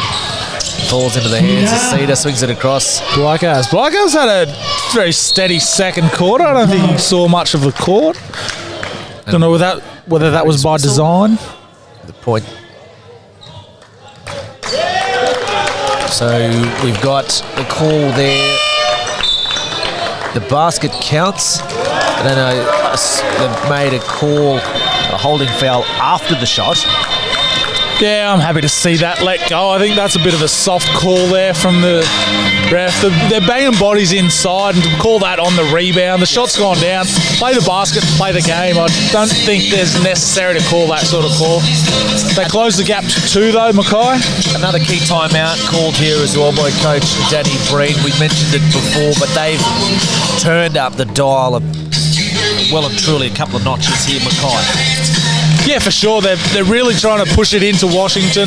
Falls into the hands of Cedar, swings it across. Blackhouse had a very steady second quarter. I don't think he saw much of the court. Don't know whether that was by design. The point. So we've got the call there. The basket counts. I don't know, they've made a call, a holding foul after the shot. Yeah, I'm happy to see that let go. I think that's a bit of a soft call there from the ref. They're banging bodies inside, and to call that on the rebound, the shot's gone down. Play the basket, play the game. I don't think there's necessary to call that sort of call. They close the gap to 2 though, Mackay. Another key timeout called here as well by Coach Danny Breen. We mentioned it before, but they've turned up the dial well and truly a couple of notches here, Mackay. Yeah, for sure. They're really trying to push it into Washington.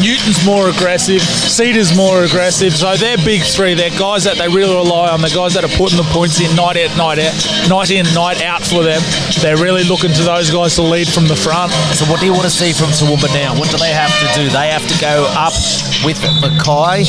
Newton's more aggressive. Cedar's more aggressive. So they're big three. They're guys that they really rely on. They're guys that are putting the points in night in, night out for them. They're really looking to those guys to lead from the front. So what do you want to see from Toowoomba now? What do they have to do? They have to go up with Mackay.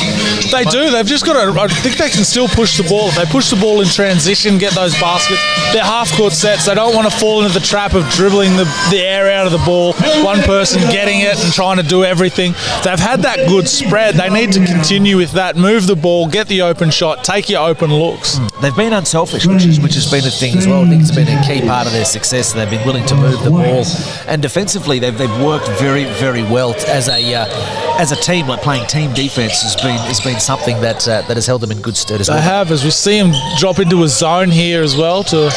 They do. They've just got to. I think they can still push the ball. If they push the ball in transition, get those baskets. They're half-court sets. They don't want to fall into the trap of dribbling the air out of the ball, one person getting it and trying to do everything. They've had that good spread. They need to continue with that. Move the ball, get the open shot, take your open looks. They've been unselfish, which has been a thing as well. I think it's been a key part of their success. They've been willing to move the ball, and defensively they've worked very, very well as a team. Like playing team defense has been something that has held them in good stead as well. They have, as we see them drop into a zone here as well to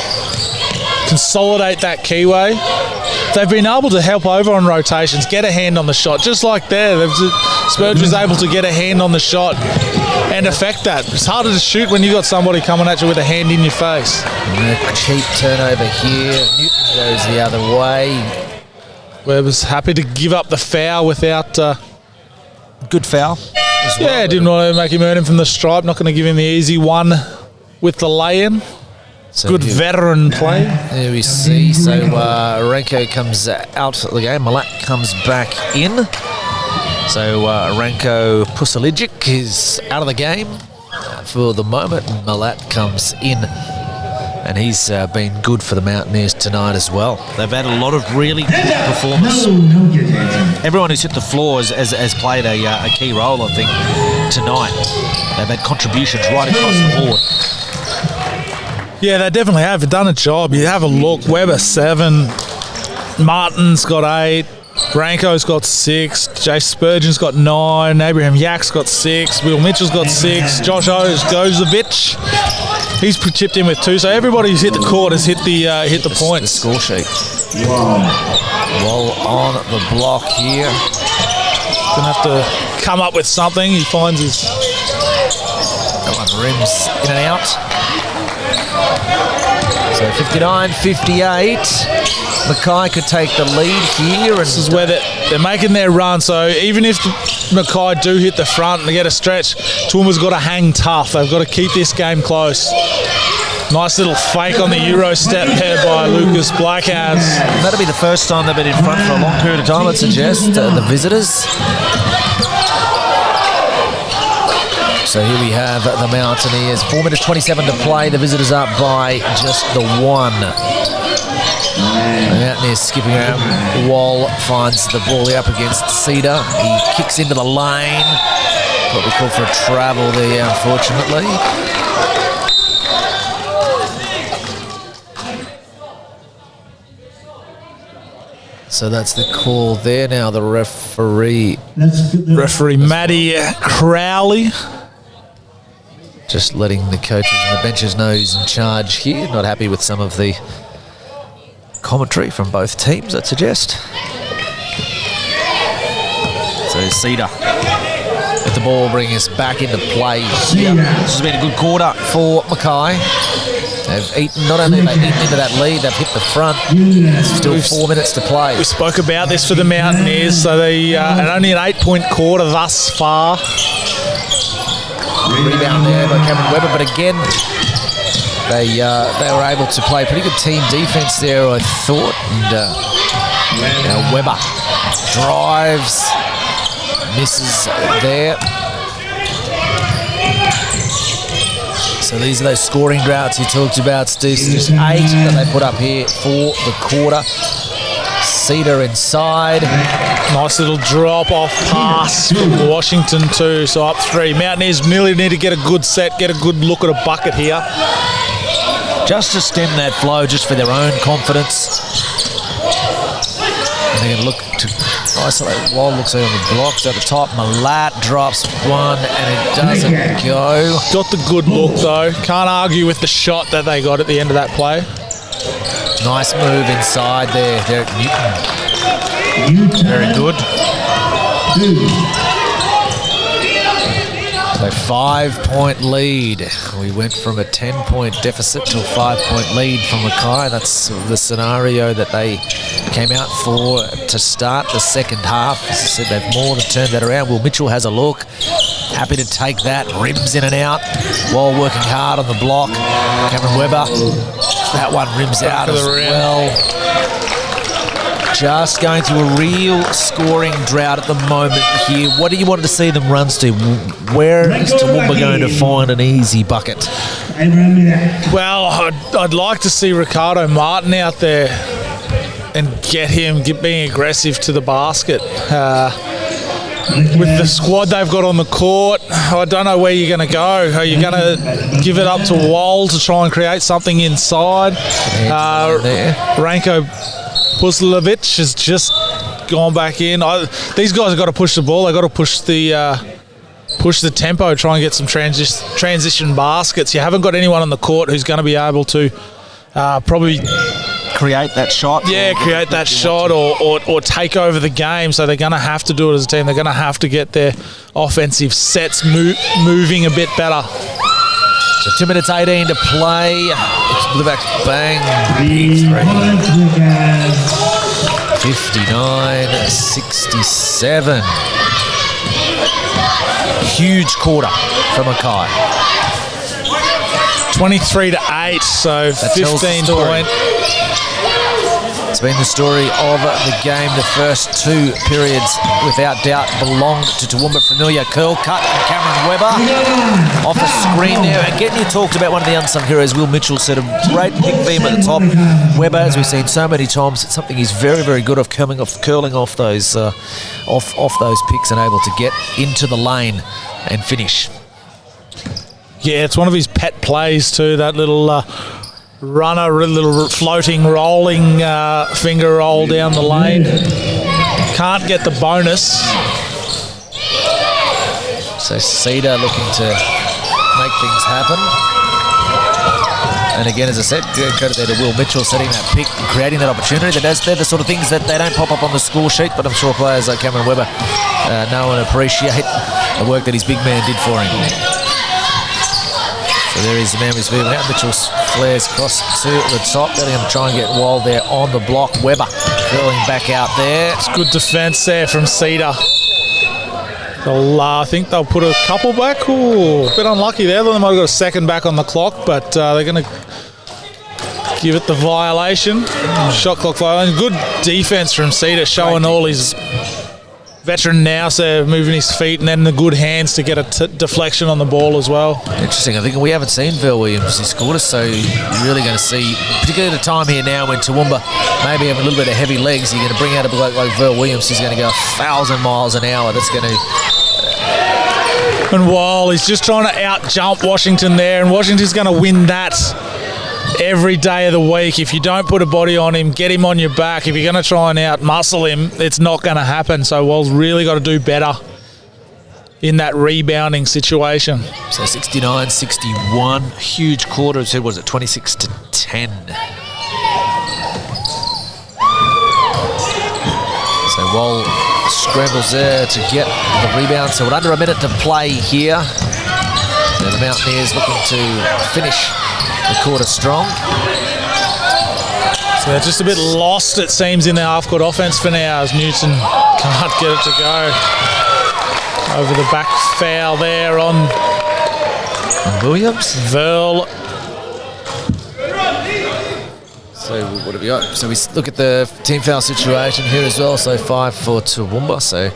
consolidate that keyway. They've been able to help over on rotations, get a hand on the shot, just like there. Spurgeon was able to get a hand on the shot and affect that. It's harder to shoot when you've got somebody coming at you with a hand in your face. And a cheap turnover here. Newton goes the other way. Webb was happy to give up the foul without... good foul as well. Yeah, didn't want to make him earn him from the stripe. Not going to give him the easy one with the lay-in. So good veteran play. There we see. So Renko comes out of the game. Malat comes back in. So Renko Pusalijic is out of the game for the moment. Malat comes in. And he's been good for the Mountaineers tonight as well. They've had a lot of really good performers. Everyone who's hit the floor has played a key role, I think, tonight. They've had contributions right across the board. Yeah, they definitely have done a job. You have a look. Weber 7, Martin's got 8, Branko's got 6, Jay Spurgeon's got 9, Abraham Yak's got 6, Will Mitchell's got 6, Josh Ozovich, he's chipped in with 2. So everybody who's hit the court has hit the points. The score sheet. Well on the block here. Gonna have to come up with something. He finds his... That one rims in and out. So 59-58. Mackay could take the lead here. And this is where They're making their run, so even if Mackay do hit the front and they get a stretch, Toowoomba's got to hang tough. They've got to keep this game close. Nice little fake on the Euro step there by Lucas Blackhouse. That'll be the first time they've been in front for a long period of time, I'd suggest, the visitors. So here we have the Mountaineers. 4 minutes 27 to play. The visitors up by just the 1. The Mountaineers skipping around. Wall finds the ball up against Cedar. He kicks into the lane. What we call for a travel there, unfortunately. So that's the call there. Now the referee Matty Crowley. Just letting the coaches and the benches know who's in charge here. Not happy with some of the commentary from both teams, I'd suggest. So Cedar with the ball, bringing us back into play. Yeah. This has been a good quarter for Mackay. They've eaten, not only have they eaten into that lead, they've hit the front. Still 4 minutes to play. We spoke about this for the Mountaineers, so they only an 8-point quarter thus far. Rebound there by Cameron Webber, but again, they were able to play pretty good team defense there, I thought. And now Webber drives, misses there. So these are those scoring droughts you talked about, Steve. So just 8 that they put up here for the quarter. Cedar inside. Nice little drop-off pass from Washington too, so up 3. Mountaineers really need to get a good set, get a good look at a bucket here. Just to stem that flow, just for their own confidence. And they're going to look to isolate. Wall looks on the blocks at the top. Malat drops one and it doesn't go. Got the good look though. Can't argue with the shot that they got at the end of that play. Nice move inside there, Derek Newton. Very good. So 5-point lead. We went from a 10-point deficit to a 5-point lead from Mackay. That's the scenario that they came out for to start the second half. As I said, they've more than turned that around. Will Mitchell has a look. Happy to take that. Rims in and out while working hard on the block. Cameron Webber. That one rims out as well. Just going through a real scoring drought at the moment here. What do you want to see them run, Steve? Where is Toowoomba going to find an easy bucket? Well, I'd like to see Ricardo Martin out there and get him being aggressive to the basket. With the squad they've got on the court, I don't know where you're going to go. Are you going to give it up to Wall to try and create something inside? Ranko Puslovic has just gone back in. These guys have got to push the ball. They've got to push the tempo, try and get some transition baskets. You haven't got anyone on the court who's going to be able to probably create that shot. Yeah, create that shot or take over the game. So they're going to have to do it as a team. They're going to have to get their offensive sets moving a bit better. So 2 minutes 18 to play. Bluebacks bang. 59-67. Huge quarter for Mackay. 23-8, so that 15 point. It's been the story of the game. The first 2 periods, without doubt, belonged to Toowoomba. Familiar curl cut from Cameron Webber. Off a screen there. Again, you talked about one of the unsung heroes. Will Mitchell said a great big theme at the top. Webber, as we've seen so many times, it's something he's very, very good of, curling off those off those picks and able to get into the lane and finish. Yeah, it's one of his pet plays too, that little runner, little floating, rolling finger roll down the lane. Can't get the bonus. So Cedar looking to make things happen. And again, as I said, credit there to Will Mitchell setting that pick and creating that opportunity. They're the sort of things that they don't pop up on the score sheet, but I'm sure players like Cameron Webber know and appreciate the work that his big man did for him. So there is the man who's moving out. Mitchell flares across to the top. They're going to try and get Wild there on the block. Webber Curling back out there. It's good defence there from Cedar. I think they'll put a couple back. Ooh, a bit unlucky there. They might have got a second back on the clock, but they're going to give it the violation. Shot clock violation. Good defence from Cedar, showing all his veteran now, so moving his feet and then the good hands to get a deflection on the ball as well. Interesting. I think we haven't seen Vel Williams this quarter, so you're really going to see, particularly at a time here now when Toowoomba maybe have a little bit of heavy legs, you're going to bring out a bloke like Vel Williams who's going to go 1,000 miles an hour. That's going to... And while he's just trying to out-jump Washington there, and Washington's going to win that every day of the week. If you don't put a body on him, get him on your back, if you're going to try and out-muscle him, it's not going to happen. So Wall's really got to do better in that rebounding situation. So 69-61, huge quarter. It was it 26-10. So Wall scrambles there to get the rebound. So we're under a minute to play here. So the Mountaineers looking to finish the quarter strong. So they're just a bit lost, it seems, in their half-court offense for now as Newton can't get it to go. Over the back foul there on Williams. Verl. So what have we got? So we look at the team foul situation here as well. So 5 for Toowoomba. So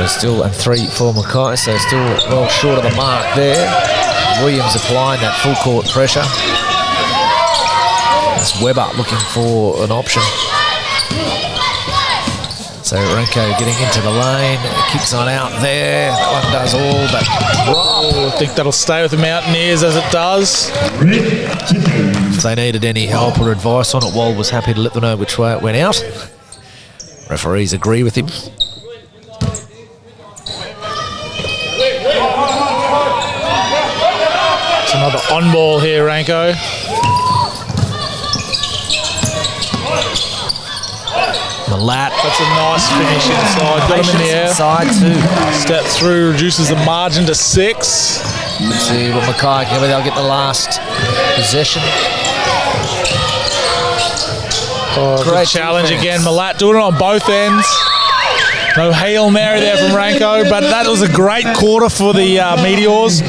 still, and 3 for Mackay. So still well short of the mark there. Williams applying that full court pressure. It's Webber looking for an option. So Renko getting into the lane, kicks on out there. That one does all but drop. I think that'll stay with the Mountaineers as it does. If they needed any help or advice on it, Wall was happy to let them know which way it went out. Referees agree with him. It's another on ball here, Ranko. Malat. That's a nice finish inside. Got him in the air. Inside too. Step through, reduces the margin to 6. Let's see what Mackay can, they'll get the last possession. Great challenge defense. Again. Malat doing it on both ends. No Hail Mary there from Ranko, but that was a great quarter for the Meteors.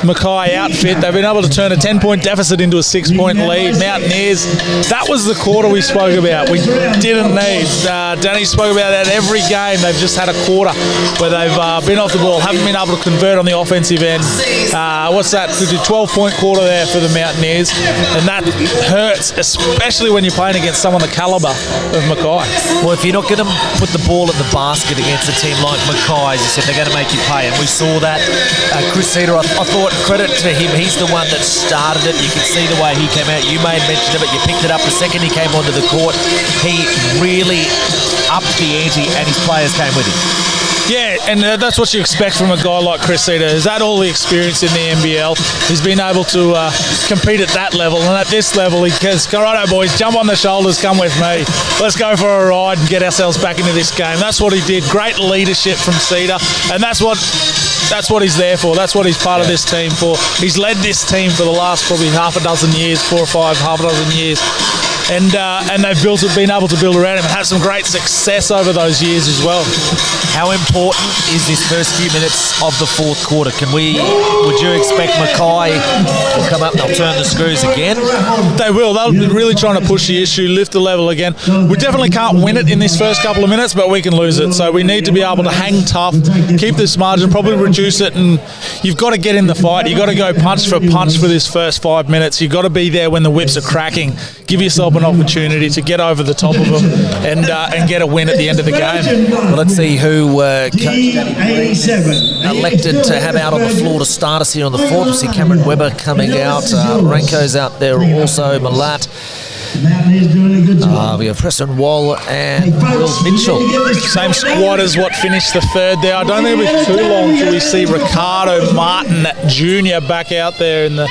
Mackay outfit. They've been able to turn a 10-point deficit into a 6-point lead. Mountaineers, that was the quarter we spoke about. We didn't need. Danny spoke about that every game. They've just had a quarter where they've been off the ball, haven't been able to convert on the offensive end. What's that? 12-point quarter there for the Mountaineers, and that hurts, especially when you're playing against someone the calibre of Mackay. Well, if you're not going to put the ball in the basket against a team like Mackay, as you said, they're going to make you pay, and we saw that. Chris Cedar, I thought, credit to him, he's the one that started it. You can see the way he came out. You made mention of it. You picked it up the second he came onto the court. He really upped the ante, and his players came with him. Yeah, and that's what you expect from a guy like Chris Cedar. He's had all the experience in the NBL. He's been able to compete at that level, and at this level, he says, "Righto, boys, jump on the shoulders, come with me. Let's go for a ride and get ourselves back into this game." That's what he did. Great leadership from Cedar, and that's what he's there for. That's what he's part of this team for. He's led this team for the last probably half a dozen years, 4 or 5, half a dozen years. And they've been able to build around him and had some great success over those years as well. How important is this first few minutes of the fourth quarter? Would you expect Mackay will come up and they'll turn the screws again? They will. They'll be really trying to push the issue, lift the level again. We definitely can't win it in this first couple of minutes, but we can lose it. So we need to be able to hang tough, keep this margin, probably reduce it, and you've got to get in the fight. You've got to go punch for this first 5 minutes. You've got to be there when the whips are cracking. Give yourself an opportunity to get over the top of them and get a win at the end of the game. Well, let's see who elected to have out on the floor to start us here on the fourth. We see Cameron Webber coming out. Renko's out there also. Malat. We have Preston Wall and Will Mitchell. Same squad as what finished the third there. I don't think it'll be too long till we see Ricardo Martin Jr. back out there in the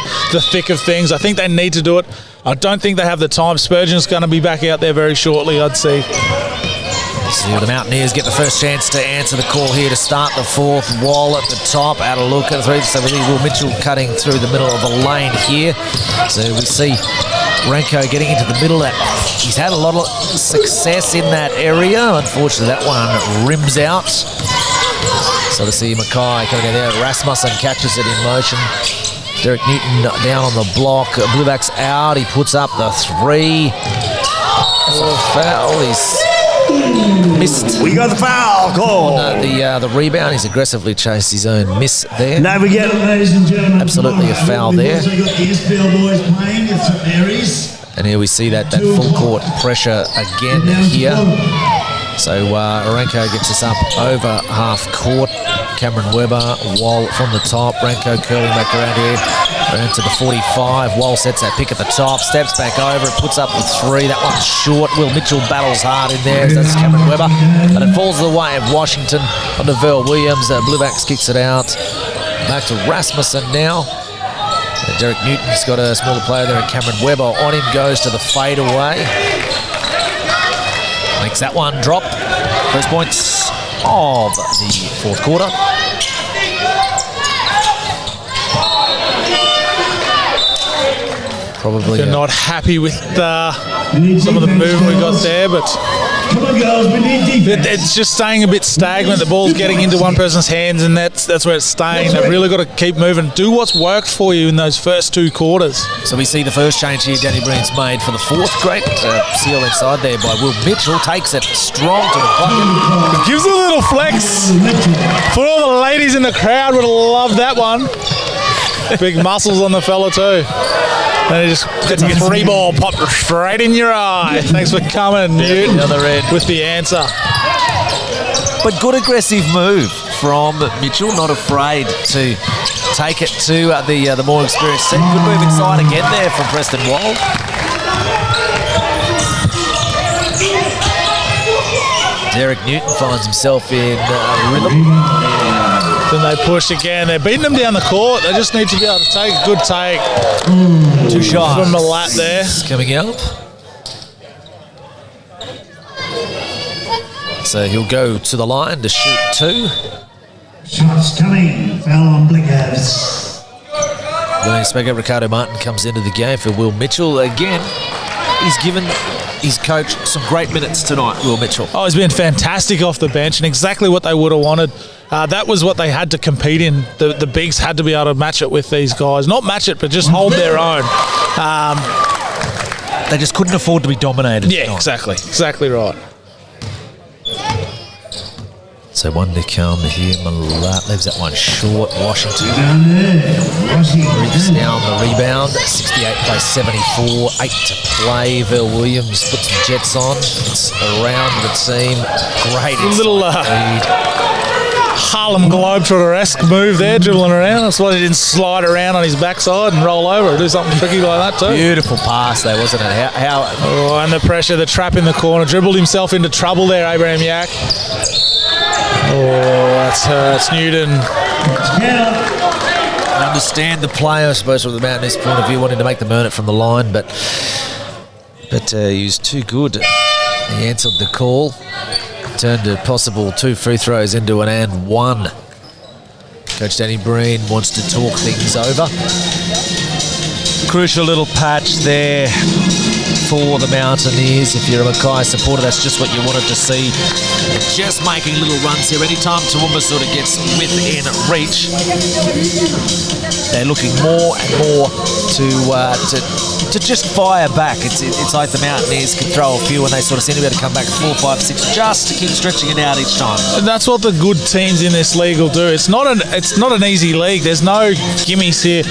thick of things. I think they need to do it. I don't think they have the time. Spurgeon's going to be back out there very shortly, I'd say. See the Mountaineers get the first chance to answer the call here to start the fourth. Wall at the top, out of look at 3. So we see Will Mitchell cutting through the middle of the lane here. So we see Renko getting into the middle. He's had a lot of success in that area. Unfortunately, that one rims out. So to see Mackay coming in there. Rasmussen catches it in motion. Derek Newton down on the block. Blueback's out. He puts up the 3. That's a foul. He's missed. We got the foul call. The rebound. He's aggressively chased his own miss there. Now we get, ladies and gentlemen, absolutely a foul there. We've also got the SPL boys playing at St Mary's. And here we see that full court pressure again here. So Renko gets us up over half court. Cameron Webber, Wall from the top. Renko curling back around here, around to the 45. Wall sets that pick at the top, steps back over, puts up the 3. That one's short. Will Mitchell battles hard in there. That's Cameron Webber. But it falls the way of Washington onto Verl Williams. Bluebacks kicks it out. Back to Rasmussen now. Derek Newton's got a smaller player there, and Cameron Webber on him, goes to the fadeaway. Makes that one drop. First points of the fourth quarter. Probably they're not happy with some of the movement we got there, but it's just staying a bit stagnant. The ball's getting into one person's hands, and that's where it's staying. They've really got to keep moving. Do what's worked for you in those first 2 quarters. So we see the first change here Danny Breen's made for the fourth. Great seal inside there by Will Mitchell. Takes it strong to the bucket. Gives a little flex. For all the ladies in the crowd would have loved that one. Big muscles on the fella too. And he just gets a 3 ball popped straight in your eye. Thanks for coming, Newton, the other end with the answer. But good aggressive move from Mitchell, not afraid to take it to the more experienced team. Good move inside again there from Preston Wall. Derek Newton finds himself in rhythm. Then they push again. They're beating them down the court. They just need to be able to take a good take. 2 shots from the lap there. Coming up. So he'll go to the line to shoot 2. Shots coming. Foul on Blinkers. Then Specker Ricardo Martin comes into the game for Will Mitchell. Again, he's given his coach some great minutes tonight, Will Mitchell. Oh, he's been fantastic off the bench and exactly what they would have wanted. That was what they had to compete in. The bigs had to be able to match it with these guys. Not match it, but just hold their own. They just couldn't afford to be dominated. Yeah, tonight. Exactly right. So one to come here. Malat leaves that one short. Washington reaps down the rebound. 68 plays 74. 8 to play. Verl Williams puts the Jets on. It's around the team. Great. A little Harlem Globetrotter-esque move there, dribbling around. That's why he didn't slide around on his backside and roll over or do something tricky like that too. Beautiful pass there, wasn't it? How and the pressure, the trap in the corner. Dribbled himself into trouble there, Abraham Yak. Oh, that's hurts Newton. I understand the player, I suppose, from the Mountaineers' point of view, wanting to make them earn it from the line, but he was too good. He answered the call. Turned a possible 2 free throws into an and 1. Coach Danny Breen wants to talk things over. Crucial little patch there for the Mountaineers. If you're a Mackay supporter, that's just what you wanted to see. Just making little runs here. Anytime Toowoomba sort of gets within reach, they're looking more and more to just fire back. It's like the Mountaineers can throw a few and they sort of seem to be able to come back 4, 5, 6 just to keep stretching it out each time. And that's what the good teams in this league will do. It's not an easy league. There's no gimmies here.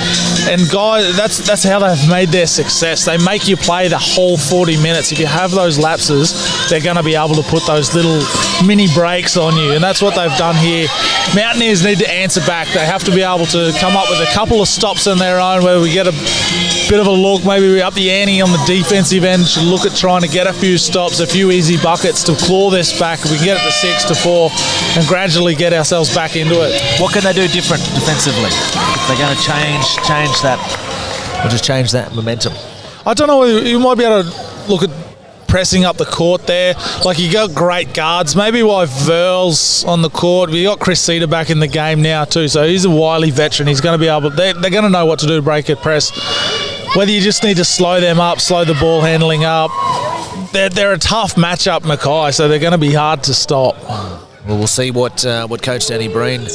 And guys, that's how they've made their success. They make you play the whole 40 minutes. If you have those lapses, they're going to be able to put those little mini breaks on you. And that's what they've done here. Mountaineers need to answer back. They have to be able to come up with a couple of stops on their own where we get a bit of a look. Maybe we up the ante on the defensive end. Should look at trying to get a few stops, a few easy buckets to claw this back. We can get it to 6 to 4 and gradually get ourselves back into it. What can they do different defensively? If they're going to change that, or just change that momentum? I don't know. You might be able to look at pressing up the court there. Like, you got great guards. Maybe why Verl's on the court. We got Chris Cedar back in the game now too, so he's a wily veteran. He's going to be able. They're going to know what to do. Break it, press. whether you just need to slow them up, slow the ball handling up. They're a tough matchup, Mackay, so they're going to be hard to stop. Well, we'll see what Coach Danny Breen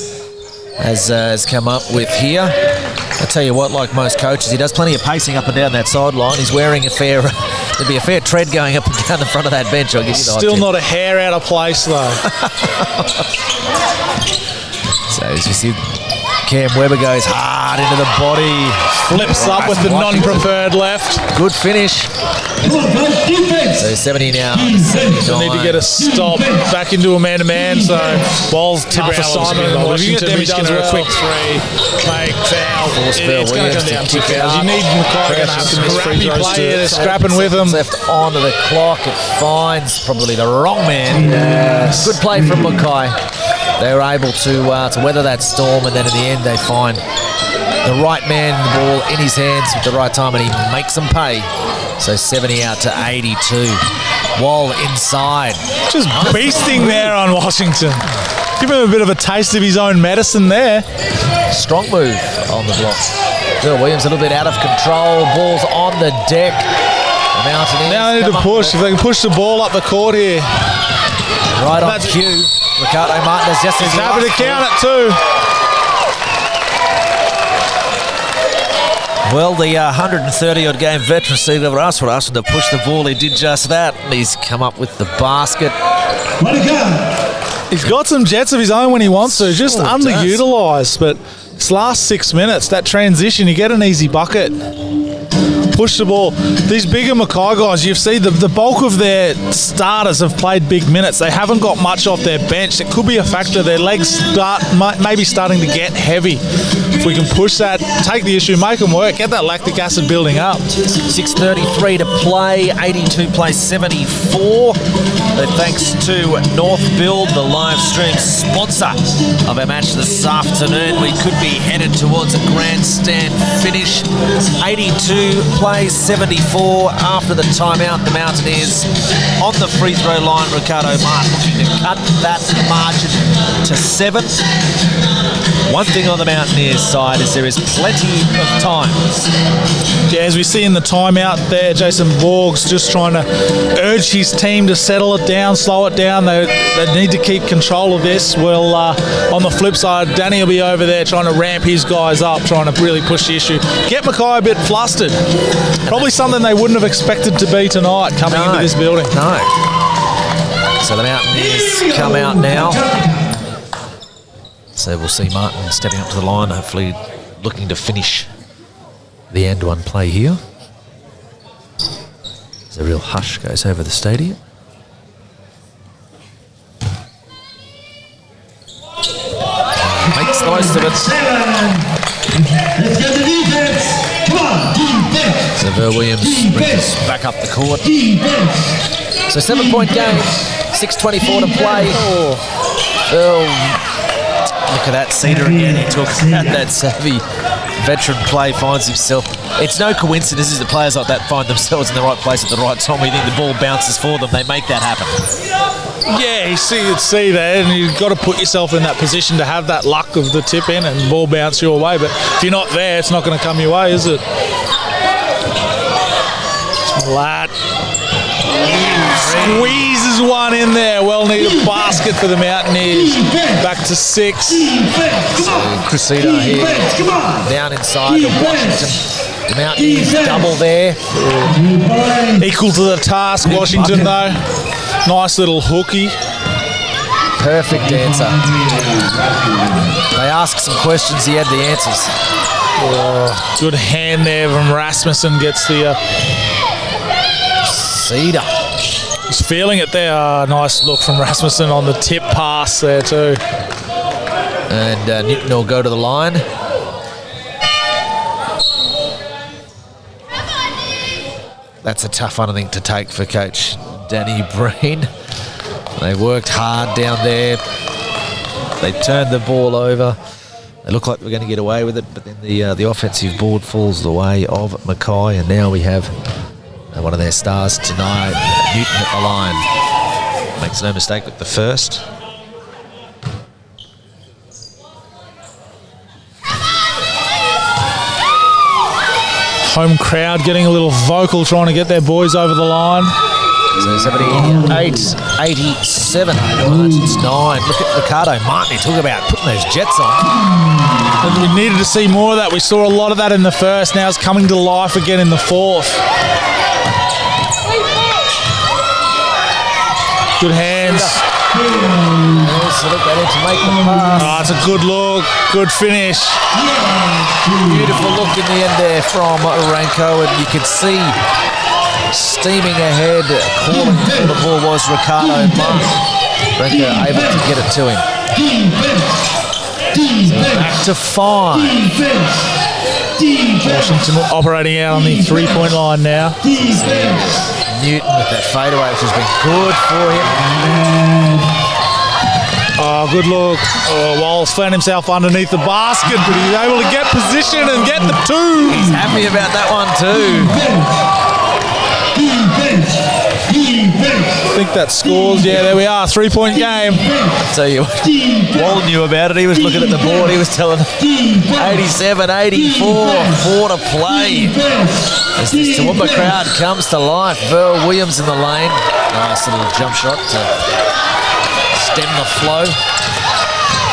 has come up with here. I tell you what, like most coaches, he does plenty of pacing up and down that sideline. He's wearing there'd be a fair tread going up and down the front of that bench. I'll give you the Still not a hair out of place, though. So as you see, Cam Webber goes hard into the body. Flips up with the non-preferred left. Good finish. So 70 now. They'll need to get a stop back into a man-to-man. So Wall's tough assignment in Washington. He does well. A quick three. Make foul. It's going to come down to fouls. You need Mackay going to have to miss free throws too. They're scrapping with him. Left onto the clock. It finds probably the wrong man. Yes. Good play from Mackay. They were able to weather that storm, and then in the end they find the right man, the ball in his hands at the right time, and he makes them pay. So 70 out to 82. Wall inside. Just beasting there on Washington. Give him a bit of a taste of his own medicine there. Strong move on the block. Phil Williams a little bit out of control. Ball's on the deck. The Mountaineers now they need to push. If they can push the ball up the court here. Right on cue. Ricardo Martinez just he's happy to count it too. Well, the 130-odd game veteran Steve asked for us to push the ball. He did just that. He's come up with the basket. He's got some jets of his own when he wants to, just underutilised. But this last 6 minutes, that transition, you get an easy bucket. Push the ball. These bigger Mackay guys, you've seen the bulk of their starters have played big minutes. They haven't got much off their bench. It could be a factor. Their legs maybe starting to get heavy. If we can push that, take the issue, make them work, get that lactic acid building up. 6:33 to play, 82 plays 74. Thanks to North Build, the live stream sponsor of our match this afternoon. We could be headed towards a grandstand finish. 82 plays 74 after the timeout. The Mountaineers on the free throw line. Ricardo Martin looking to cut that margin to 7. One thing on the Mountaineers side is there is plenty of time. Yeah, as we see in the timeout there, Jason Borg's just trying to urge his team to settle it down, slow it down. They need to keep control of this. Well, on the flip side, Danny will be over there trying to ramp his guys up, trying to really push the issue. Get Mackay a bit flustered. Probably something they wouldn't have expected to be tonight coming into this building. No. So the Mountaineers come out now. So we'll see Martin stepping up to the line, hopefully looking to finish the end one play here. As a real hush goes over the stadium. Makes the most of it. Let's go to defense. Come on, defense. So Ver Williams brings us back up the court. So 7-point game, 6:24 to play. Look at that, Cedar again. He talks about that savvy veteran play, finds himself. It's no coincidence that players like that find themselves in the right place at the right time. We think the ball bounces for them. They make that happen. Yeah, you see that, and you've got to put yourself in that position to have that luck of the tip in and ball bounce your way. But if you're not there, it's not going to come your way, is it? Flat. Squeezes one in there. Well needed basket for the Mountaineers. Back to 6. Cressida here down inside of Washington. The Mountaineers double there. Equal to the task, Washington though. Nice little hooky. Perfect answer. They asked some questions, he had the answers. Oh, good hand there from Rasmussen. Gets the Cedar. He's feeling it there. Nice look from Rasmussen on the tip pass there too. And Newton will go to the line. That's a tough one, I think, to take for Coach Danny Breen. They worked hard down there. They turned the ball over. They look like we're going to get away with it, but then the offensive board falls the way of Mackay, and now we have one of their stars tonight, Newton at the line. Makes no mistake with the first. home crowd getting a little vocal, trying to get their boys over the line. So 78-87. Margins 9. Look at Ricardo Martin. Talk about putting those jets on. And we needed to see more of that. We saw a lot of that in the first. Now it's coming to life again in the fourth. Good hands. So look, they need to make the pass. Oh, it's a good look. Good finish. Beautiful look in the end there from Ranko, and you could see steaming ahead, calling for the ball was Ricardo Martin. Ranko able to get it to him. So back to 5. Washington operating out on the 3-point line now. Newton with that fadeaway, which has been good for him. Oh, good look. Oh, Walls found himself underneath the basket, but he's able to get position and get the 2. He's happy about that one too. I think that scores. Yeah, there we are. 3-point game. Tell you what, Wall knew about it. He was looking at the board. He was telling them 87, 84, 4 to play. As this Toowoomba crowd comes to life. Verl Williams in the lane. Nice little jump shot to stem the flow.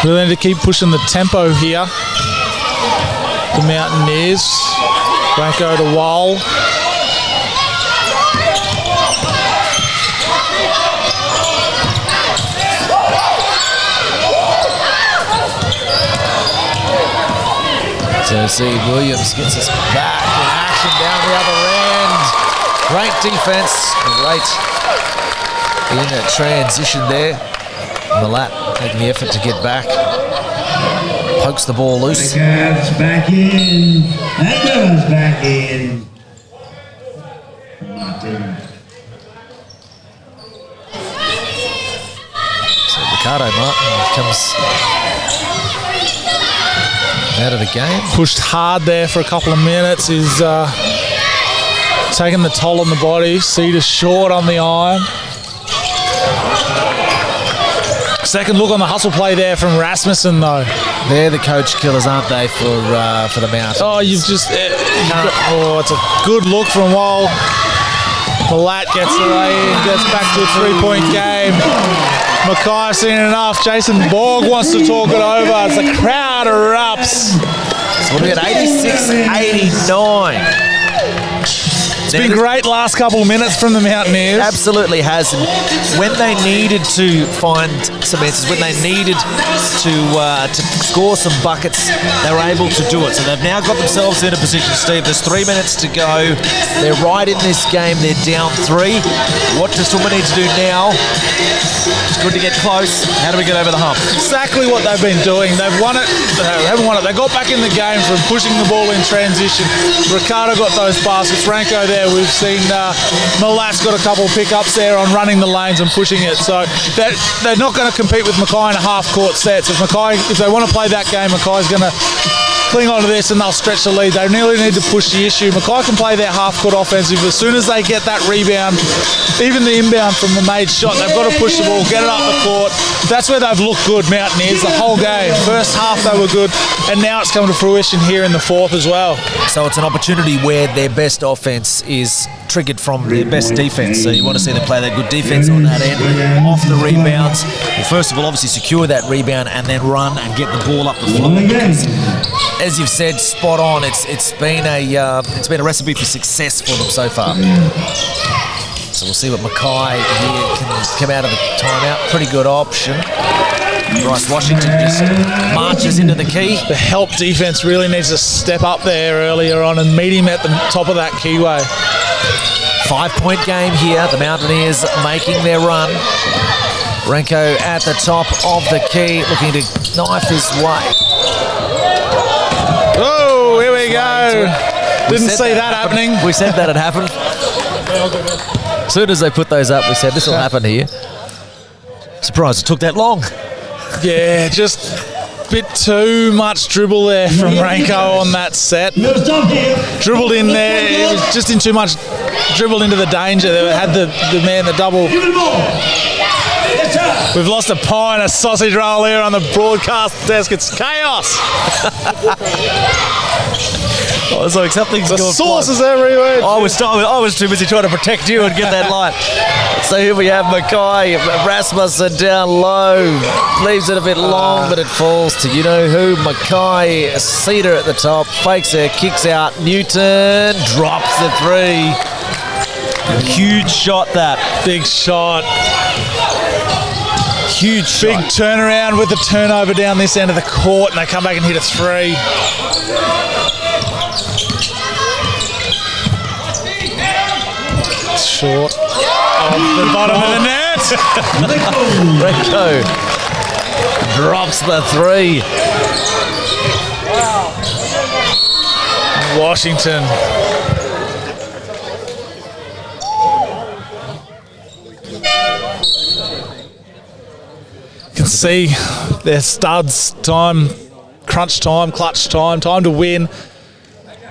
Really need to keep pushing the tempo here. The Mountaineers. Ranko to Wall. So see, Williams gets us back in action down the other end. Great defense, great in that transition there. Malat taking the effort to get back. Pokes the ball loose. Cavs back in. That goes back in. Martin. So Ricardo Martin comes out of the game. Pushed hard there for a couple of minutes. He's taking the toll on the body. Cedar short on the iron. Second look on the hustle play there from Rasmussen, though. They're the coach killers, aren't they, for the Mountains? Oh, you've just... it's a good look from Wall. Malat gets away and gets back to a 3-point game. Mackay seen enough. Jason Borg wants to talk it over as the crowd erupts. So we're at 86-89. It's been great last couple of minutes from the Mountaineers. Absolutely has. When they needed to find some answers, when they needed to score some buckets, they were able to do it. So they've now got themselves in a position, Steve. There's 3 minutes to go. They're right in this game. They're down 3. What does Toowoomba need to do now? Just good to get close. How do we get over the hump? Exactly what they've been doing. They've won it. They haven't won it. They got back in the game from pushing the ball in transition. Ricardo got those baskets. Ranko there. We've seen Malat's got a couple of pickups there on running the lanes and pushing it. So they're not going to compete with Mackay in a half-court sets. If they want to play that game, Mackay's going to cling on to this and they'll stretch the lead. They really need to push the issue. Mackay can play their half-court offensive. As soon as they get that rebound, even the inbound from the made shot, they've got to push the ball, get it up the court. That's where they've looked good, Mountaineers, the whole game. First half they were good, and now it's come to fruition here in the fourth as well. So it's an opportunity where their best offense is triggered from their best defense. So you want to see them play that good defense on that end, off the rebounds. Well, first of all, obviously secure that rebound and then run and get the ball up the floor. Because, as you've said, spot on. It's been a recipe for success for them so far. So we'll see what Mackay here can come out of the timeout. Pretty good option. Bryce Washington just marches into the key. The help defense really needs to step up there earlier on and meet him at the top of that keyway. 5-point game here. The Mountaineers making their run. Ranko at the top of the key, looking to knife his way. Oh, here we go. Didn't see that happening. We said that had happened. As soon as they put those up, we said this will happen here. Surprised it took that long. Yeah, just a bit too much dribble there from Ranko on that set. Dribbled in there, it was just in too much, dribbled into the danger. They had the man, the double. We've lost a pie and a sausage roll here on the broadcast desk. It's chaos. I was like, something's The gone sauces flying. everywhere. I was too busy trying to protect you and get that light. So here we have Mackay, Rasmussen down low, leaves it a bit long, but it falls to you know who. Mackay, Cedar at the top, fakes her, kicks out. Newton drops the three. Huge shot that. Big shot. Huge Big shot. turnaround with the turnover down this end of the court, and they come back and hit a three. Short. Off the bottom of the net. Rico drops the three. Washington. You can see their studs. Time, crunch time, clutch time, time to win.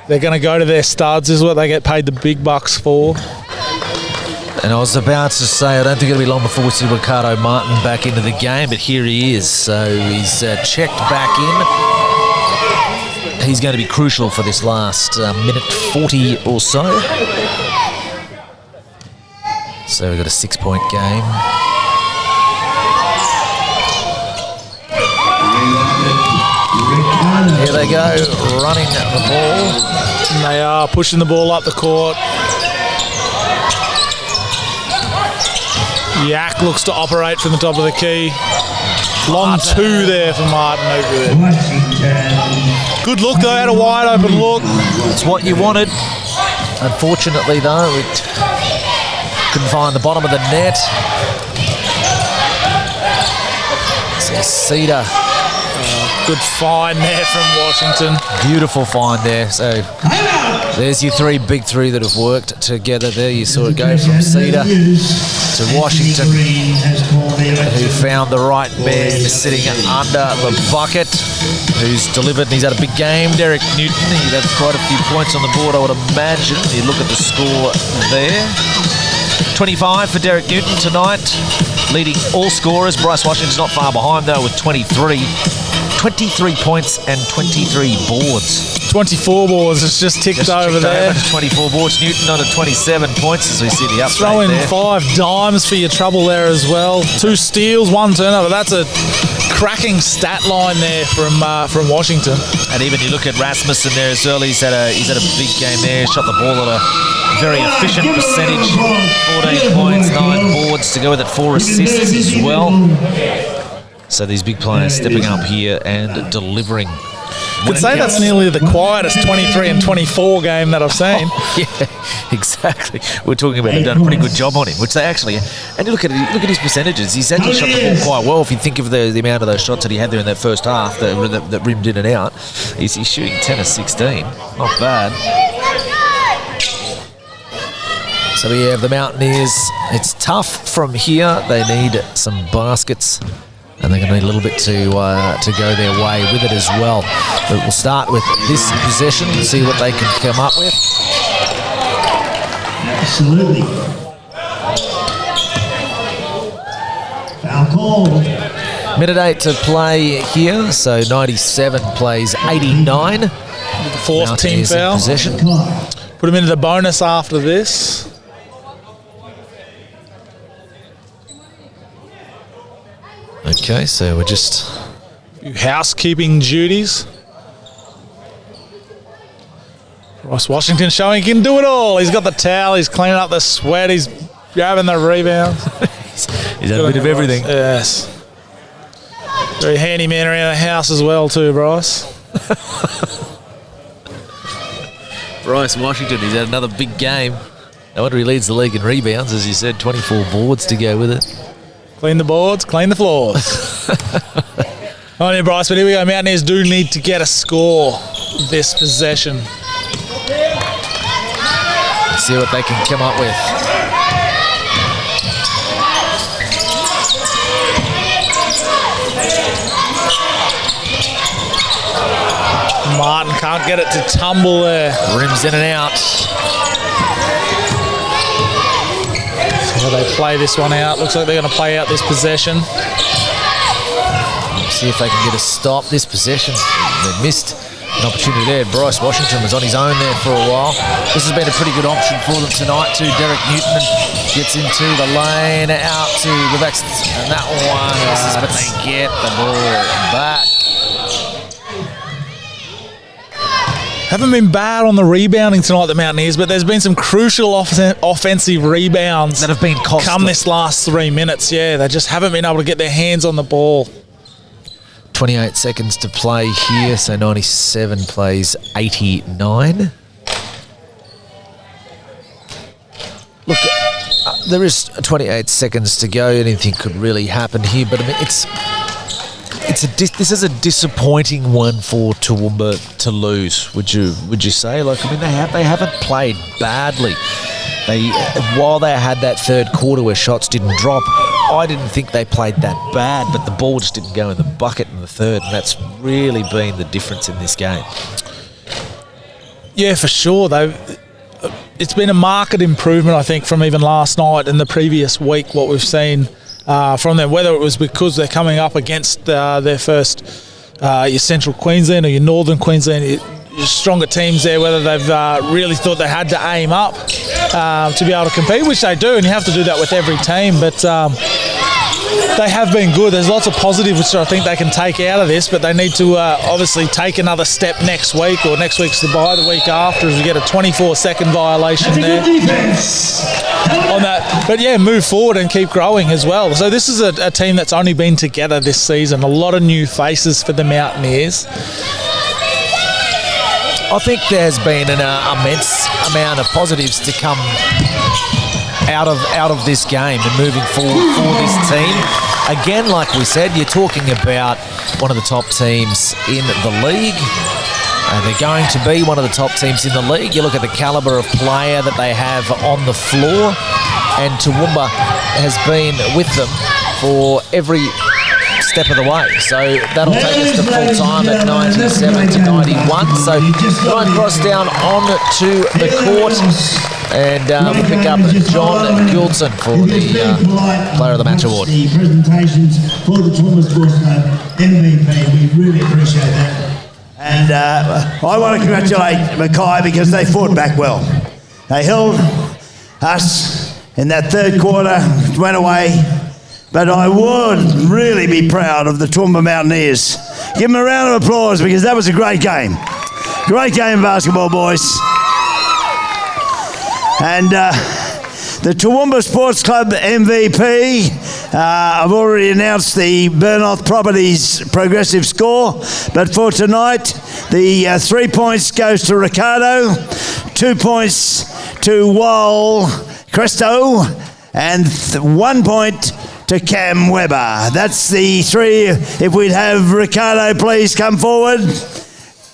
They're going to go to their studs. This is what they get paid the big bucks for. And I was about to say, I don't think it'll be long before we see Ricardo Martin back into the game, but here he is. So he's checked back in. He's going to be crucial for this last minute 40 or so. So we've got a 6-point game. Here they go, running the ball. And they are pushing the ball up the court. Yak looks to operate from the top of the key. Long two there for Martin over there. Good look though, had a wide open look. It's what you wanted. Unfortunately though, it couldn't find the bottom of the net. So Cedar. Good find there from Washington. Beautiful find there. So there's your big three that have worked together there. You saw it go from Cedar to Washington, who found the right man sitting under the bucket, who's delivered, and he's had a big game. Derek Newton, he had quite a few points on the board, I would imagine. You look at the score there. 25 for Derek Newton tonight, leading all scorers. Bryce Washington's not far behind though with 23 points and 23 boards. 24 boards, it's just ticked over there. 24 boards. Newton on 27 points as we see the update Throw in there. 5 dimes for your trouble there as well. 2 steals, 1 turnover. That's a cracking stat line there from Washington. And even you look at Rasmussen there as well. He's had a big game there. Shot the ball at a very efficient percentage. 14 points, 9 boards to go with it. 4 assists as well. So these big players stepping up here and delivering. You could say that's nearly the quietest 23 and 24 game that I've seen. Oh, yeah, exactly. We're talking about they've done a pretty good job on him, which they actually. And you look at his percentages. He's actually shot the ball quite well. If you think of the amount of those shots that he had there in that first half that rimmed in and out, he's shooting 10 of 16. Not bad. So we have the Mountaineers. It's tough from here. They need some baskets. And they're going to need a little bit to go their way with it as well. But we'll start with this possession and see what they can come up with. Absolutely. Foul call. Minute 8 to play here, so 97 plays 89. The fourth team foul. Possession. Put him into the bonus after this. Okay, so we're just housekeeping duties. Ross Washington showing he can do it all. He's got the towel, he's cleaning up the sweat, he's grabbing the rebounds. he's had a bit of everything. Yes. Very handy man around the house as well too, Bryce. Bryce Washington, he's had another big game. No wonder he leads the league in rebounds, as you said, 24 boards to go with it. Clean the boards, clean the floors. On you, Bryce, but here we go. Mountaineers do need to get a score this possession. Let's see what they can come up with. Martin can't get it to tumble there. Rims in and out. How they play this one out. Looks like they're going to play out this possession. Let's see if they can get a stop this possession. They missed an opportunity there. Bryce Washington was on his own there for a while. This has been a pretty good option for them tonight too. Derek Newton gets into the lane, out to Levex, and that one, but they get the ball back. Haven't been bad on the rebounding tonight, the Mountaineers, but there's been some crucial offensive rebounds that have been costly. Come this last 3 minutes. Yeah, they just haven't been able to get their hands on the ball. 28 seconds to play here, so 97 plays 89. Look, there is 28 seconds to go. Anything could really happen here, but I mean, this is a disappointing one for Toowoomba to lose. Would you say? Like, I mean, they haven't played badly. While they had that third quarter where shots didn't drop, I didn't think they played that bad, but the ball just didn't go in the bucket in the third, and that's really been the difference in this game. Yeah, for sure. It's been a marked improvement, I think, from even last night and the previous week, what we've seen from them, whether it was because they're coming up against their first your Central Queensland or your Northern Queensland, your stronger teams there, whether they've really thought they had to aim up to be able to compete, which they do, and you have to do that with every team, but they have been good. There's lots of positives which I think they can take out of this, but they need to obviously take another step next week, or next week's the bye, the week after, as we get a 24-second violation there on that. But yeah, move forward and keep growing as well. So this is a team that's only been together this season. A lot of new faces for the Mountaineers. I think there's been an immense amount of positives to come out of this game and moving forward for this team. Again, like we said, you're talking about one of the top teams in the league. They're going to be one of the top teams in the league. You look at the calibre of player that they have on the floor, and Toowoomba has been with them for every step of the way. So that'll take us to full time at 97 to 91. So Ryan Cross down on to the court, and we'll pick up John Gouldson for the Player of the Match award. The presentations for the Toowoomba Sports Club MVP. We really appreciate that. And I want to congratulate Mackay because they fought back well. They held us in that third quarter, went away. But I would really be proud of the Toowoomba Mountaineers. Give them a round of applause because that was a great game. Great game of basketball, boys. And the Toowoomba Sports Club MVP, I've already announced the Burnoth Properties progressive score, but for tonight, the 3 points goes to Ricardo, 2 points to Wal Cresto, and 1 point to Cam Webber. That's the three. If we'd have Ricardo please come forward,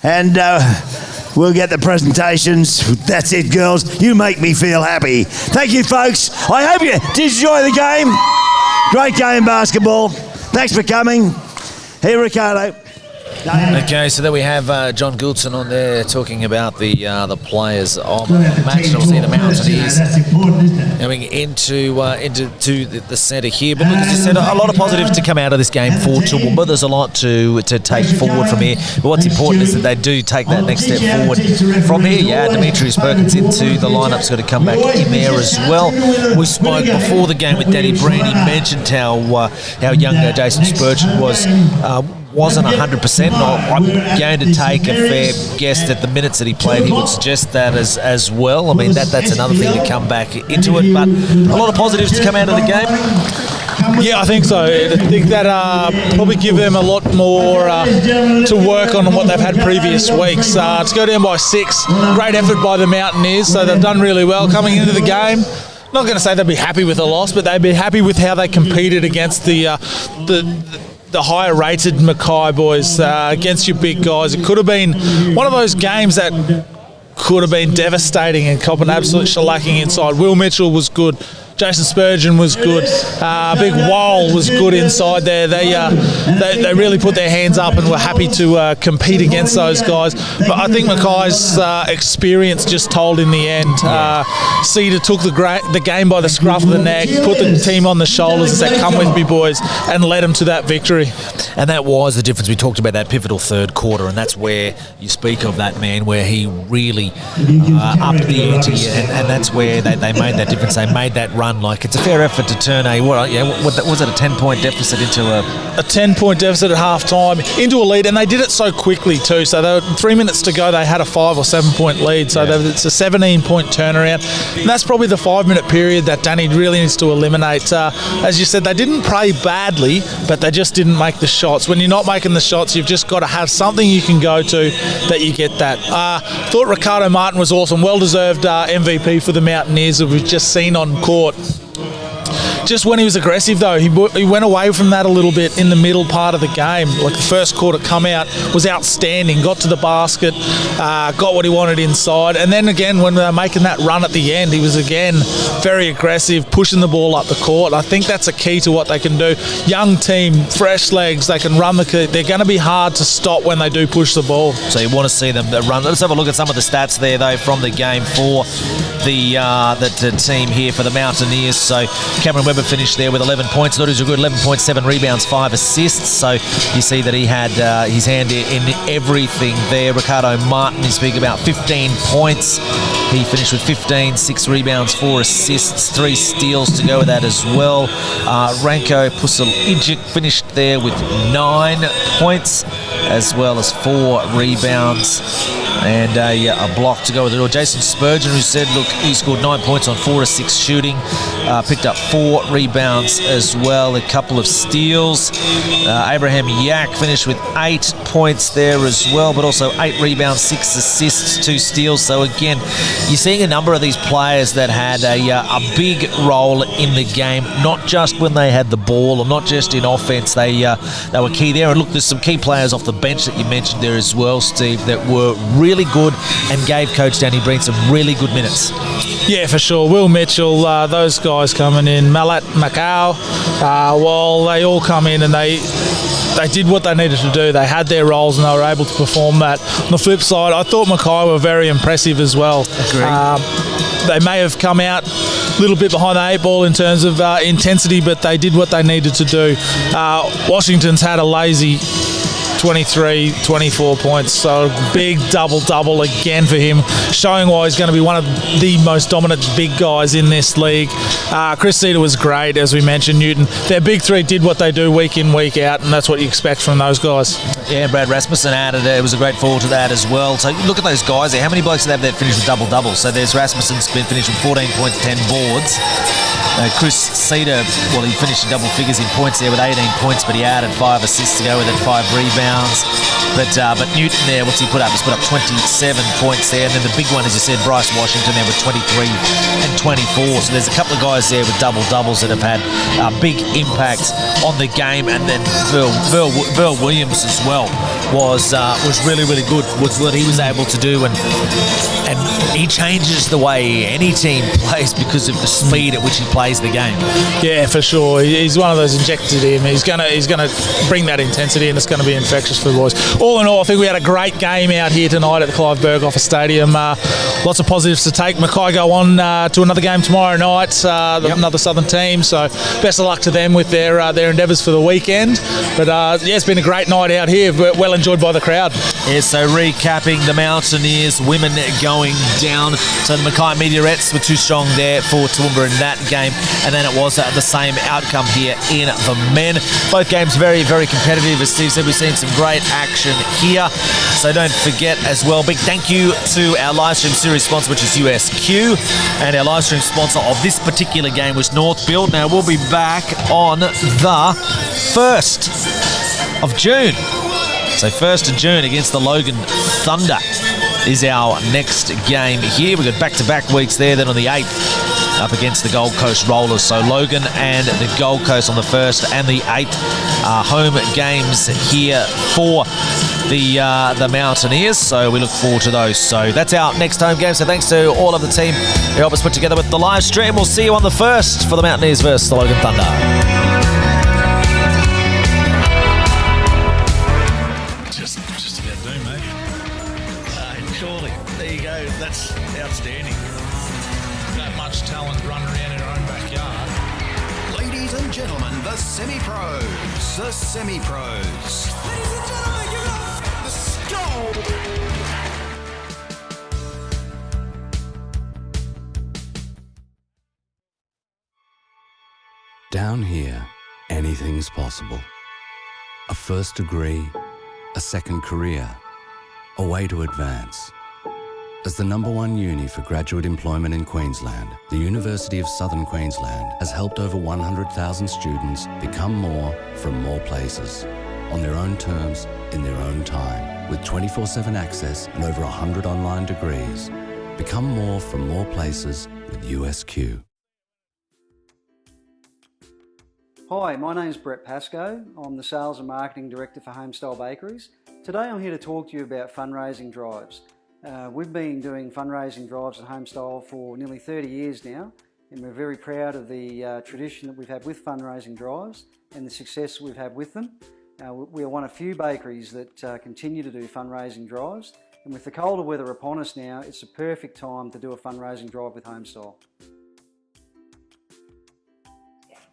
and we'll get the presentations. That's it, girls. You make me feel happy. Thank you, folks. I hope you did enjoy the game. Great game, basketball. Thanks for coming. Here, Ricardo. Okay, so there we have John Gouldson on there talking about the players of the match. Obviously, the Mountaineers going into the centre here. But look, as you said, a lot of positives to come out of this game for Toowoomba. There's a lot to take forward from here. But what's important is that they do take that next step forward from here. Yeah, Demetrius Perkins into the lineup's got to come back in there as well. We spoke before the game with Danny Breen. He mentioned how young Jason Spurgeon wasn't 100%. I'm going to take a fair guess that the minutes that he played, he would suggest that as well. I mean, that's another thing to come back into it, but a lot of positives to come out of the game. Yeah, I think so. I think that probably give them a lot more to work on what they've had previous weeks. To go down by 6, great effort by the Mountaineers, so they've done really well coming into the game. Not going to say they'd be happy with the loss, but they'd be happy with how they competed against the higher rated Mackay boys, against your big guys. It could have been one of those games that could have been devastating and cop an absolute shellacking inside. Will Mitchell was good. Jason Spurgeon was good. Big Wall was good inside there. They really put their hands up and were happy to compete against those guys. But I think Mackay's experience just told in the end. Cedar took the game by the scruff of the neck, put the team on the shoulders and said, "Come with me, boys," and led them to that victory. And that was the difference. We talked about that pivotal third quarter, and that's where you speak of that man, where he really upped the ante, and that's where they made that difference. They made that run. Like, it's a fair effort to turn what was it, a 10-point deficit into a 10-point deficit at half-time into a lead, and they did it so quickly too. So they were 3 minutes to go, they had a 5 or 7 point lead. So it's a 17-point turnaround, and that's probably the 5-minute period that Danny really needs to eliminate. As you said, they didn't play badly, but they just didn't make the shots. When you're not making the shots, you've just got to have something you can go to that you get that. Thought Ricardo Martin was awesome, well-deserved MVP for the Mountaineers that we've just seen on court. Just when he was aggressive, though, he went away from that a little bit in the middle part of the game. Like, the first quarter come out was outstanding, got to the basket, got what he wanted inside. And then again, when they were making that run at the end, he was again very aggressive, pushing the ball up the court. I think that's a key to what they can do. Young team, fresh legs, they can run the key. They're going to be hard to stop when they do push the ball. So you want to see them run. Let's have a look at some of the stats there, though, from the game for the team here for the Mountaineers. So Cameron Webber finished there with 11 points. Thought he was a good 11.7 rebounds, 5 assists. So you see that he had his hand in everything there. Ricardo Martin, you speak about 15 points. He finished with 15, 6 rebounds, 4 assists, 3 steals to go with that as well. Ranko Pusalijic finished there with 9 points, as well as 4 rebounds and a block to go with it. Or Jason Spurgeon, who said, look, he scored 9 points on 4 of 6 shooting, picked up 4 rebounds as well, a couple of steals. Abraham Yak finished with 8 points there as well, but also 8 rebounds, 6 assists, 2 steals. So again, you're seeing a number of these players that had a big role in the game, not just when they had the ball or not just in offense. They were key there. And look, there's some key players off the bench that you mentioned there as well, Steve, that were really good and gave Coach Danny Breen some really good minutes. Yeah, for sure. Will Mitchell, those guys coming in, Mackay, well, they all come in and they did what they needed to do. They had their roles and they were able to perform that. On the flip side, I thought Mackay were very impressive as well. They may have come out a little bit behind the 8 ball in terms of intensity, but they did what they needed to do. Washington's had a lazy 23, 24 points, so big double-double again for him, showing why he's going to be one of the most dominant big guys in this league. Chris Cedar was great, as we mentioned. Newton, their big three did what they do week in, week out, and that's what you expect from those guys. Yeah, Brad Rasmussen added it was a great fall to that as well. So look at those guys there. How many blokes do they have that finished with double-doubles? So there's Rasmussen's been finished with 14 points, 10 boards. Chris Cedar, well, he finished in double figures in points there with 18 points, but he added 5 assists to go with it, 5 rebounds. But Newton there, what's he put up? He's put up 27 points there. And then the big one, as you said, Bryce Washington there with 23 and 24. So there's a couple of guys there with double-doubles that have had a big impact on the game. And then Verl Williams as well was really, really good. Was what he was able to do. And he changes the way any team plays because of the speed at which he plays the game. Yeah, for sure. He's one of those injected in. He's gonna bring that intensity, and it's going to be infectious for the boys. All in all, I think we had a great game out here tonight at the Clive Berghofer Stadium. Lots of positives to take. Mackay go on to another game tomorrow night, another Southern team. So best of luck to them with their endeavours for the weekend. But it's been a great night out here. Well enjoyed by the crowd. Yeah, so recapping the Mountaineers, women going down. So the Mackay Meteorettes were too strong there for Toowoomba in that game. And then it was the same outcome here in the men. Both games very, very competitive. As Steve said, we've seen some great action here. So don't forget as well, big thank you to our live stream series sponsor, which is USQ. And our live stream sponsor of this particular game was Northfield. Now we'll be back on the 1st of June. So 1st of June against the Logan Thunder is our next game here. We've got back-to-back weeks there. Then on the 8th, up against the Gold Coast Rollers. So Logan and the Gold Coast on the 1st and the 8th home games here for the Mountaineers. So we look forward to those. So that's our next home game. So thanks to all of the team who helped us put together with the live stream. We'll see you on the 1st for the Mountaineers versus the Logan Thunder. Just about do, mate. Surely. There you go. That's outstanding. That much talent running around in our own backyard. Ladies and gentlemen, the semi-pros. The semi-pros. Ladies and gentlemen, give it up. Let's go. Down here, anything's possible. A first degree, a second career, a way to advance. As the #1 uni for graduate employment in Queensland, the University of Southern Queensland has helped over 100,000 students become more from more places, on their own terms, in their own time, with 24/7 access and over 100 online degrees. Become more from more places with USQ. Hi, my name's Brett Pascoe. I'm the Sales and Marketing Director for Homestyle Bakeries. Today I'm here to talk to you about fundraising drives. We've been doing fundraising drives at Homestyle for nearly 30 years now, and we're very proud of the tradition that we've had with fundraising drives and the success we've had with them. We are one of few bakeries that continue to do fundraising drives, and with the colder weather upon us now, it's the perfect time to do a fundraising drive with Homestyle.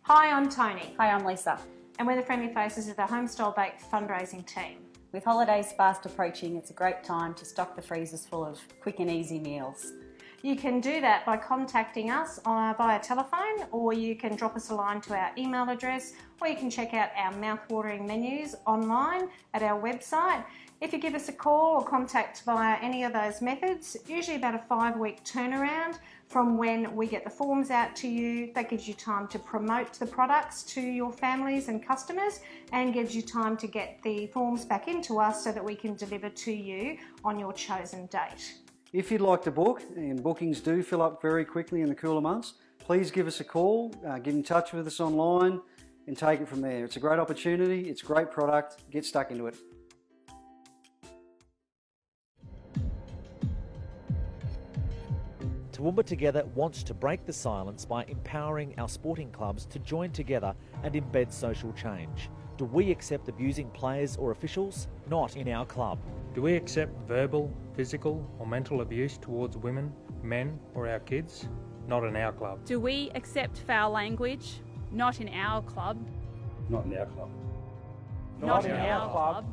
Hi, I'm Tony. Hi, I'm Lisa. And we're the friendly faces of the Homestyle Bake fundraising team. With holidays fast approaching, it's a great time to stock the freezers full of quick and easy meals. You can do that by contacting us via telephone, or you can drop us a line to our email address, or you can check out our mouth-watering menus online at our website. If you give us a call or contact via any of those methods, usually about a 5-week turnaround from when we get the forms out to you. That gives you time to promote the products to your families and customers, and gives you time to get the forms back into us so that we can deliver to you on your chosen date. If you'd like to book, and bookings do fill up very quickly in the cooler months, please give us a call, get in touch with us online and take it from there. It's a great opportunity, it's a great product, get stuck into it. Toowoomba Together wants to break the silence by empowering our sporting clubs to join together and embed social change. Do we accept abusing players or officials? Not in our club. Do we accept verbal, physical or mental abuse towards women, men or our kids? Not in our club. Do we accept foul language? Not in our club. Not in our club. Not in our club.